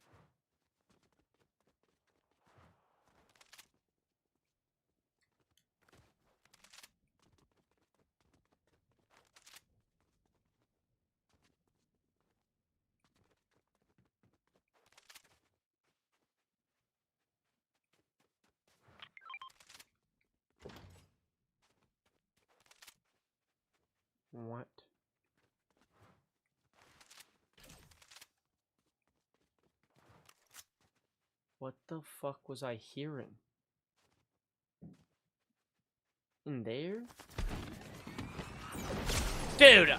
What? What the fuck was I hearing? In there? Dude!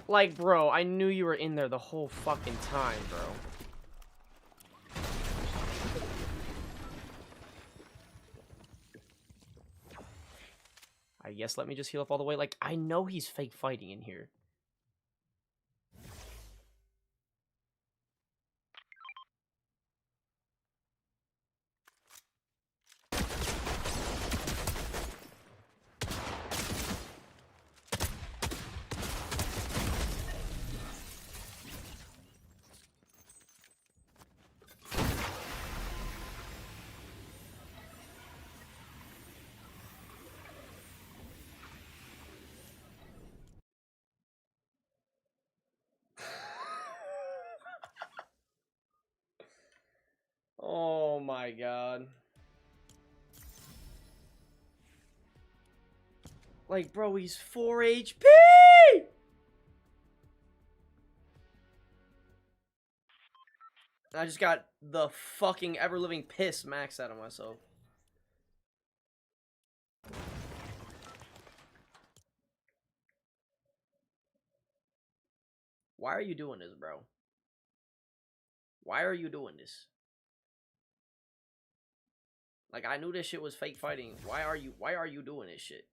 Like, bro, I knew you were in there the whole fucking time, bro. I guess let me just heal up all the way. Like, I know he's fake fighting in here. Oh my god. Like, bro, he's 4 HP! I just got the fucking ever-living piss maxed out of myself. Why are you doing this, bro? Why are you doing this? Like, I knew this shit was fake fighting. Why are you doing this shit?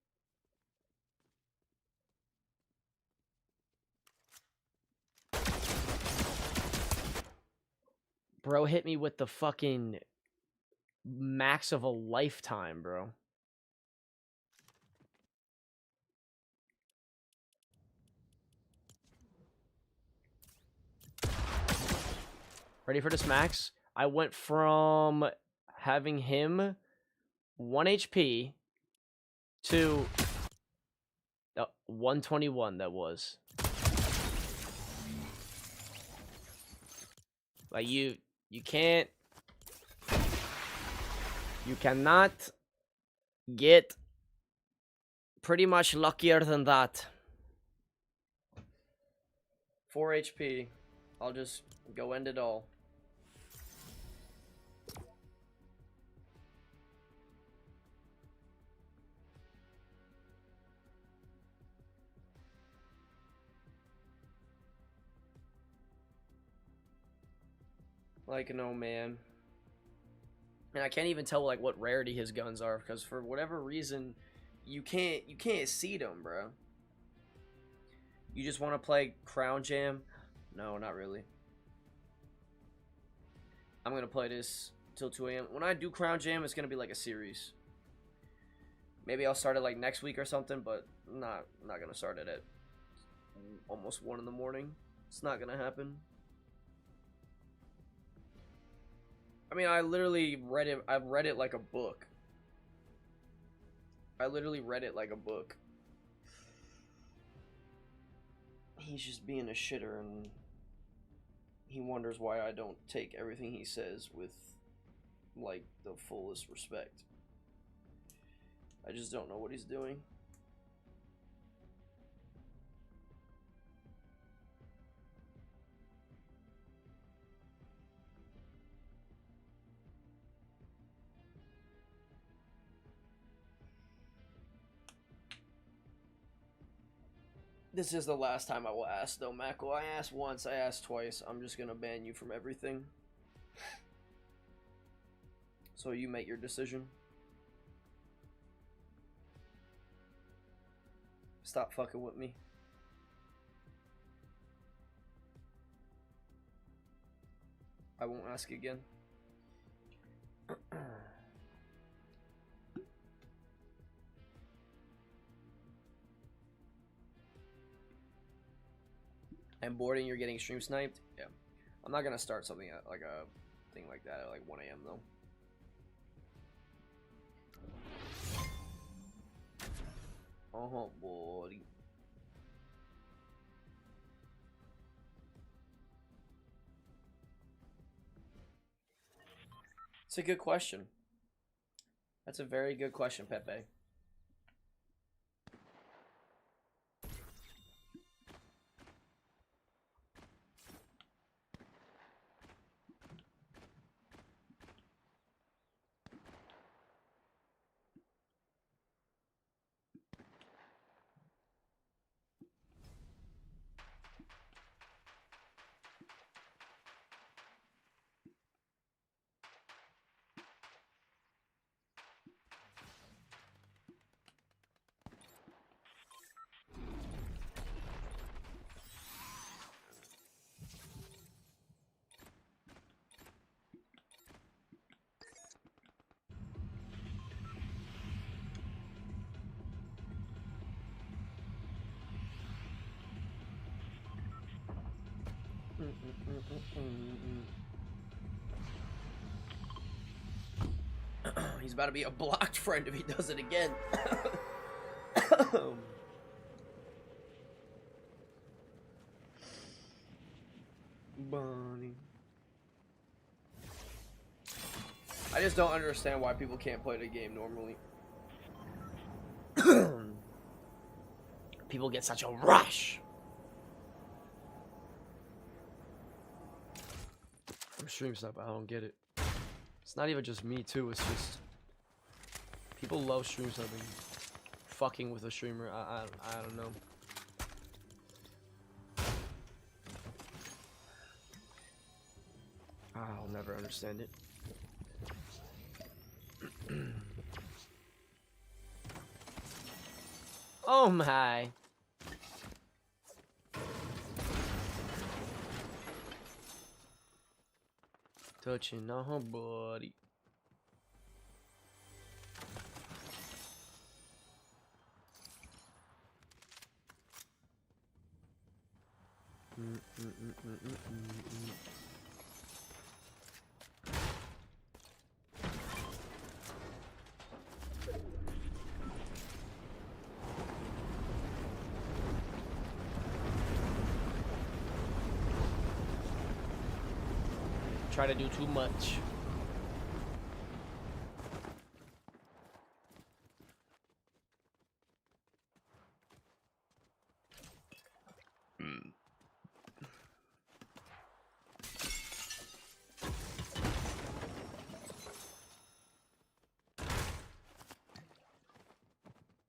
Bro hit me with the fucking max of a lifetime, bro. Ready for this max? I went from having him 1 HP to 121 that was. Like, you can't, you cannot get pretty much luckier than that. 4 HP. I'll just go end it all. Like, no, man. And I can't even tell like what rarity his guns are because for whatever reason, you can't see them, bro. You just want to play Crown Jam? No, not really. I'm gonna play this till 2 a.m. When I do Crown Jam, it's gonna be like a series. Maybe I'll start it like next week or something, but not gonna start it at almost 1 in the morning. It's not gonna happen. I mean, I literally read it. I've read it like a book. I literally read it like a book. He's just being a shitter, and he wonders why I don't take everything he says with, like, the fullest respect. I just don't know what he's doing. This is the last time I will ask, though, Mako. I asked once, I asked twice. I'm just gonna ban you from everything. So you make your decision. Stop fucking with me. I won't ask again. And boarding, you're getting stream sniped? Yeah. I'm not gonna start something at, like a thing like that at like 1 a.m. though. Oh, boy. It's a good question. That's a very good question, Pepe. He's about to be a blocked friend if he does it again. Bonnie. I just don't understand why people can't play the game normally. People get such a rush. I'm stream stuff, I don't get it. It's not even just me too, it's just people love stream subbing. Fucking with a streamer, I don't know. I'll never understand it. Oh my. Touching on her body. Try to do too much.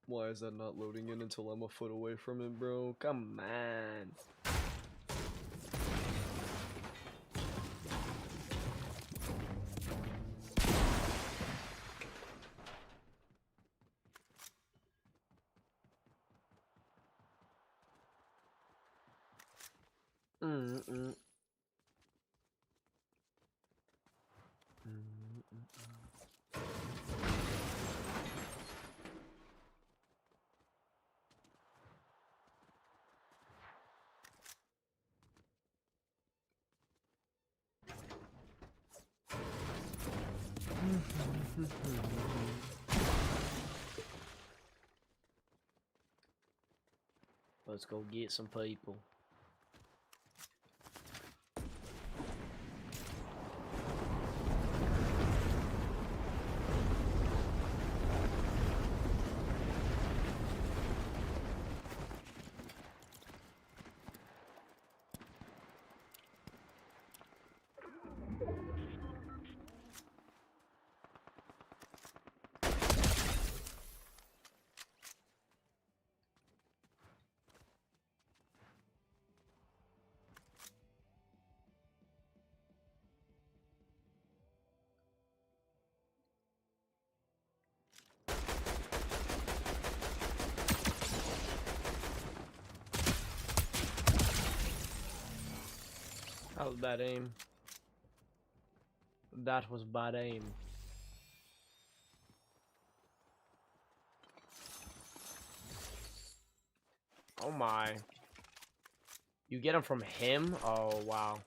Why is that not loading in until I'm a foot away from it, bro? Come on. Mm-mm. Let's go get some people. That was bad aim. That was bad aim. Oh my. You get them from him? Oh wow.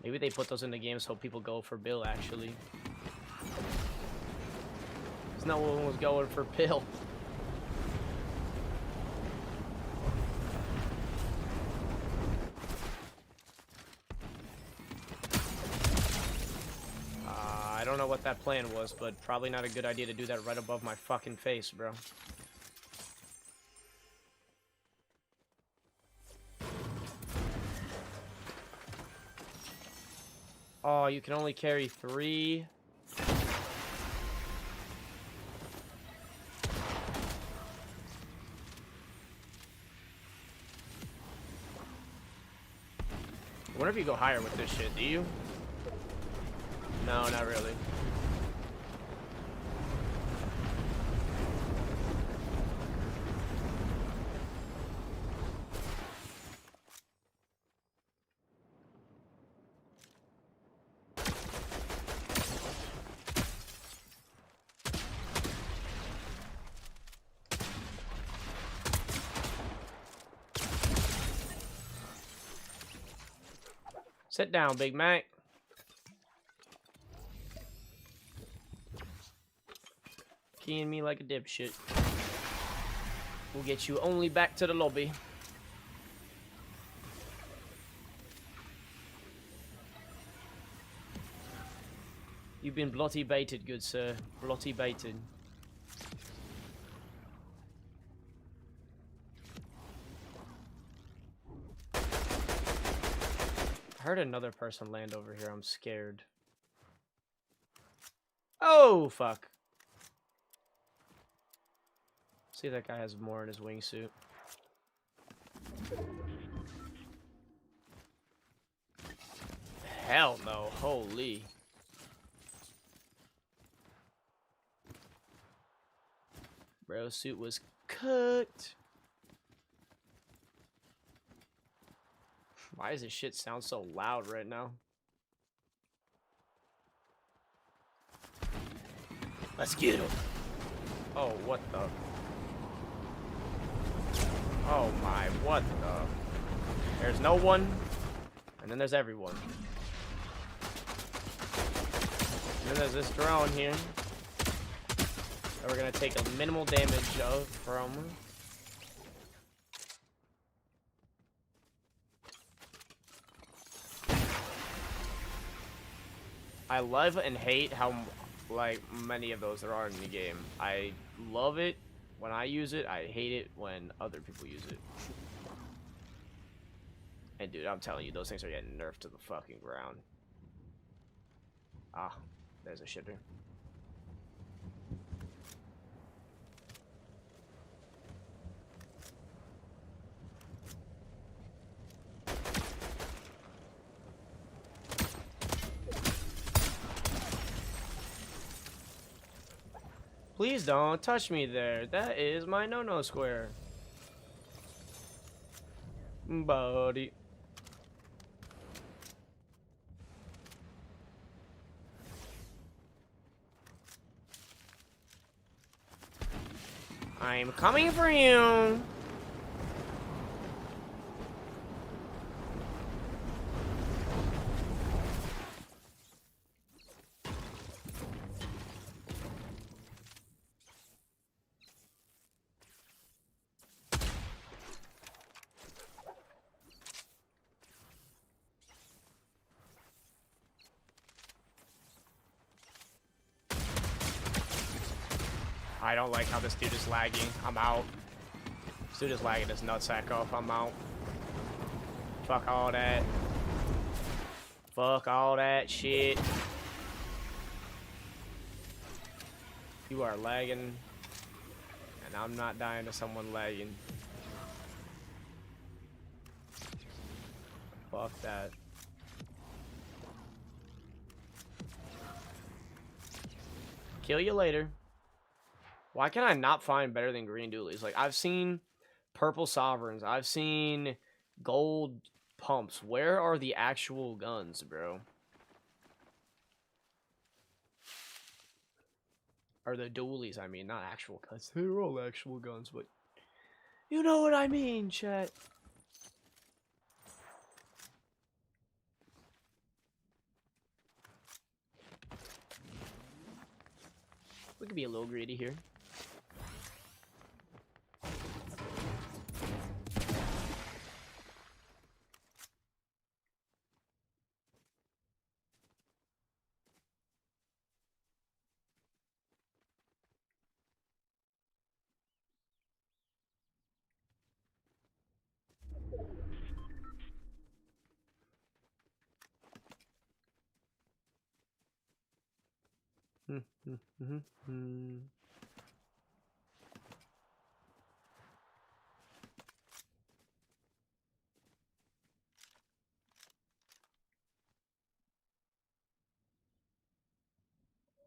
Maybe they put those in the game so people go for Bill actually. Because no one was going for Bill. I don't know what that plan was, but probably not a good idea to do that right above my fucking face, bro. Oh, you can only carry 3. I wonder if you go higher with this shit, do you? No, not really. Sit down, Big Mac. Keying me like a dipshit. We'll get you only back to the lobby. You've been blotty baited, good sir. Blotty baited. I heard another person land over here. I'm scared. Oh, fuck. See, that guy has more in his wingsuit. Hell no. Holy. Bro's suit was cooked. Why does this shit sound so loud right now? Let's get him. Oh, what the? Oh my, what the? There's no one, and then there's everyone. And then there's this drone here that we're gonna take a minimal damage of from. I love and hate how like many of those there are in the game. I love it when I use it. I hate it when other people use it. And dude, I'm telling you, those things are getting nerfed to the fucking ground. Ah, there's a shitter. Please don't touch me there. That is my no-no square. Buddy. I'm coming for you. I don't like how this dude is lagging. I'm out. This dude is lagging his nutsack off. I'm out. Fuck all that. Fuck all that shit. You are lagging. And I'm not dying to someone lagging. Fuck that. Kill you later. Why can I not find better than green dualies? Like, I've seen purple sovereigns. I've seen gold pumps. Where are the actual guns, bro? Or the dualies, I mean. Not actual guns. They're all actual guns, but... You know what I mean, chat. We could be a little greedy here.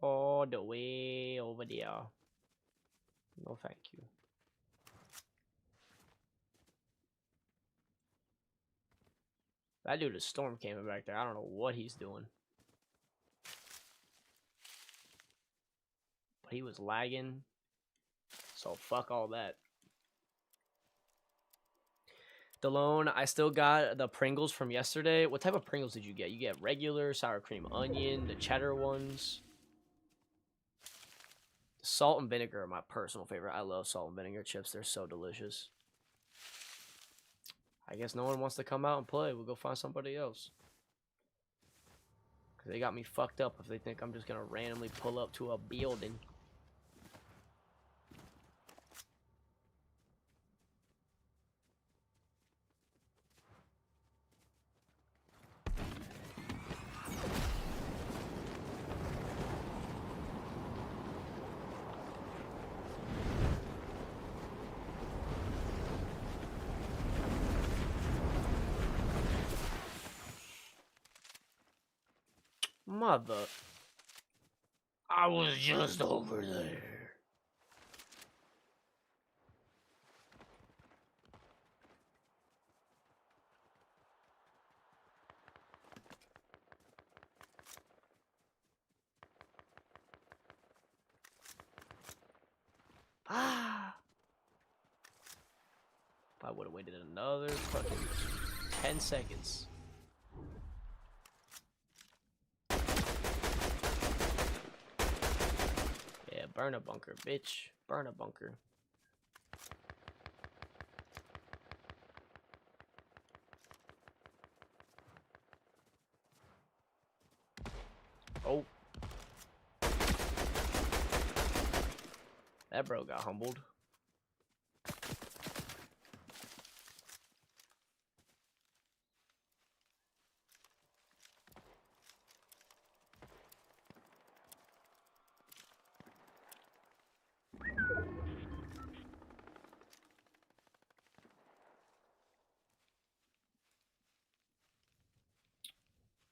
All the way over there. No, thank you. That dude is Storm came back there. I don't know what he's doing. But he was lagging. So fuck all that. Delone, I still got the Pringles from yesterday. What type of Pringles did you get? You get regular, sour cream onion, the cheddar ones. Salt and vinegar are my personal favorite. I love salt and vinegar chips. They're so delicious. I guess no one wants to come out and play. We'll go find somebody else. Because they got me fucked up if they think I'm just going to randomly pull up to a building. Mother. I was just over there. Ah. If I would have waited another fucking 10 seconds. Yeah, burn a bunker, bitch. Burn a bunker. Oh. That bro got humbled.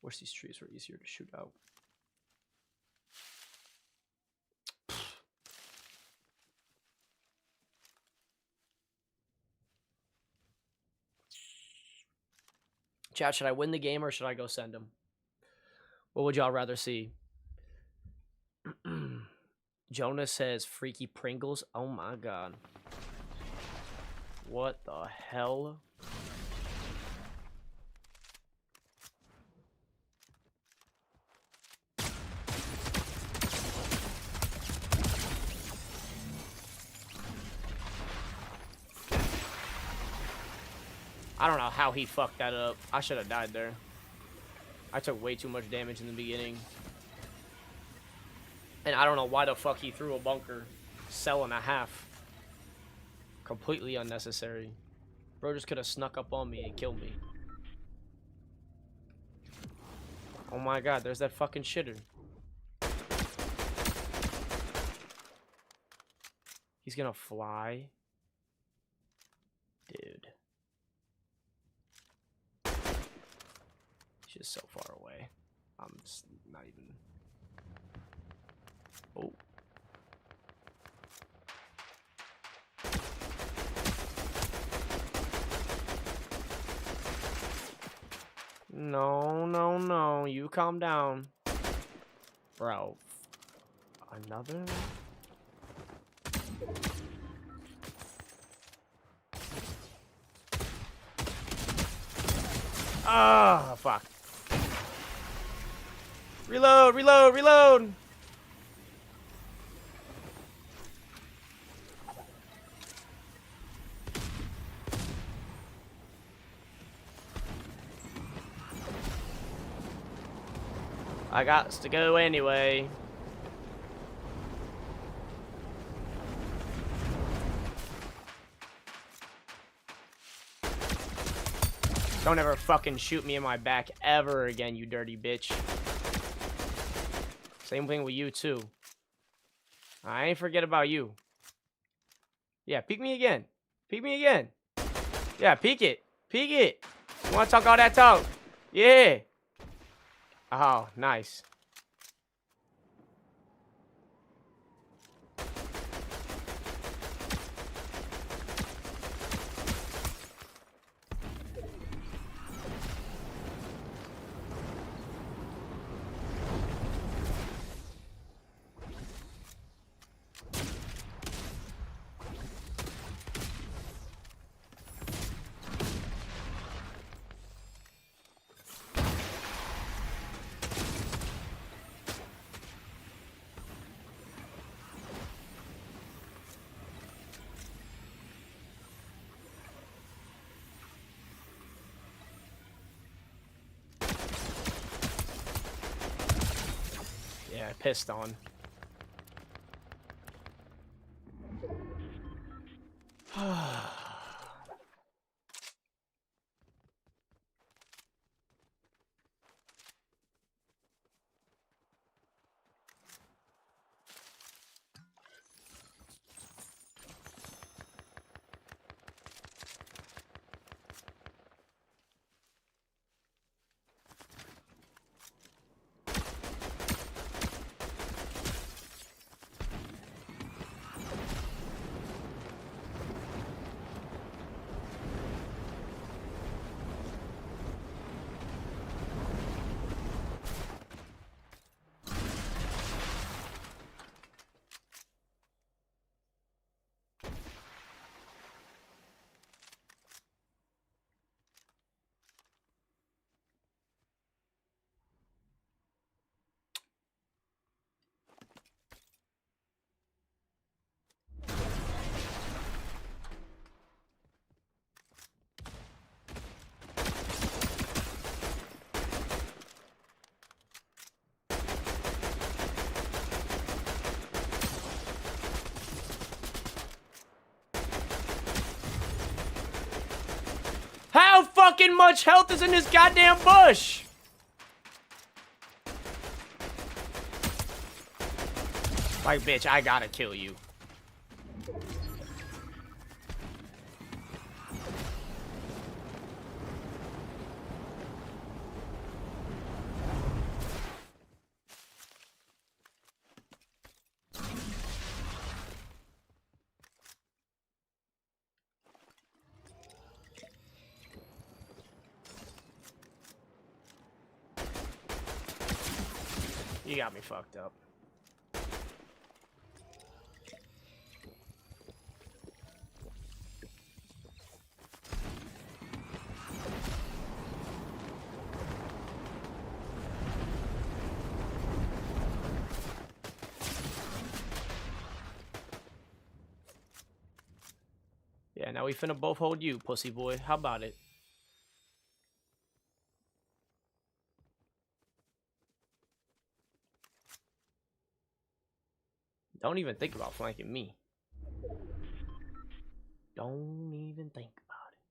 Wish these trees were easier to shoot out. Chat, should I win the game or should I go send him? What would y'all rather see? Jonah says freaky Pringles. Oh my god. What the hell? I don't know how he fucked that up. I should have died there. I took way too much damage in the beginning. And I don't know why the fuck he threw a bunker. Cell and a half. Completely unnecessary. Bro just could have snuck up on me and killed me. Oh my god, there's that fucking shitter. He's gonna fly. Dude. He's just so far away. I'm just not even... Oh. No, no, no. You calm down. Bro. Another? Ah, fuck. Reload, reload, reload! I got to go anyway. Don't ever fucking shoot me in my back ever again, you dirty bitch. Same thing with you, too. I ain't forget about you. Yeah, peek me again. Peek me again. Yeah, peek it. Peek it. You want to talk all that talk? Yeah. Oh, nice. Yeah, pissed on. How fucking much health is in this goddamn bush? Like, bitch, I gotta kill you. You got me fucked up. Yeah, now we finna both hold you, pussy boy. How about it? Don't even think about flanking me. Don't even think about it.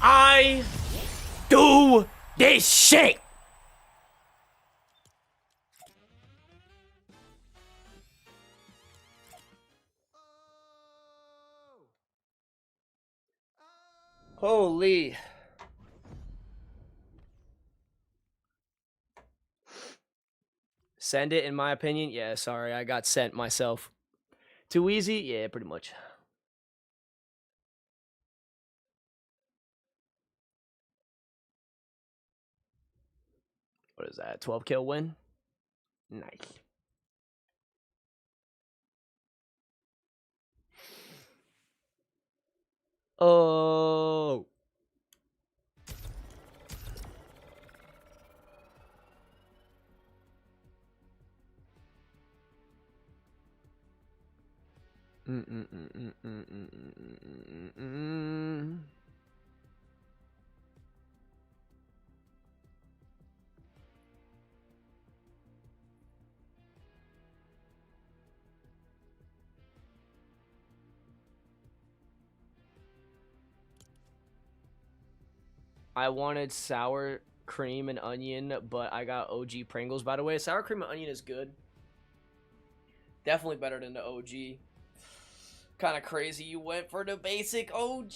I do this shit. Holy. Send it, in my opinion. Yeah, sorry, I got sent myself. Too easy? Yeah, pretty much. What is that? 12 kill win? Nice. Oh. I wanted sour cream and onion, but I got OG Pringles. By the way, sour cream and onion is good. Definitely better than the OG. Kind of crazy you went for the basic OG.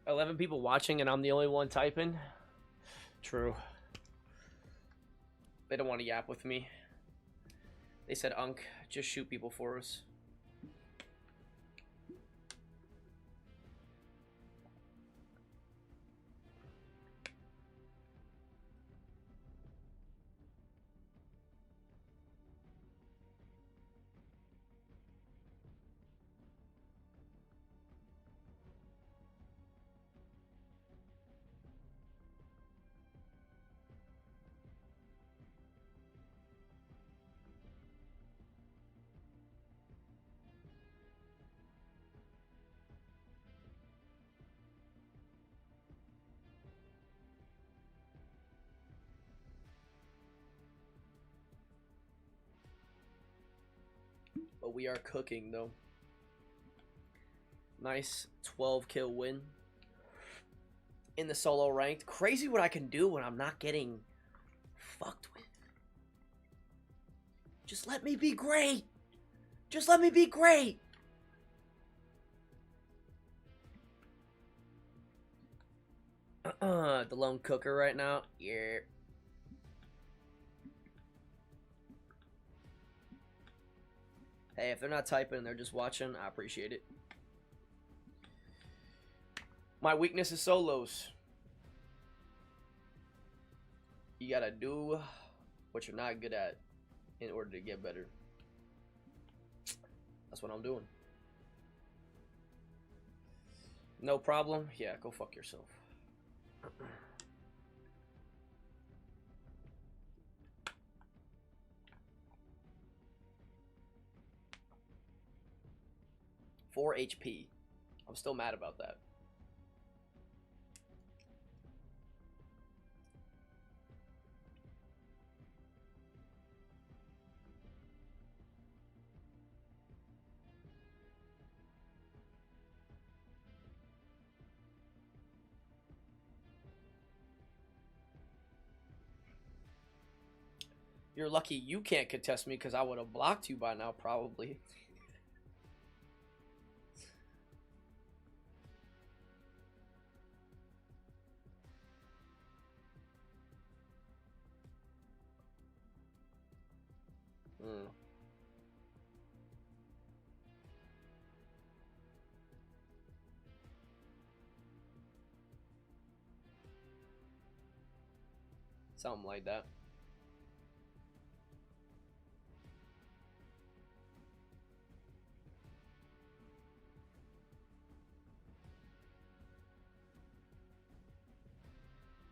$11 people watching and I'm the only one typing. True. They don't want to yap with me. They said, Unk, just shoot people for us. we are cooking though. Nice 12 kill win in the solo ranked. Crazy what I can do when I'm not getting fucked with. Just let me be great. Just let me be great. The lone cooker right now. Yeah. Hey, if they're not typing and they're just watching, I appreciate it. My weakness is solos. You gotta do what you're not good at in order to get better. That's what I'm doing. No problem? Yeah, go fuck yourself. Four HP. I'm still mad about that. You're lucky you can't contest me because I would have blocked you by now, probably. Something like that.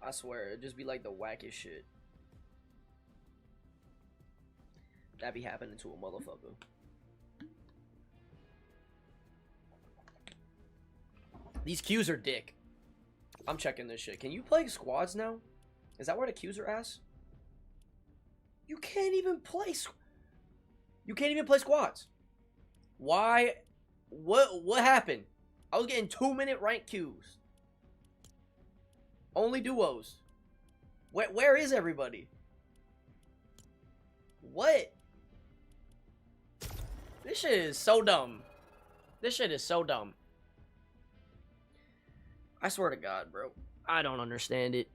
I swear, it'd just be like the wackest shit. That be happening to a motherfucker. These queues are dick. I'm checking this shit. Can you play squads now? Is that why the queues are ass? You can't even play. You can't even play squads. Why? What happened? I was getting 2-minute rank queues. Only duos. Where is everybody? What? This shit is so dumb. This shit is so dumb. I swear to God, bro. I don't understand it.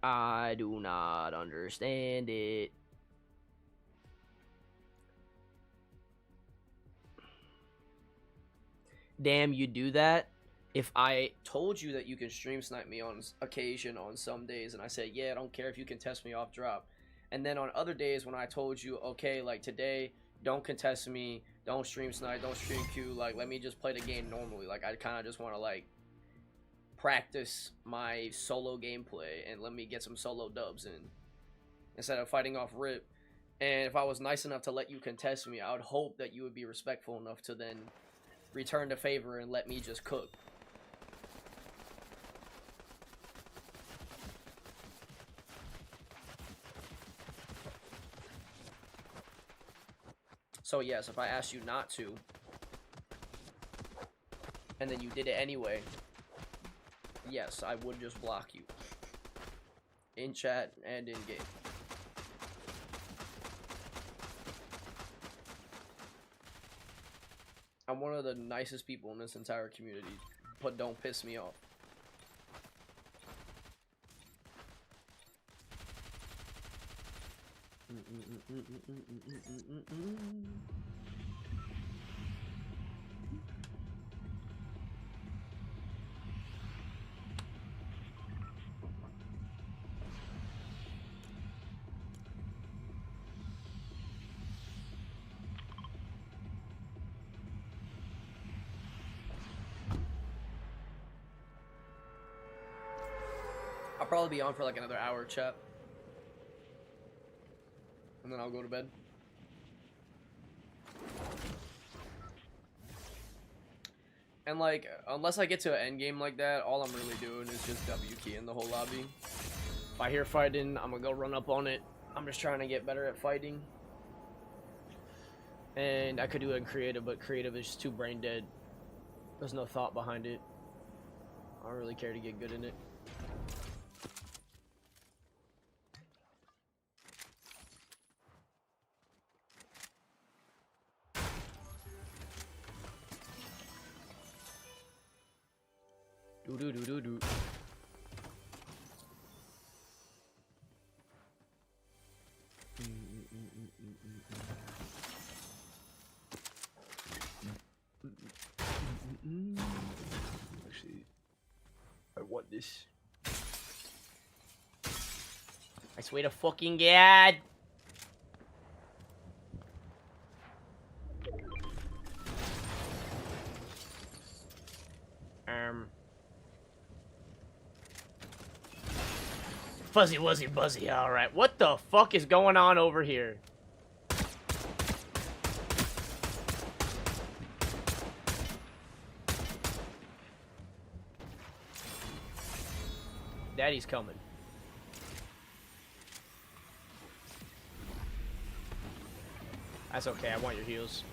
I do not understand it. Damn, you do that? If I told you that you can stream snipe me on occasion on some days, and I said, yeah, I don't care if you can test me off drop. And then on other days when I told you, okay, like today, don't contest me, don't stream snipe, don't stream Q, like let me just play the game normally. Like I kind of just want to like practice my solo gameplay and let me get some solo dubs in instead of fighting off rip. And if I was nice enough to let you contest me, I would hope that you would be respectful enough to then return the favor and let me just cook. So yes, if I asked you not to, and then you did it anyway, yes, I would just block you. In chat and in game. I'm one of the nicest people in this entire community, but don't piss me off. I'll probably be on for like another hour, chat. And then I'll go to bed. And like, unless I get to an end game like that, all I'm really doing is just W key in the whole lobby. If I hear fighting, I'm gonna go run up on it. I'm just trying to get better at fighting. And I could do it in creative, but creative is just too brain dead. There's no thought behind it. I don't really care to get good in it. Do do do do do. Actually, I want this. I swear to fucking God. Fuzzy wuzzy buzzy, alright. What the fuck is going on over here? Daddy's coming. That's okay, I want your heals.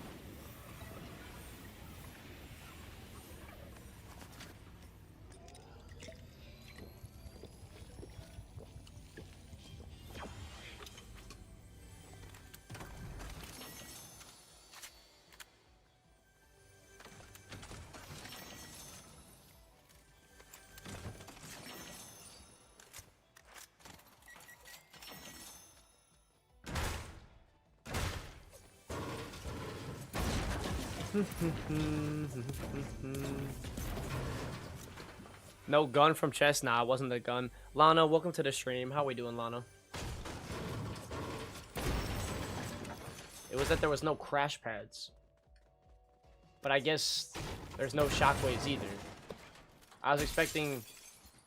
No gun from chest? Nah, it wasn't the gun. Lana, welcome to the stream. How we doing, Lana? It was that there was no crash pads. But I guess there's no shockwaves either. I was expecting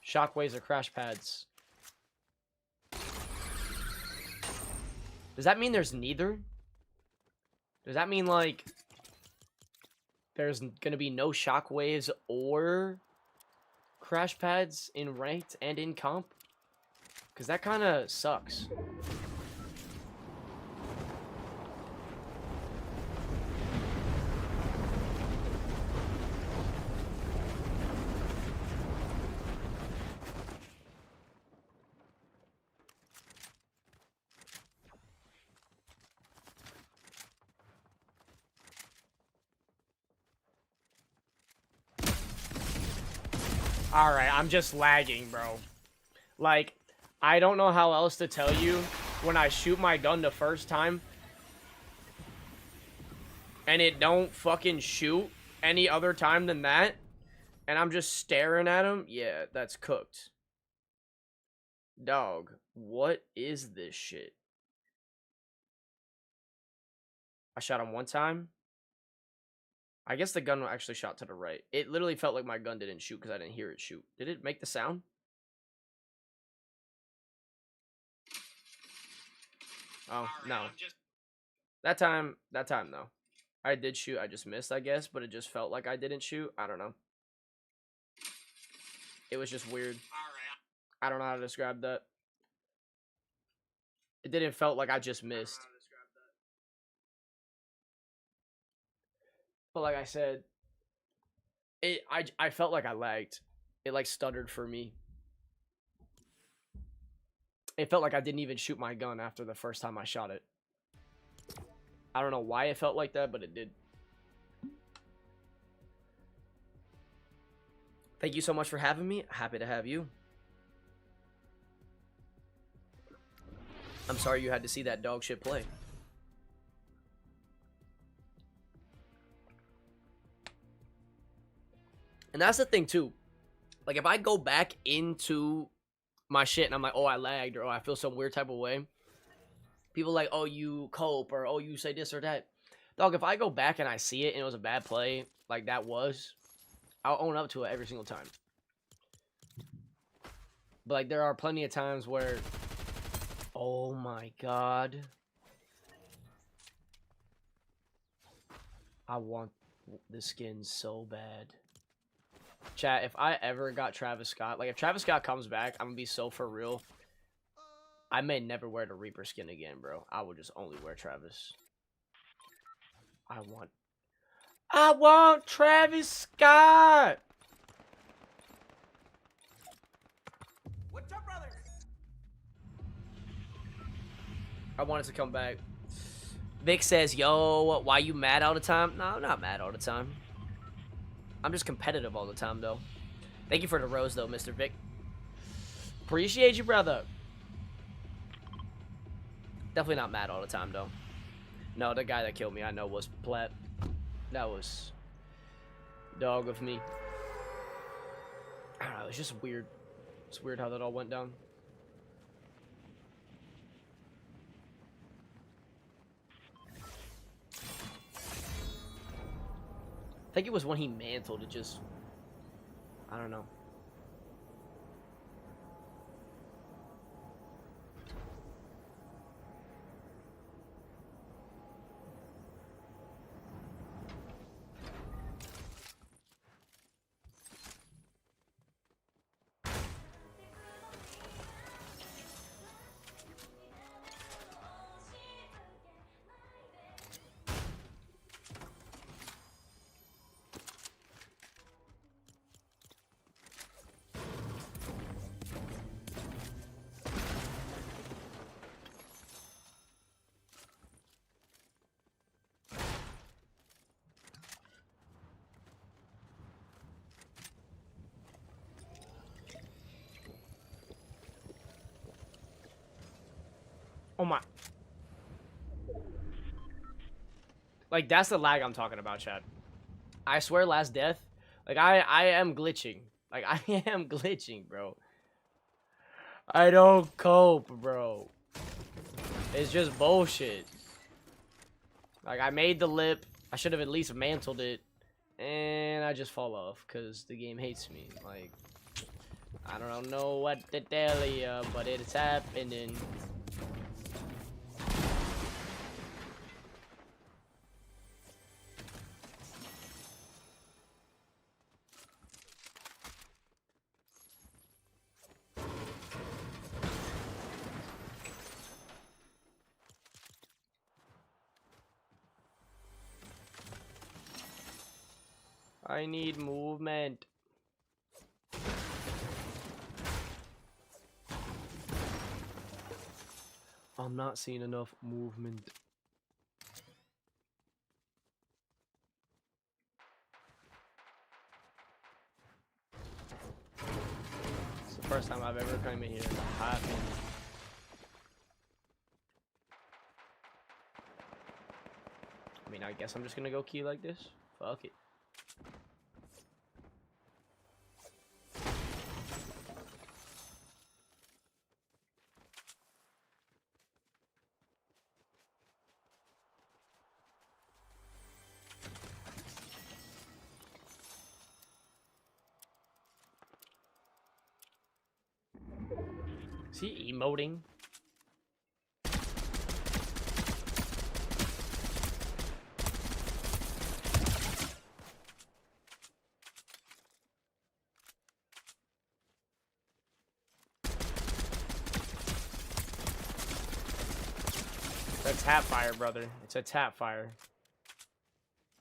shockwaves or crash pads. Does that mean there's neither? Does that mean, like, there's gonna be no shockwaves or crash pads in ranked and in comp? Because that kind of sucks. Alright, I'm just lagging, bro. Like, I don't know how else to tell you. When I shoot my gun the first time, and it don't fucking shoot any other time than that, and I'm just staring at him, yeah, that's cooked. Dog, what is this shit? I shot him one time. I guess the gun actually shot to the right. It literally felt like my gun didn't shoot because I didn't hear it shoot. Did it make the sound? Oh, no. That time, though. I did shoot, I just missed, I guess, but it just felt like I didn't shoot. I don't know. It was just weird. I don't know how to describe that. It didn't felt like I just missed. But like I said, I felt like I lagged. It like stuttered for me. It felt like I didn't even shoot my gun after the first time I shot it. I don't know why it felt like that, but it did. Thank you so much for having me. Happy to have you. I'm sorry you had to see that dog shit play. And that's the thing too. Like if I go back into my shit and I'm like, oh, I lagged, or oh, I feel some weird type of way. People like, oh, you cope, or oh, you say this or that. Dog, if I go back and I see it and it was a bad play, like that was, I'll own up to it every single time. But like there are plenty of times where, oh my god, I want the skin so bad. Chat, if I ever got Travis Scott, like if Travis Scott comes back, I'm gonna be so for real. I may never wear the Reaper skin again, bro. I would just only wear Travis. I want Travis Scott. What's up, brother? I wanted to come back. Vic says, yo, why you mad all the time? No, I'm not mad all the time. I'm just competitive all the time, though. Thank you for the rose, though, Mr. Vic. Appreciate you, brother. Definitely not mad all the time, though. No, the guy that killed me, I know, was Plat. That was dog of me. I don't know, it's just weird. It's weird how that all went down. I think it was when he mantled it just... I don't know. Oh my. Like, that's the lag I'm talking about, Chad. I swear last death, like, I am glitching. Like, I am glitching, bro. I don't cope, bro. It's just bullshit. Like, I made the lip. I should have at least mantled it. And I just fall off because the game hates me. Like, I don't know what to tell you, but it's happening. I need movement. I'm not seeing enough movement. It's the first time I've ever come in here in a hot minute. I mean, I guess I'm just gonna go key like this. Fuck it. Is he emoting? It's a tap fire, brother. It's a tap fire.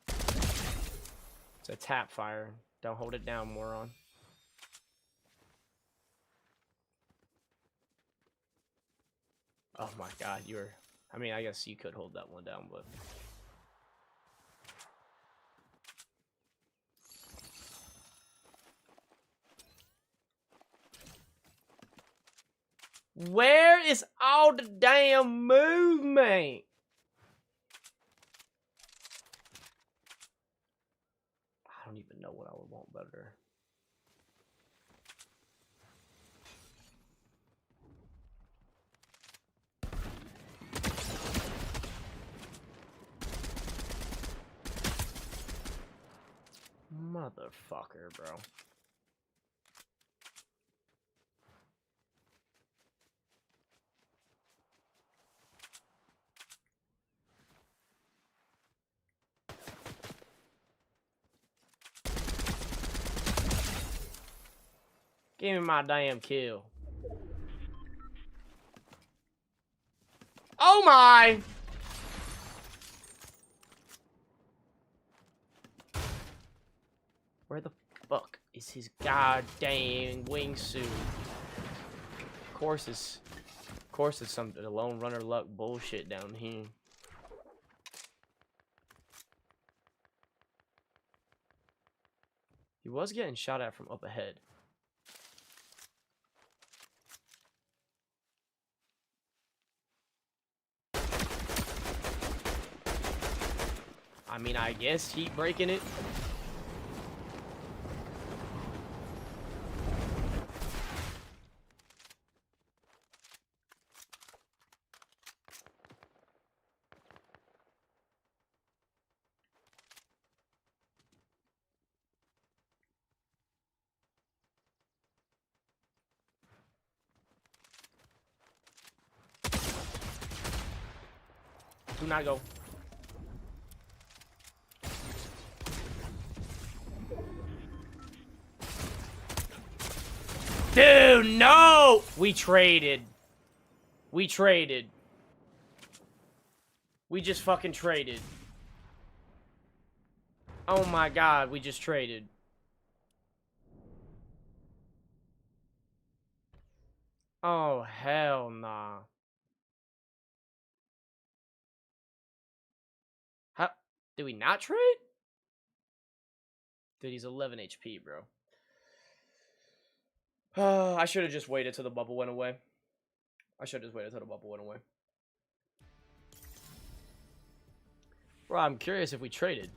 It's a tap fire. Don't hold it down, moron. Oh my god, you're... I mean, I guess you could hold that one down, but... Where is all the damn movement? I don't even know what I would want better. Motherfucker, bro. Give me my damn kill. Oh my! is his goddamn wingsuit? Of course it's some lone runner luck bullshit down here. He was getting shot at from up ahead. I mean, I guess heat breaking it. Do not go. Dude, no! We traded. We traded. We just fucking traded. Oh my god, we just traded. Oh, hell nah. How did we not trade? Dude, he's 11 HP, bro. I should have just waited till the bubble went away. Bro, I'm curious if we traded.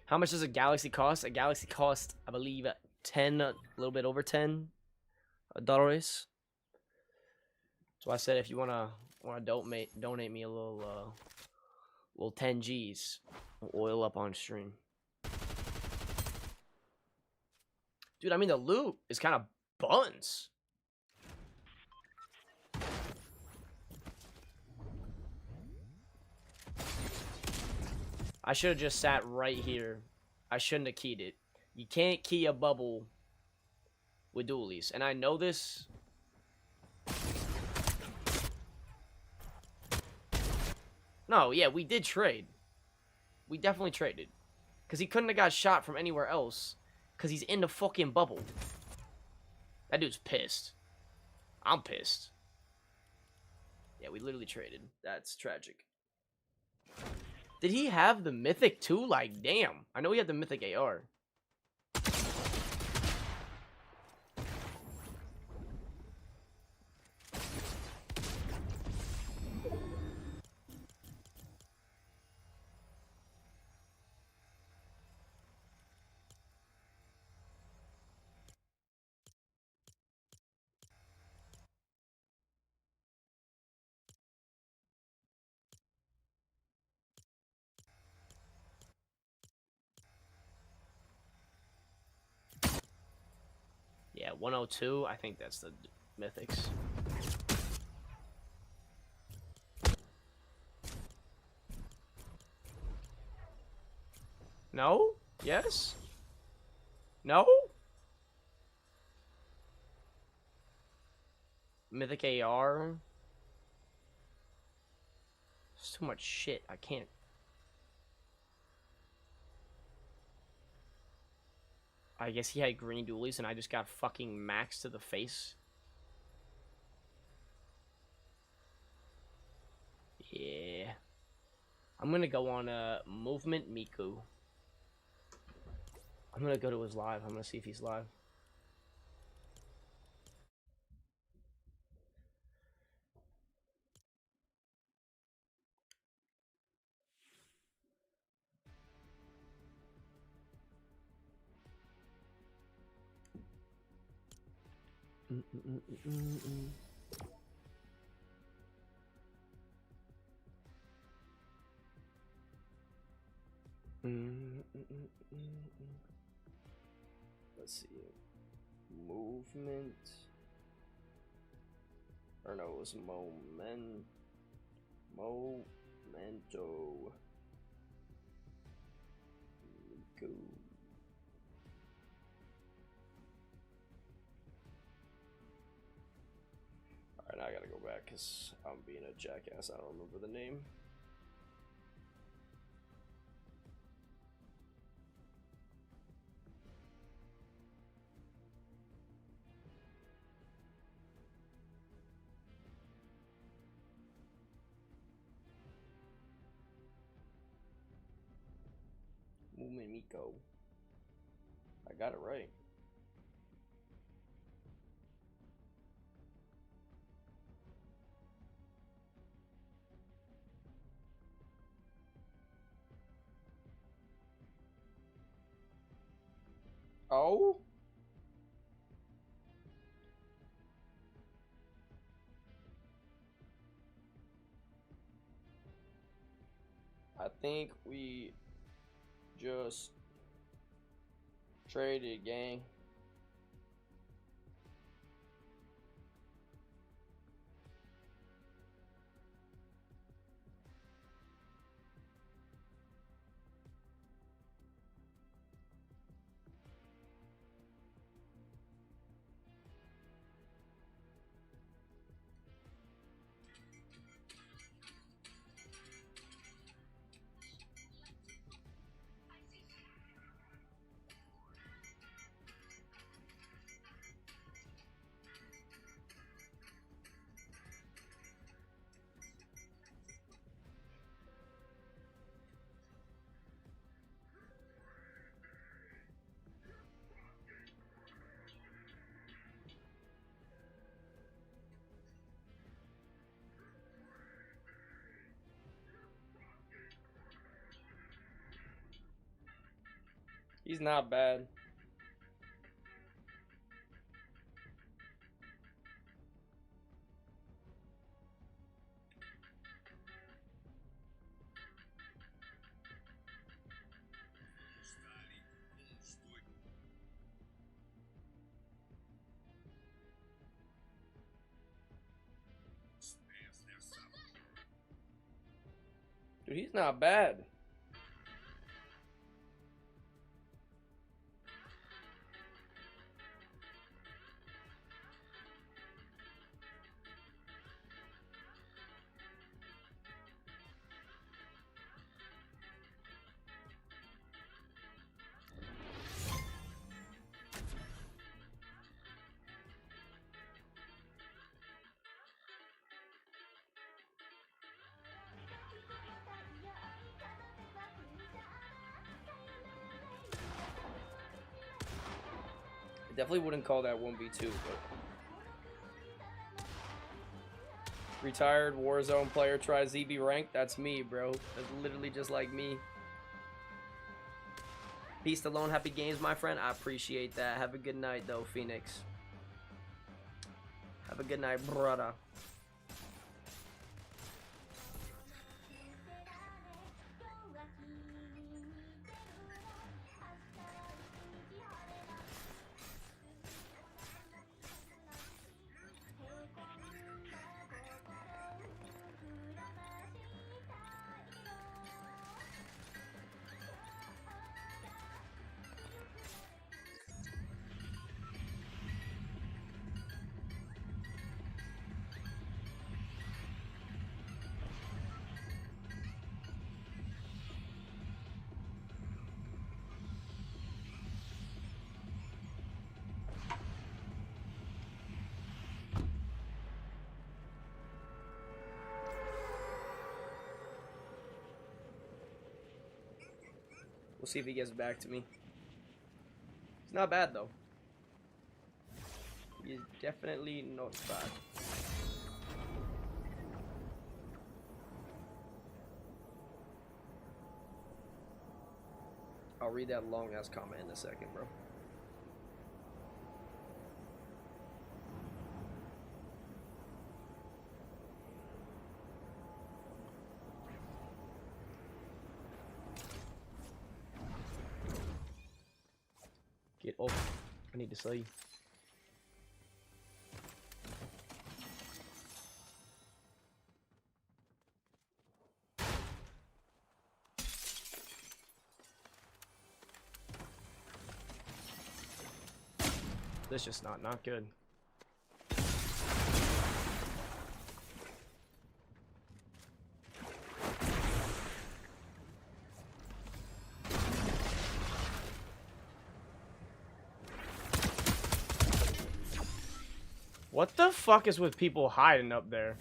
How much does a Galaxy cost? A Galaxy cost, I believe, 10, a little bit over 10 dollars. So I said, if you wanna donate me a little 10 G's, we'll oil up on stream. Dude, I mean, the loot is kind of buns. I should have just sat right here. I shouldn't have keyed it. You can't key a bubble with dualies. And I know this. No, yeah, we did trade. We definitely traded. Because he couldn't have got shot from anywhere else. Because he's in the fucking bubble. That dude's pissed. I'm pissed. Yeah, we literally traded. That's tragic. Did he have the mythic too? Like, damn. I know he had the mythic AR. Yeah, 102. I think that's the mythics. No? Yes? No? Mythic AR? There's too much shit. I can't. I guess he had green dualies and I just got fucking maxed to the face. Yeah. I'm gonna go on Movement Miku. I'm gonna go to his live. I'm gonna see if he's live. Let's see. Movement. Or no, it was Momento. Go. Alright, now I gotta go back because I'm being a jackass. I don't remember the name. Umemiko. I got it right. Oh? I think we just traded, gang. He's not bad. Dude, he's not bad. I definitely wouldn't call that 1v2, but retired Warzone player tries ZB rank. That's me, bro. That's literally just like me. Peace to Lone Happy Games, my friend. I appreciate that. Have a good night, though, Phoenix. Have a good night, brother. We'll see if he gets back to me. It's not bad, though. He's definitely not bad. I'll read that long-ass comment in a second, bro. Get up. I need to see. This just not good. What the fuck is with people hiding up there?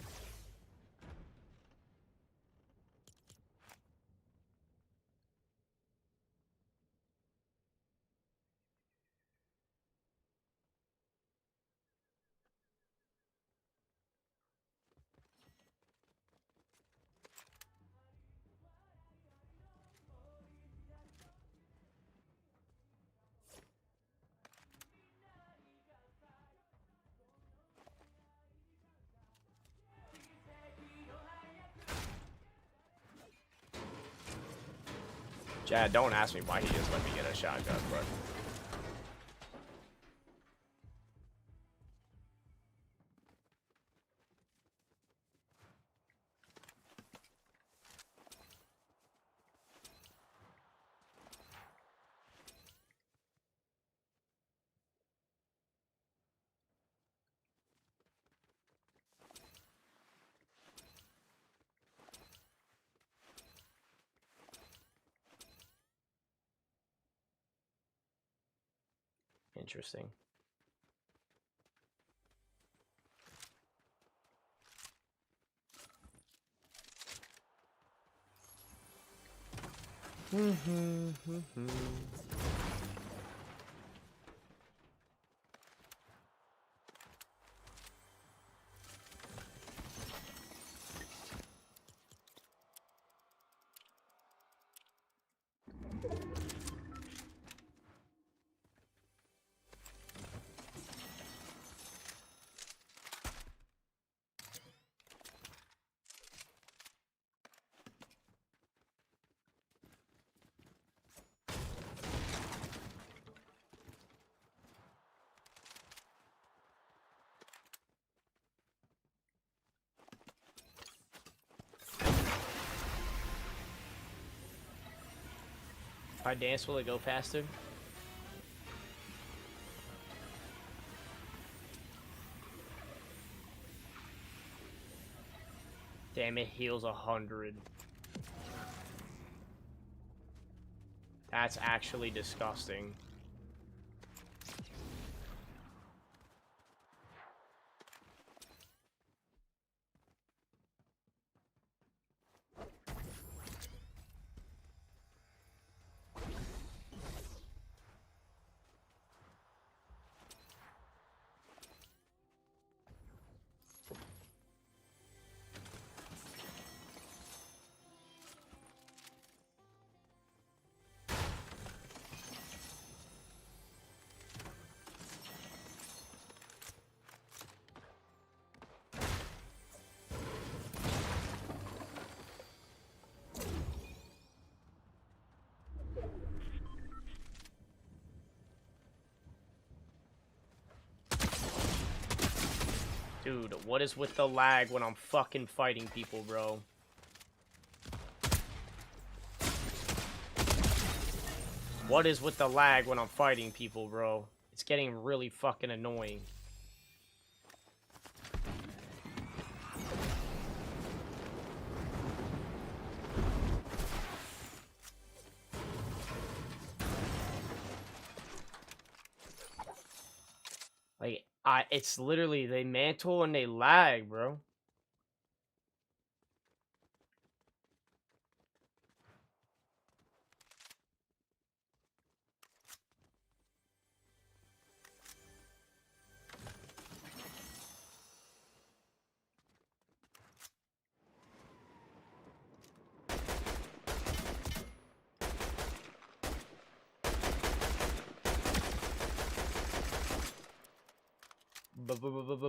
Chad, don't ask me why he just let me get a shotgun, but. Interesting. If I dance, will it go faster? Damn, it heals 100. That's actually disgusting. Dude, what is with the lag when I'm fucking fighting people, bro? What is with the lag when I'm fighting people, bro? It's getting really fucking annoying. Like, it's literally, they mantle and they lag, bro.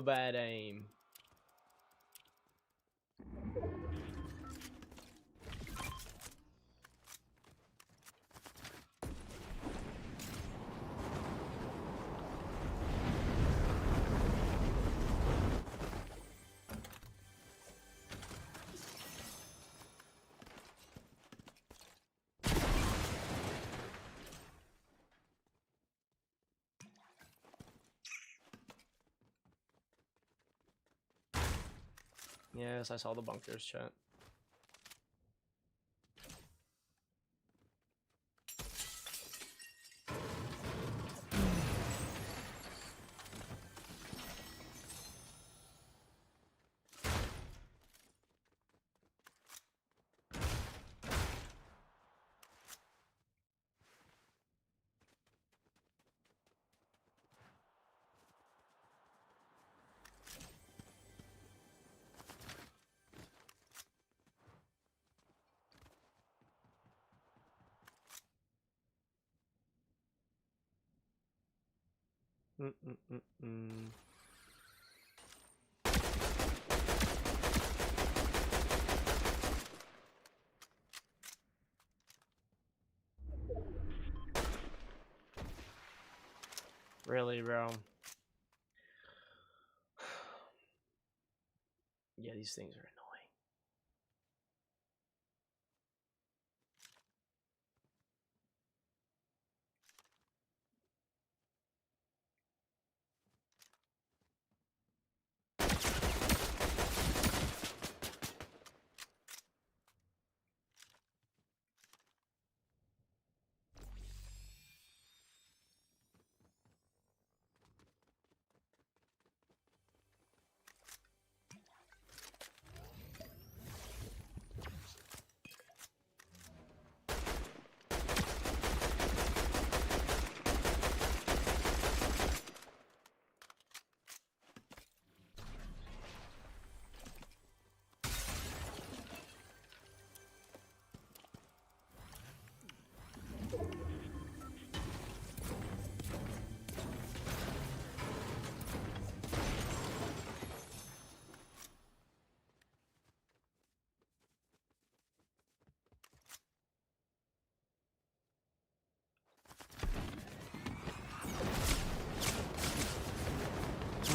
Bad aim. Yes, I saw the bunkers, chat. Really, bro. Yeah, these things are annoying.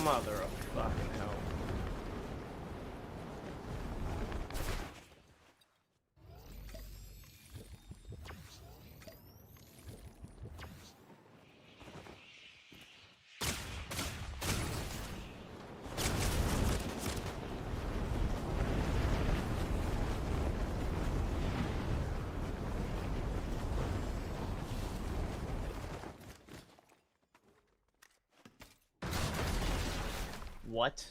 Mother of fucking hell. What?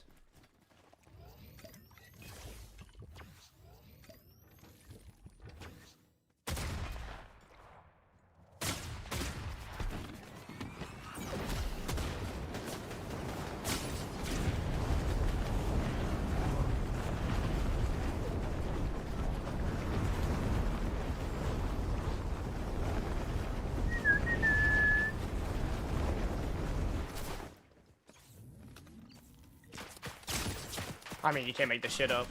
I mean, you can't make this shit up.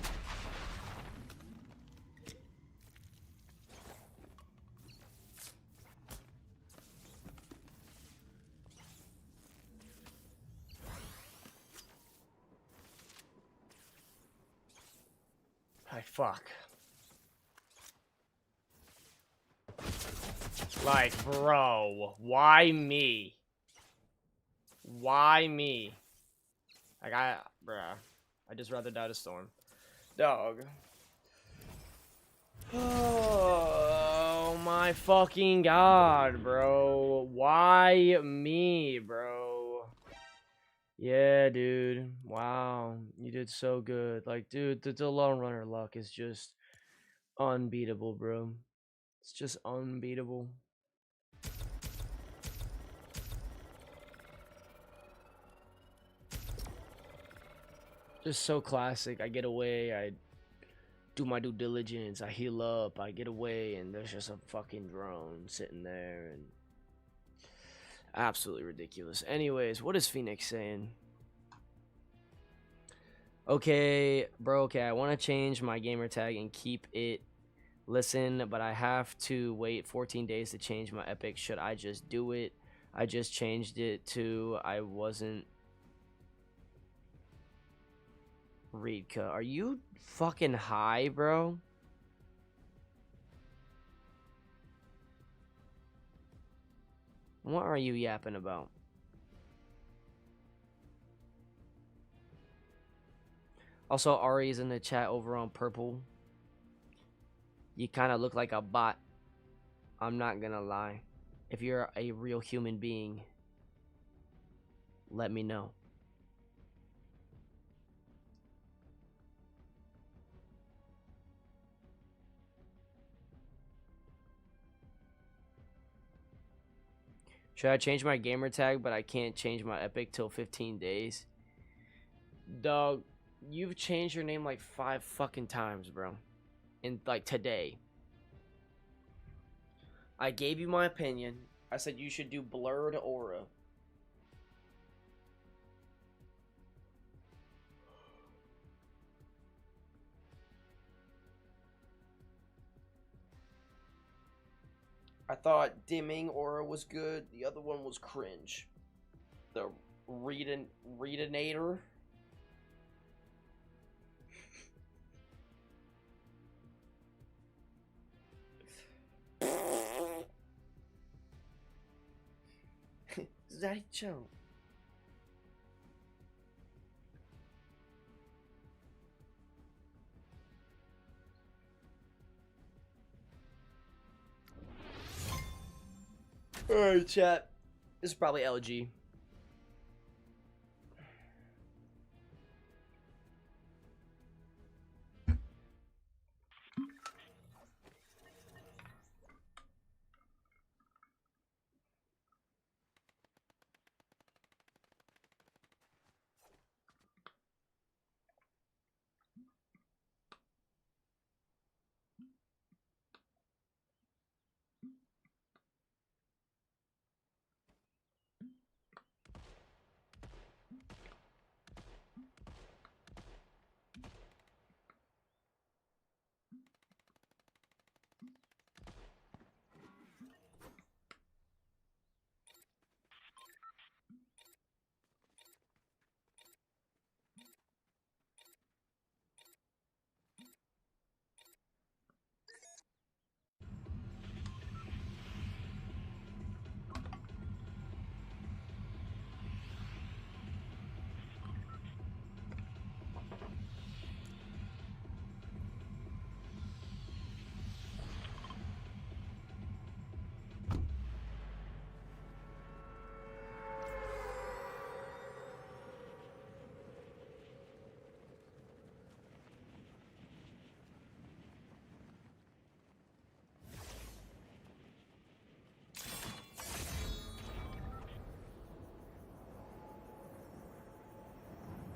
Like, fuck. Like, bro, why me? Why me? Like, bruh, I'd just rather die to storm. Dog. Oh my fucking god, bro. Why me, bro? Yeah, dude. Wow. You did so good. Like, dude, the lone runner luck is just unbeatable, bro. It's just unbeatable. Just so classic. I get away, I do my due diligence, I heal up, I get away, and there's just a fucking drone sitting there, and absolutely ridiculous. Anyways, what is Phoenix saying? Okay, bro, okay, I want to change my gamer tag and keep it. Listen, but I have to wait 14 days to change my epic. Should I just do it? I just changed it to I wasn't. Reedka, are you fucking high, bro? What are you yapping about? Also, Ari's in the chat over on purple. You kind of look like a bot. I'm not gonna lie. If you're a real human being, let me know. Should I change my gamer tag, but I can't change my epic till 15 days? Dog, you've changed your name like 5 fucking times, bro. In like today. I gave you my opinion. I said you should do blurred aura. I thought dimming aura was good. The other one was cringe. The Readinator. Zaddy Joe. Alright, chat. This is probably LG.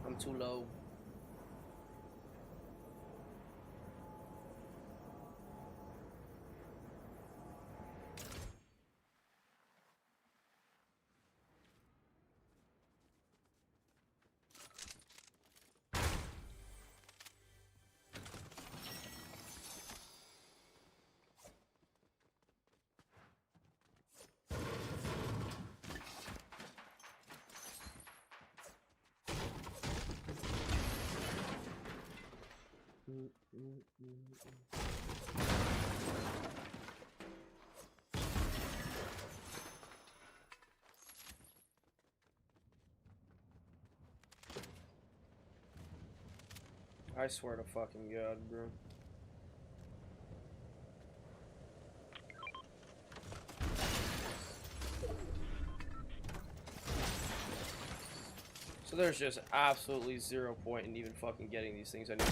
I'm too low. I swear to fucking God, bro. So there's just absolutely 0 point in even fucking getting these things anymore.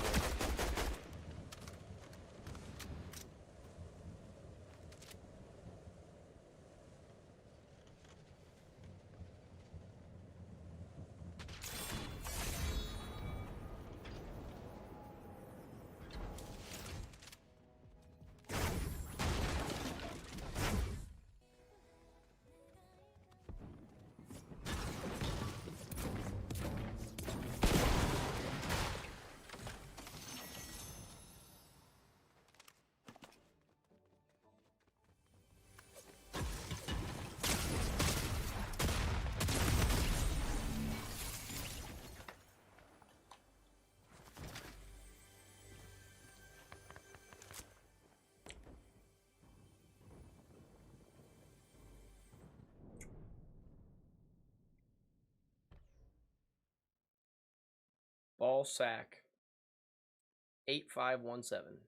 Ball sack. 8517.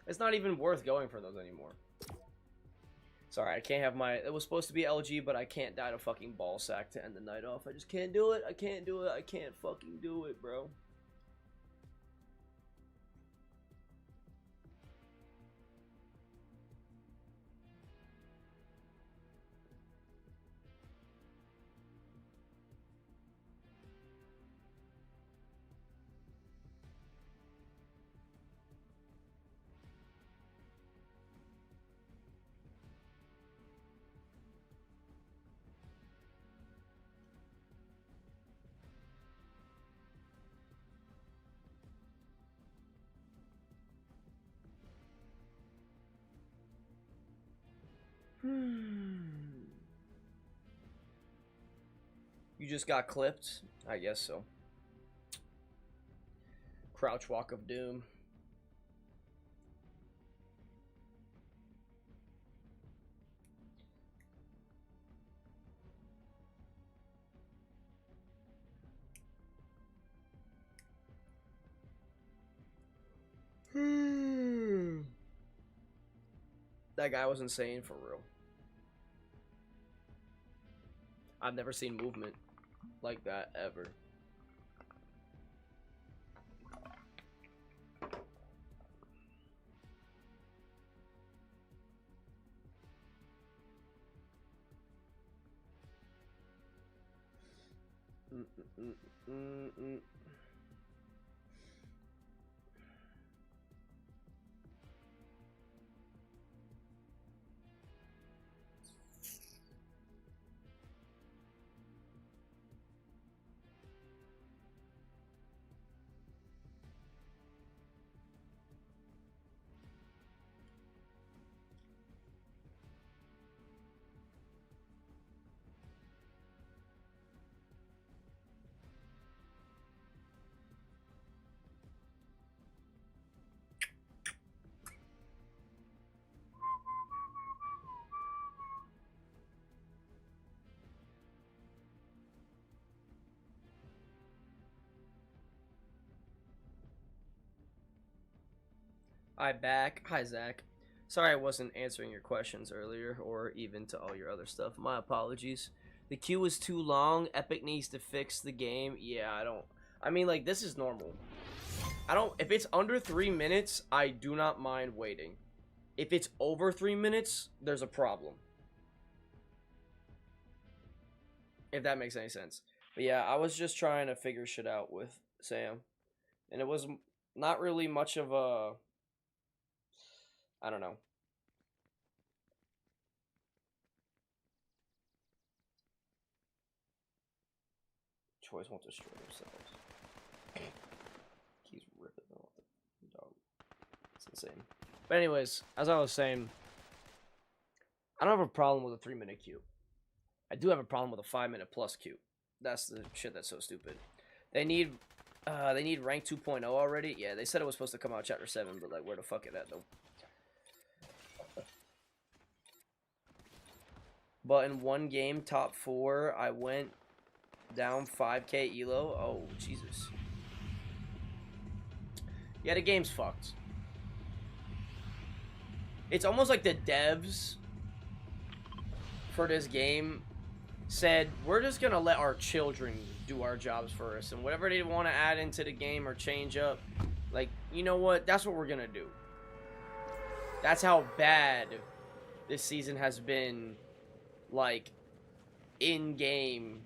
It's not even worth going for those anymore. Sorry, I can't have my... It was supposed to be LG, but I can't die to fucking ball sack to end the night off. I just can't do it. I can't do it. I can't fucking do it, bro. You just got clipped? I guess so. Crouch walk of doom. That guy was insane for real. I've never seen movement like that ever. Hi, back. Hi, Zach. Sorry I wasn't answering your questions earlier or even to all your other stuff. My apologies. The queue was too long. Epic needs to fix the game. Yeah, I mean, like, this is normal. If it's under 3 minutes, I do not mind waiting. If it's over 3 minutes, there's a problem. If that makes any sense. But yeah, I was just trying to figure shit out with Sam. And it was not really much of a... I don't know. Choice won't destroy themselves. He's ripping off the dog. It's insane. But anyways, as I was saying, I don't have a problem with a 3-minute queue. I do have a problem with a 5-minute plus queue. That's the shit that's so stupid. They need rank 2.0 already. Yeah, they said it was supposed to come out chapter 7, but like, where the fuck it at though? But in one game, top 4, I went down 5k elo. Oh, Jesus. Yeah, the game's fucked. It's almost like the devs for this game said, we're just gonna let our children do our jobs for us, and whatever they want to add into the game or change up, like, you know what? That's what we're gonna do. That's how bad this season has been. Like, in-game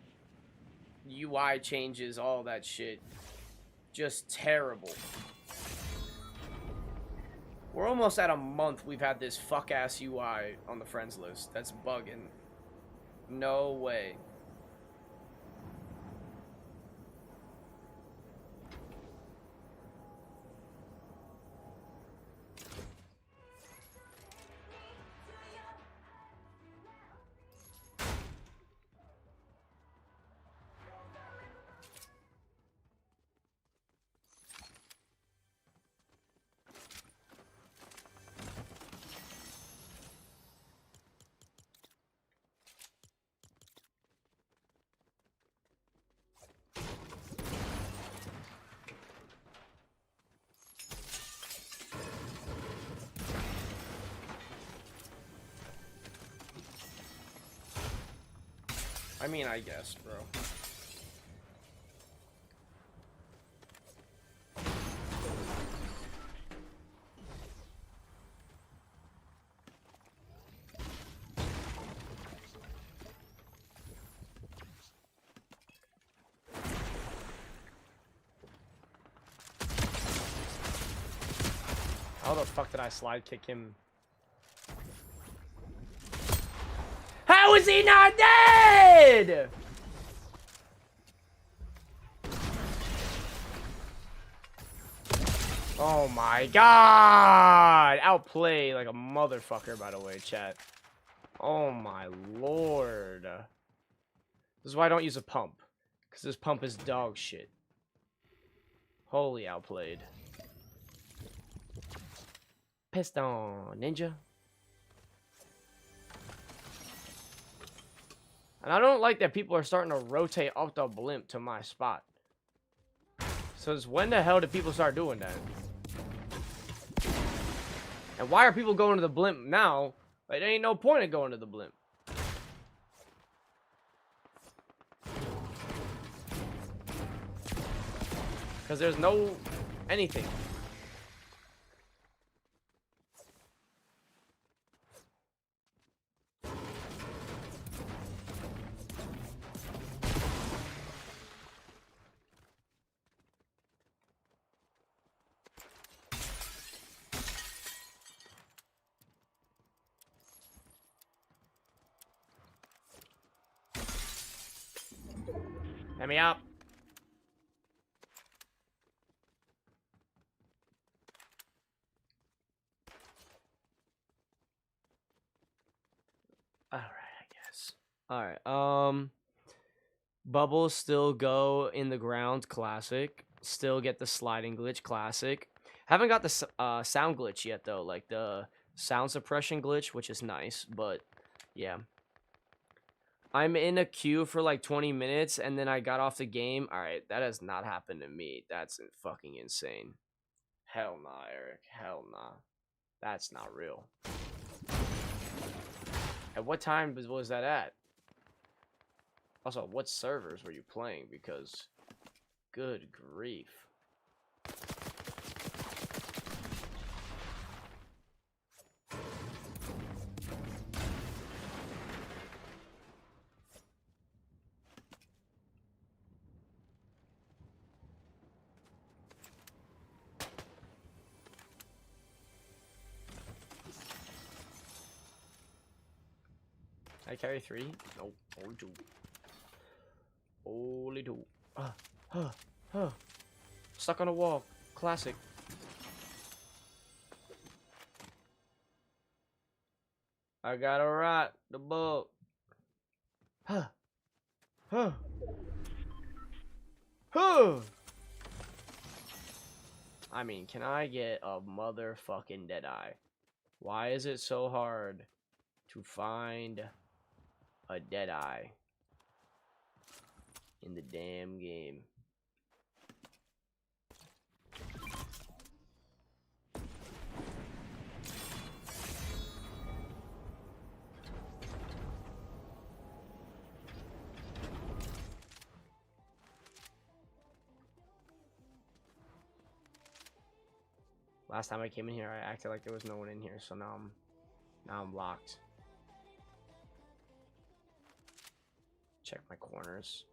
UI changes, all that shit. Just terrible. We're almost at a month we've had this fuck-ass UI on the friends list. That's bugging. No way. I mean, I guess, bro. How the fuck did I slide kick him? How is he not dead? Oh my god! Outplay like a motherfucker, by the way, chat. Oh my lord. This is why I don't use a pump. Because this pump is dog shit. Holy outplayed. Piston ninja. And I don't like that people are starting to rotate off the blimp to my spot. So when the hell did people start doing that? And why are people going to the blimp now? Like, there ain't no point in going to the blimp. Because there's no anything. Let me up. Alright, I guess. Alright, bubbles still go in the ground, classic. Still get the sliding glitch, classic. Haven't got the sound glitch yet, though. Like, the sound suppression glitch, which is nice, but, yeah. I'm in a queue for like 20 minutes and then I got off the game. Alright, that has not happened to me. That's fucking insane. Hell nah, Eric. Hell nah. That's not real. At what time was that at? Also, what servers were you playing? Because, good grief. I carry 3? Nope, only 2. Only 2. Stuck on a wall. Classic. I gotta ride the boat. I mean, can I get a motherfucking Deadeye? Why is it so hard to find a Deadeye in the damn game? Last time I came in here, I acted like there was no one in here, so now I'm locked. Check my corners.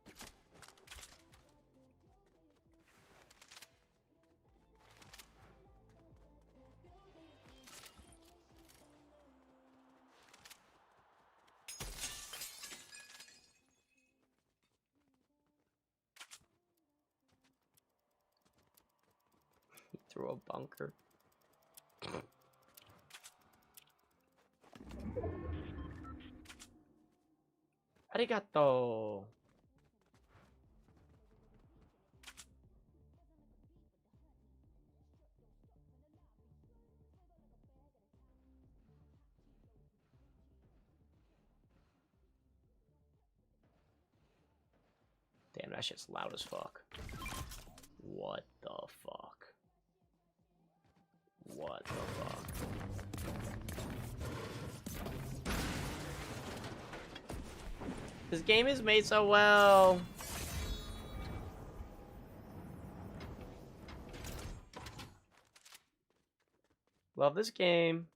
Through a bunker. Arigato. Damn, that shit's loud as fuck. What the fuck? What the fuck? This game is made so well. Love this game.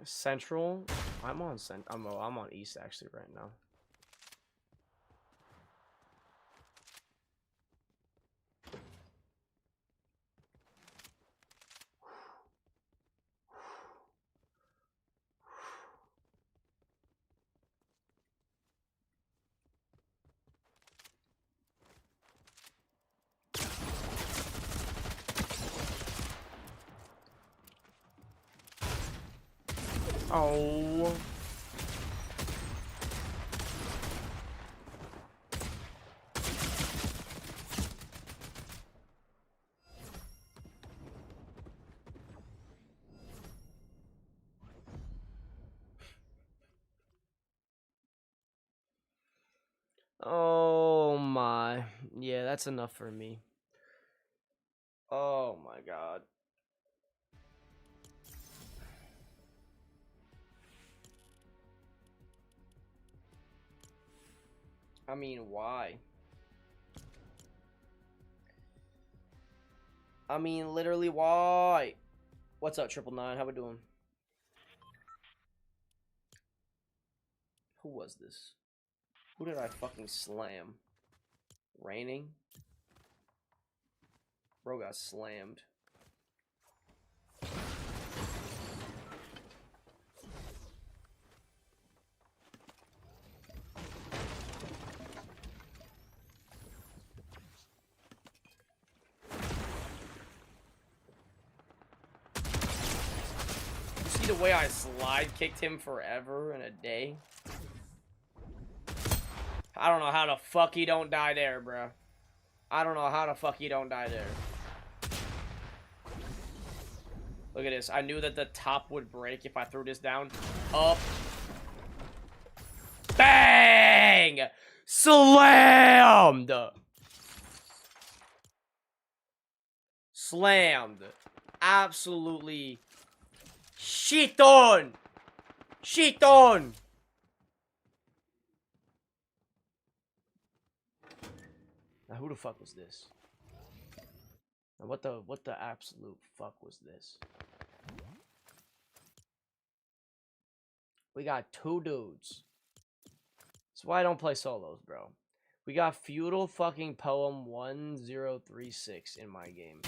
Central. I'm on I'm on East actually right now. Oh. Oh my. Yeah, that's enough for me. Oh my god. I mean, why? I mean, literally, why? What's up, 999? How we doing? Who was this? Who did I fucking slam? Raining? Bro got slammed. See the way I slide kicked him forever in a day? I don't know how the fuck he don't die there, bro. I don't know how the fuck he don't die there. Look at this. I knew that the top would break if I threw this down. Up. Bang! Slammed! Slammed. Absolutely. Shit on! Shit on! Now who the fuck was this? Now what the absolute fuck was this? We got two dudes. That's why I don't play solos, bro. We got Feudal fucking Poem 1036 in my game.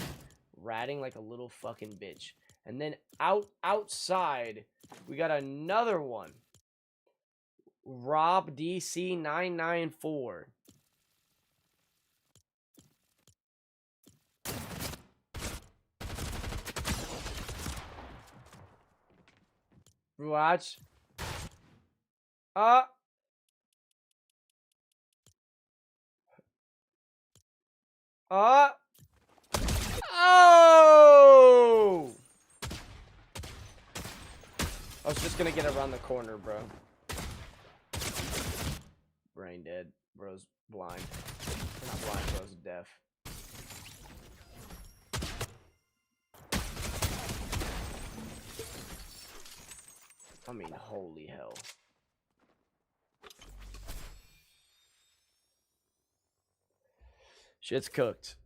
Ratting like a little fucking bitch. And then outside, we got another one. Rob DC 994. Watch. Oh! I was just gonna get around the corner, bro. Brain dead. Bro's blind. Not blind, bro's deaf. I mean, holy hell. Shit's cooked.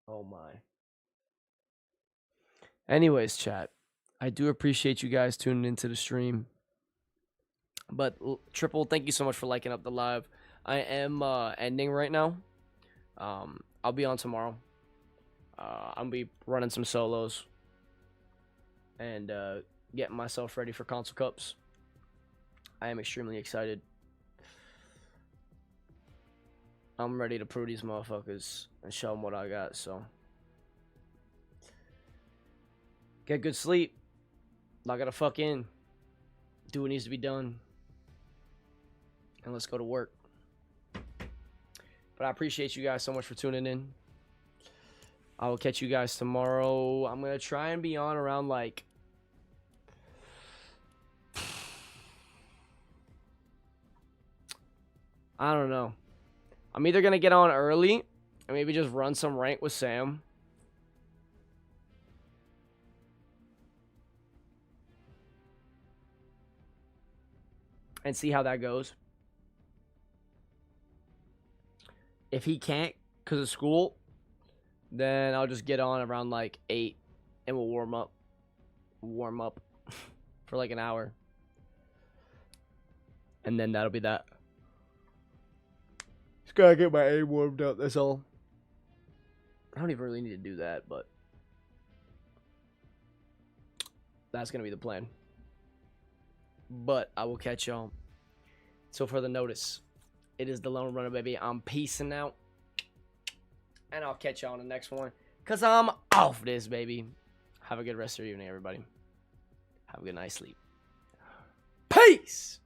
Oh my. Anyways, chat. I do appreciate you guys tuning into the stream. But Triple, thank you so much for liking up the live. I am ending right now. I'll be on tomorrow. I'll be running some solos and getting myself ready for console cups. I am extremely excited. I'm ready to prove these motherfuckers and show them what I got, so. Get good sleep. Not gotta fuck in. Do what needs to be done. And let's go to work. But I appreciate you guys so much for tuning in. I will catch you guys tomorrow. I'm gonna try and be on around like I don't know. I'm either gonna get on early and maybe just run some rank with Sam. And see how that goes. If he can't because of school, Then I'll just get on around like 8 and we'll warm up. For like an hour. And then that'll be that. Just gotta get my aim warmed up, that's all. I don't even really need to do that, but that's gonna be the plan. But I will catch y'all. So for the notice, it is the Lone Runner, baby. I'm peacing out. And I'll catch y'all on the next one. Because I'm off this, baby. Have a good rest of your evening, everybody. Have a good night's sleep. Peace!